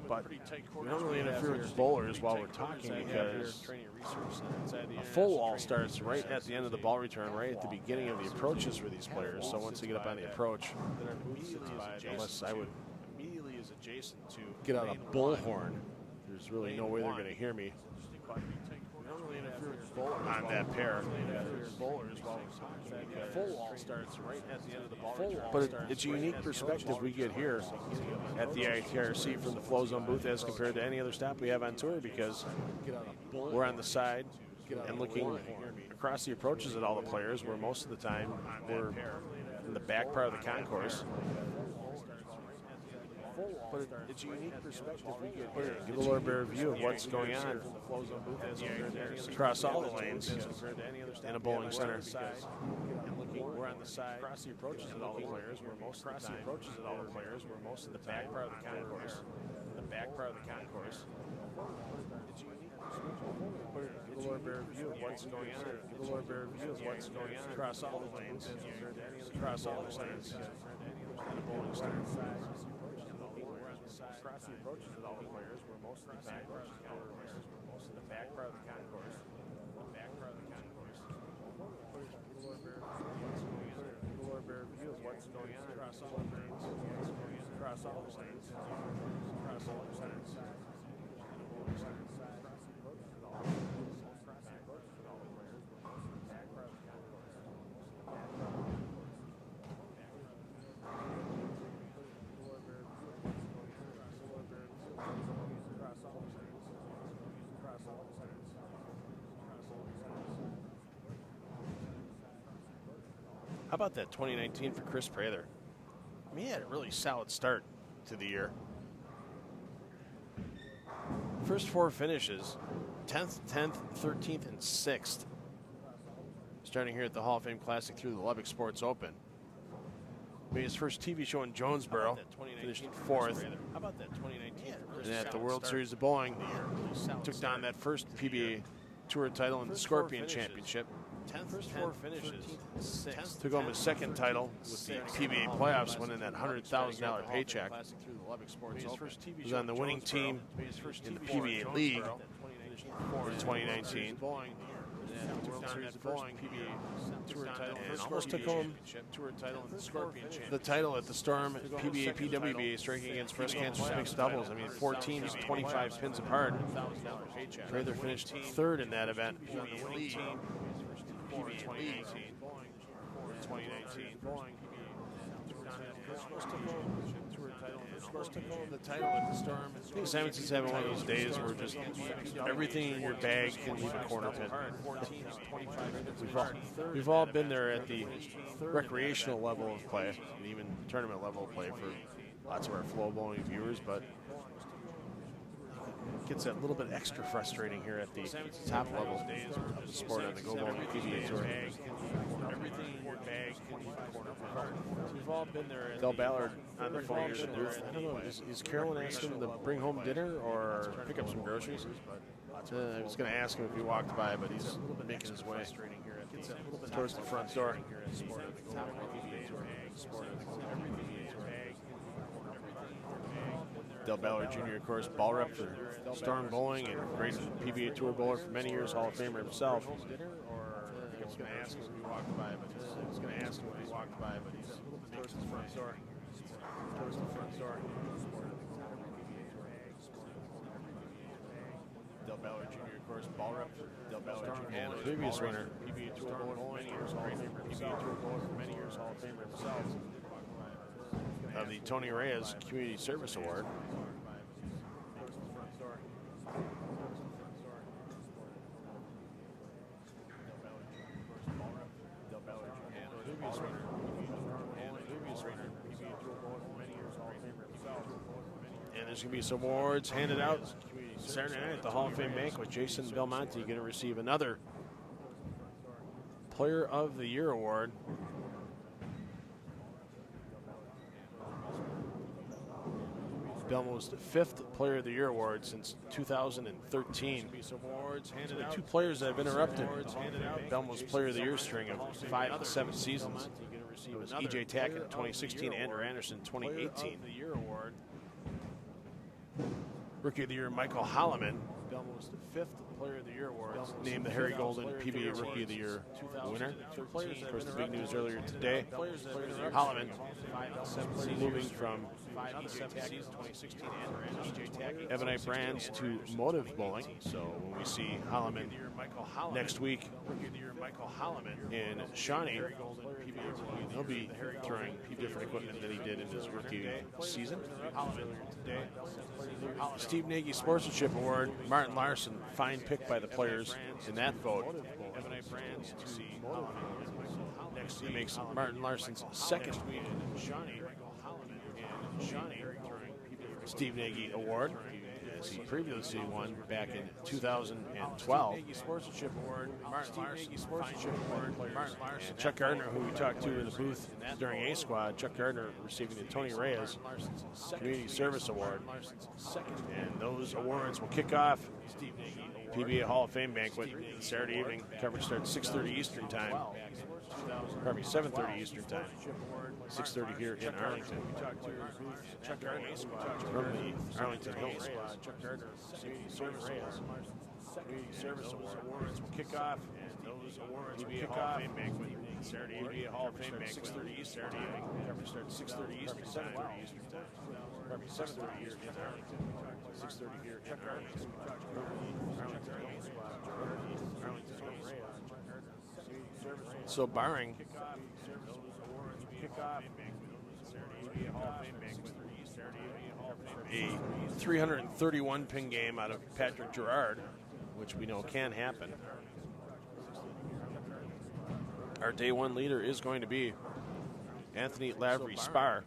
But we don't really interfere with the bowlers while we're talking, because a full wall starts right at the end of the ball return, right at the beginning of the approaches for these players. So once they get up on the approach, unless I would get out a bullhorn, there's really no way they're going to hear me. on that pair. Full wall starts right at the end of the ball. But it's a unique perspective we get here at the ITRC from the Flow Zone booth as compared to any other stop we have on tour, because we're on the side and looking across the approaches at all the players, where most of the time we're in the back part of the concourse. But it's a unique perspective we get here. Give a little better view of what's going on across all the lanes in a bowling center. We're on the side, across the approaches at all the players, where most of the time, most of the back part of the concourse, It's a unique perspective. Give a little better view of what's going on. Across all the lanes, across all the lanes in a bowling center. Across the approaches at all the players, where most of the time, most of the back part of the concourse, Give a little better view of what's going on across all the lanes, across all the lanes. How about that 2019 for Chris Prather? I mean, he had a really solid start to the year. First four finishes, 10th, 13th, and 6th. Starting here at the Hall of Fame Classic through the Lubbock Sports Open. Made his first TV show in Jonesboro, finished 4th. How about that 2019? And at the World Series of Bowling, took down that first PBA Tour title in the Scorpion Championship. First four finishes. Took home his second title with the PBA playoffs, winning that $100,000 paycheck. He was on the winning team in the PBA League in 2019. And almost took home the title at the Storm PBA PWBA, striking against breast cancer mixed doubles. I mean, 4 teams, 25 pins apart. Prather finished third in that event. PBA League. 2019. The title at the Storm. I think Simonson's having one of those days where just everything in your bag can leave a corner pin. We've all been there at the recreational level of play, and even tournament level of play for lots of our Flow bowling viewers, but gets a little bit extra frustrating here at the top level of the sport on the Go Bowling PBA Tour. We've all been there. Del Ballard on the phone. I don't know, is Carolyn asking him to bring home dinner or pick up some groceries? I was going to ask him if he walked by, but he's making his way towards the front door. Del Ballard Jr., of course, ball rep for Storm Bowling and great PBA Tour bowler for many years, Hall of Famer himself. I was going to ask him if he walked by, but he's towards the front door. Del Ballard Jr., of course, ball rep for Del Ballard Jr. and previous winner, PBA Tour bowler for many years, Hall of Famer himself. Of the Tony Reyes Community Service Award. And there's going to be some awards handed out Saturday night at the Hall of Fame banquet. Jason Belmonte going to receive another Player of the Year award. Belmo's 5th Player of the Year award since 2013. So the 2 players that have interrupted Belmo's Player of the Year string of 5 of the 7 seasons. It was E.J. Tackett in 2016, Andrew Anderson in 2018. Rookie of the Year Michael Holloman almost the 5th Player of the Year awards. Named the Harry Golden PBA Rookie of the Year winner. Of course, the big news earlier today, Holloman moving from Ebonite Brands to Motive Bowling. So when we see Holloman next week in Shawnee, he'll be throwing different equipment than he did in his rookie season. Steve Nagy Sportsmanship Award, Martin Larson, fine pick by the players in that vote. It makes Martin Larson's second Steve Nagy Award, as he previously won back in 2012. Chuck Gardner, who we talked to in the booth during A Squad, Chuck Gardner receiving the Tony Reyes Community Service Award. And those awards will kick off PBA Hall of Fame banquet Saturday evening. Coverage starts 6:30 Eastern Time. Probably 7:30 Eastern Time. 6:30 here in Arlington. From the Arlington Hills. Chuck Gardner, Community Service Awards will kick off, and those awards will kick off banquet Saturday evening. Hall of Fame banquet 6:30 Eastern Time. Coverage starts 6:30 Eastern Time. 7:30 Eastern Time. Probably 7:30 here in Arlington. 6:30 here in Arlington. So barring a 331 pin game out of Patrick Gerard, which we know can happen, our day one leader is going to be Anthony Lavery Spar.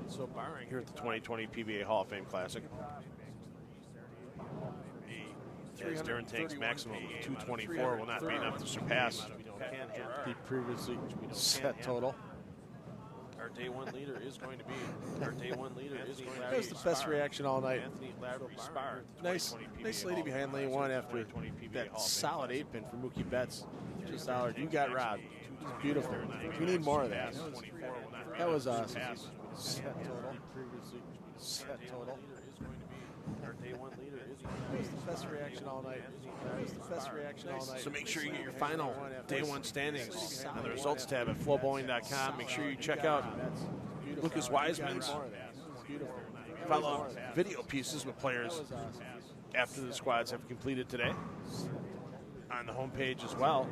So barring here at the 2020 PBA Hall of Fame Classic, as Darren Tank's maximum of 224 will not be enough to surpass the previously set total. Our day one leader is going to be. That was the best reaction all night. Nice lady behind lane one after that solid 8-pin for Mookie Betts. Just solid. You got robbed. Beautiful. We need more of that. That was awesome. Set total. Our day one leader is. That was the best reaction all night. So make sure you get your final day one standings on the results tab at flowbowling.com. Make sure you check out Lucas Wiseman's follow video pieces with players after the squads have completed today on the homepage as well.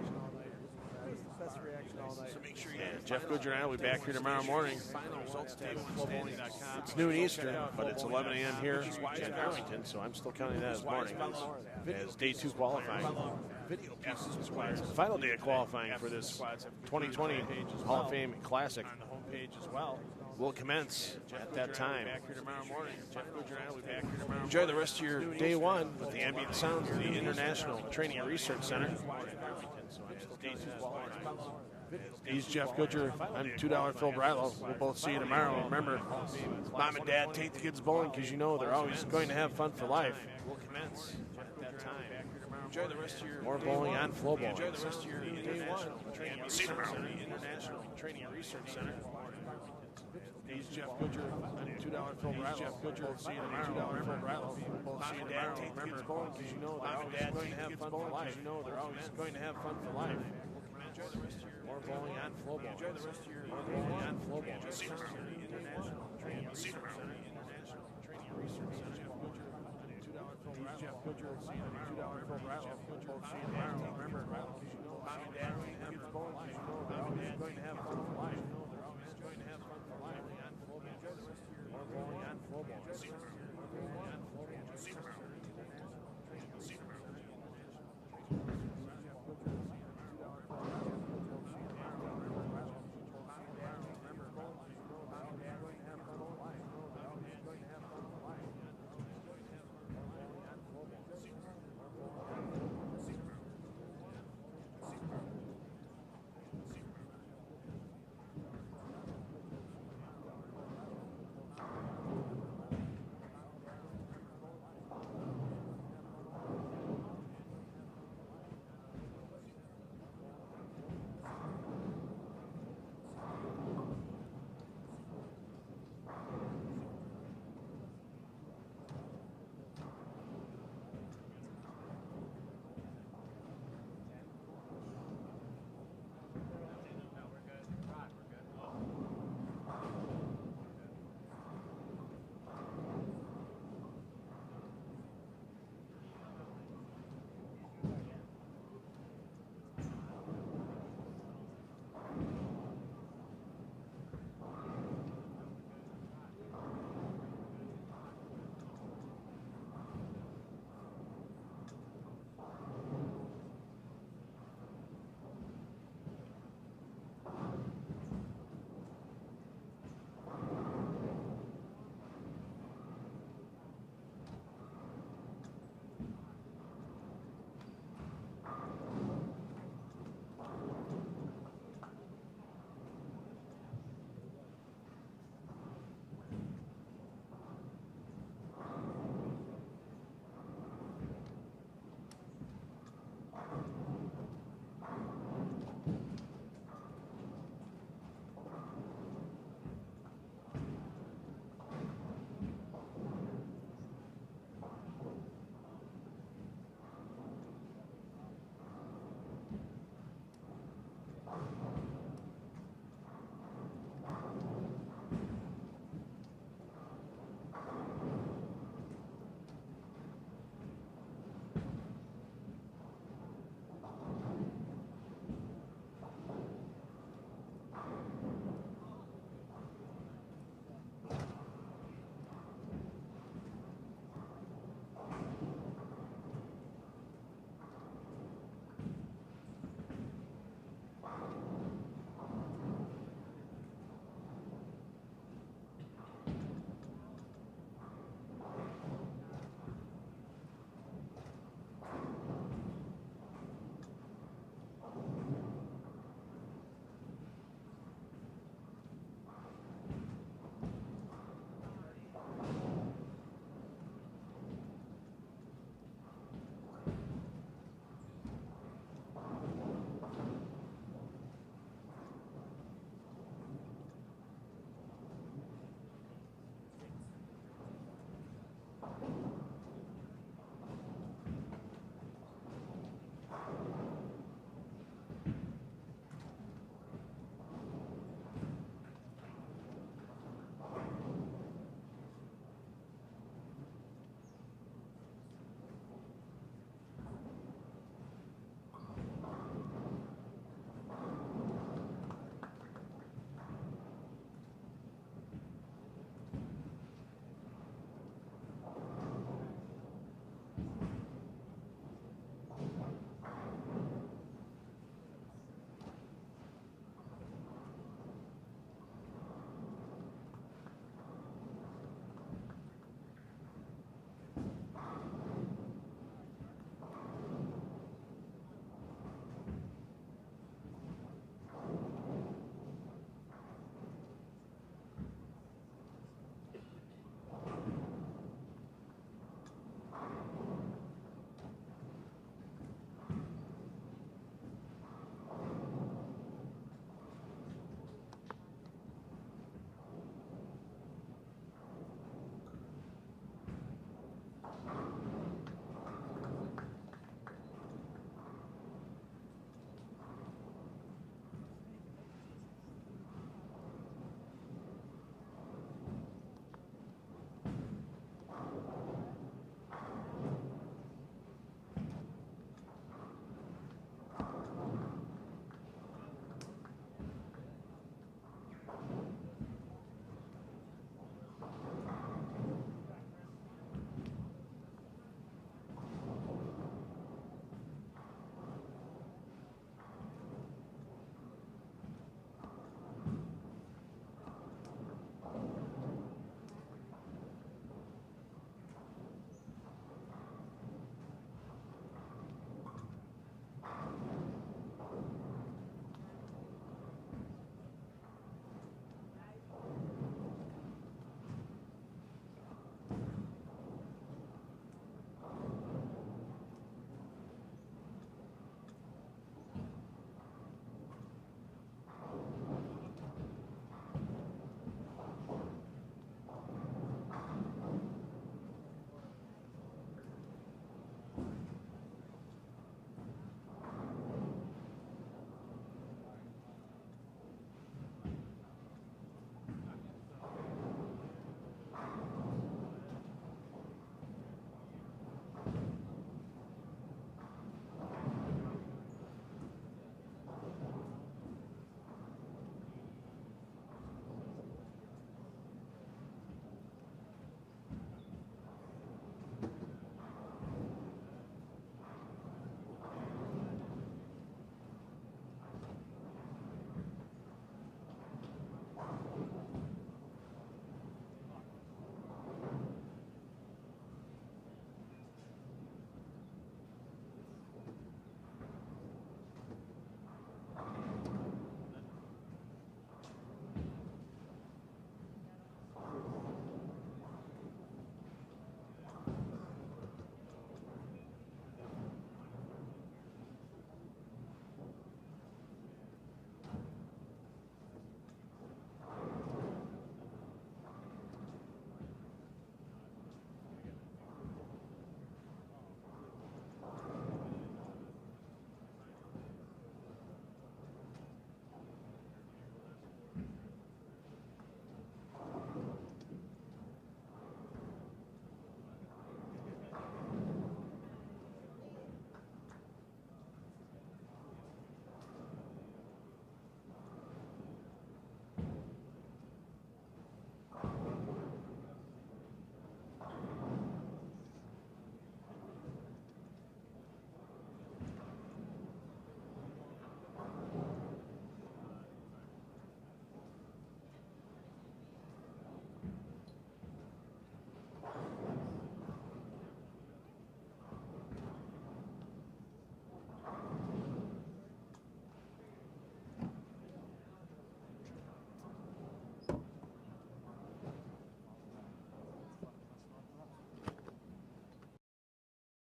And Jeff Goodger and I will be back here tomorrow morning. It's noon Eastern, but it's 11 a.m. here in Arlington, so I'm still counting that as morning. As day two qualifying. The final day of qualifying for this 2020 Hall of Fame Classic will commence at that time. Enjoy the rest of your day one with the ambient sounds of the International Training and Research Center. He's Jeff Goodger. I'm $2 Phil Brylow. We'll both see you tomorrow. Remember, Mom and Dad, take the kids bowling because you know they're always going to have fun for life. We'll commence at that time. Enjoy the rest of your more bowling on Flow Bowling. Enjoy the rest of your day one. We'll see you tomorrow. International Training and Research Center. He's Jeff Goodger. I'm $2 Phil Brylow. Jeff Goodger. We'll see you tomorrow. Remember, Brylow. We'll see you tomorrow. Remember, because you know they're always going to have fun for life. You know they're always going to have fun for life. Enjoy the rest of your more bowling on Flow Bowling. Enjoy the rest of your more bowling on Flow Bowling. See you tomorrow. International Training. See you tomorrow. International Training and Research Center. He's Jeff Goodger. $2 Phil Brylow. Jeff Goodger. See you tomorrow. Remember, because you know Mom and Dad, kids bowling. You know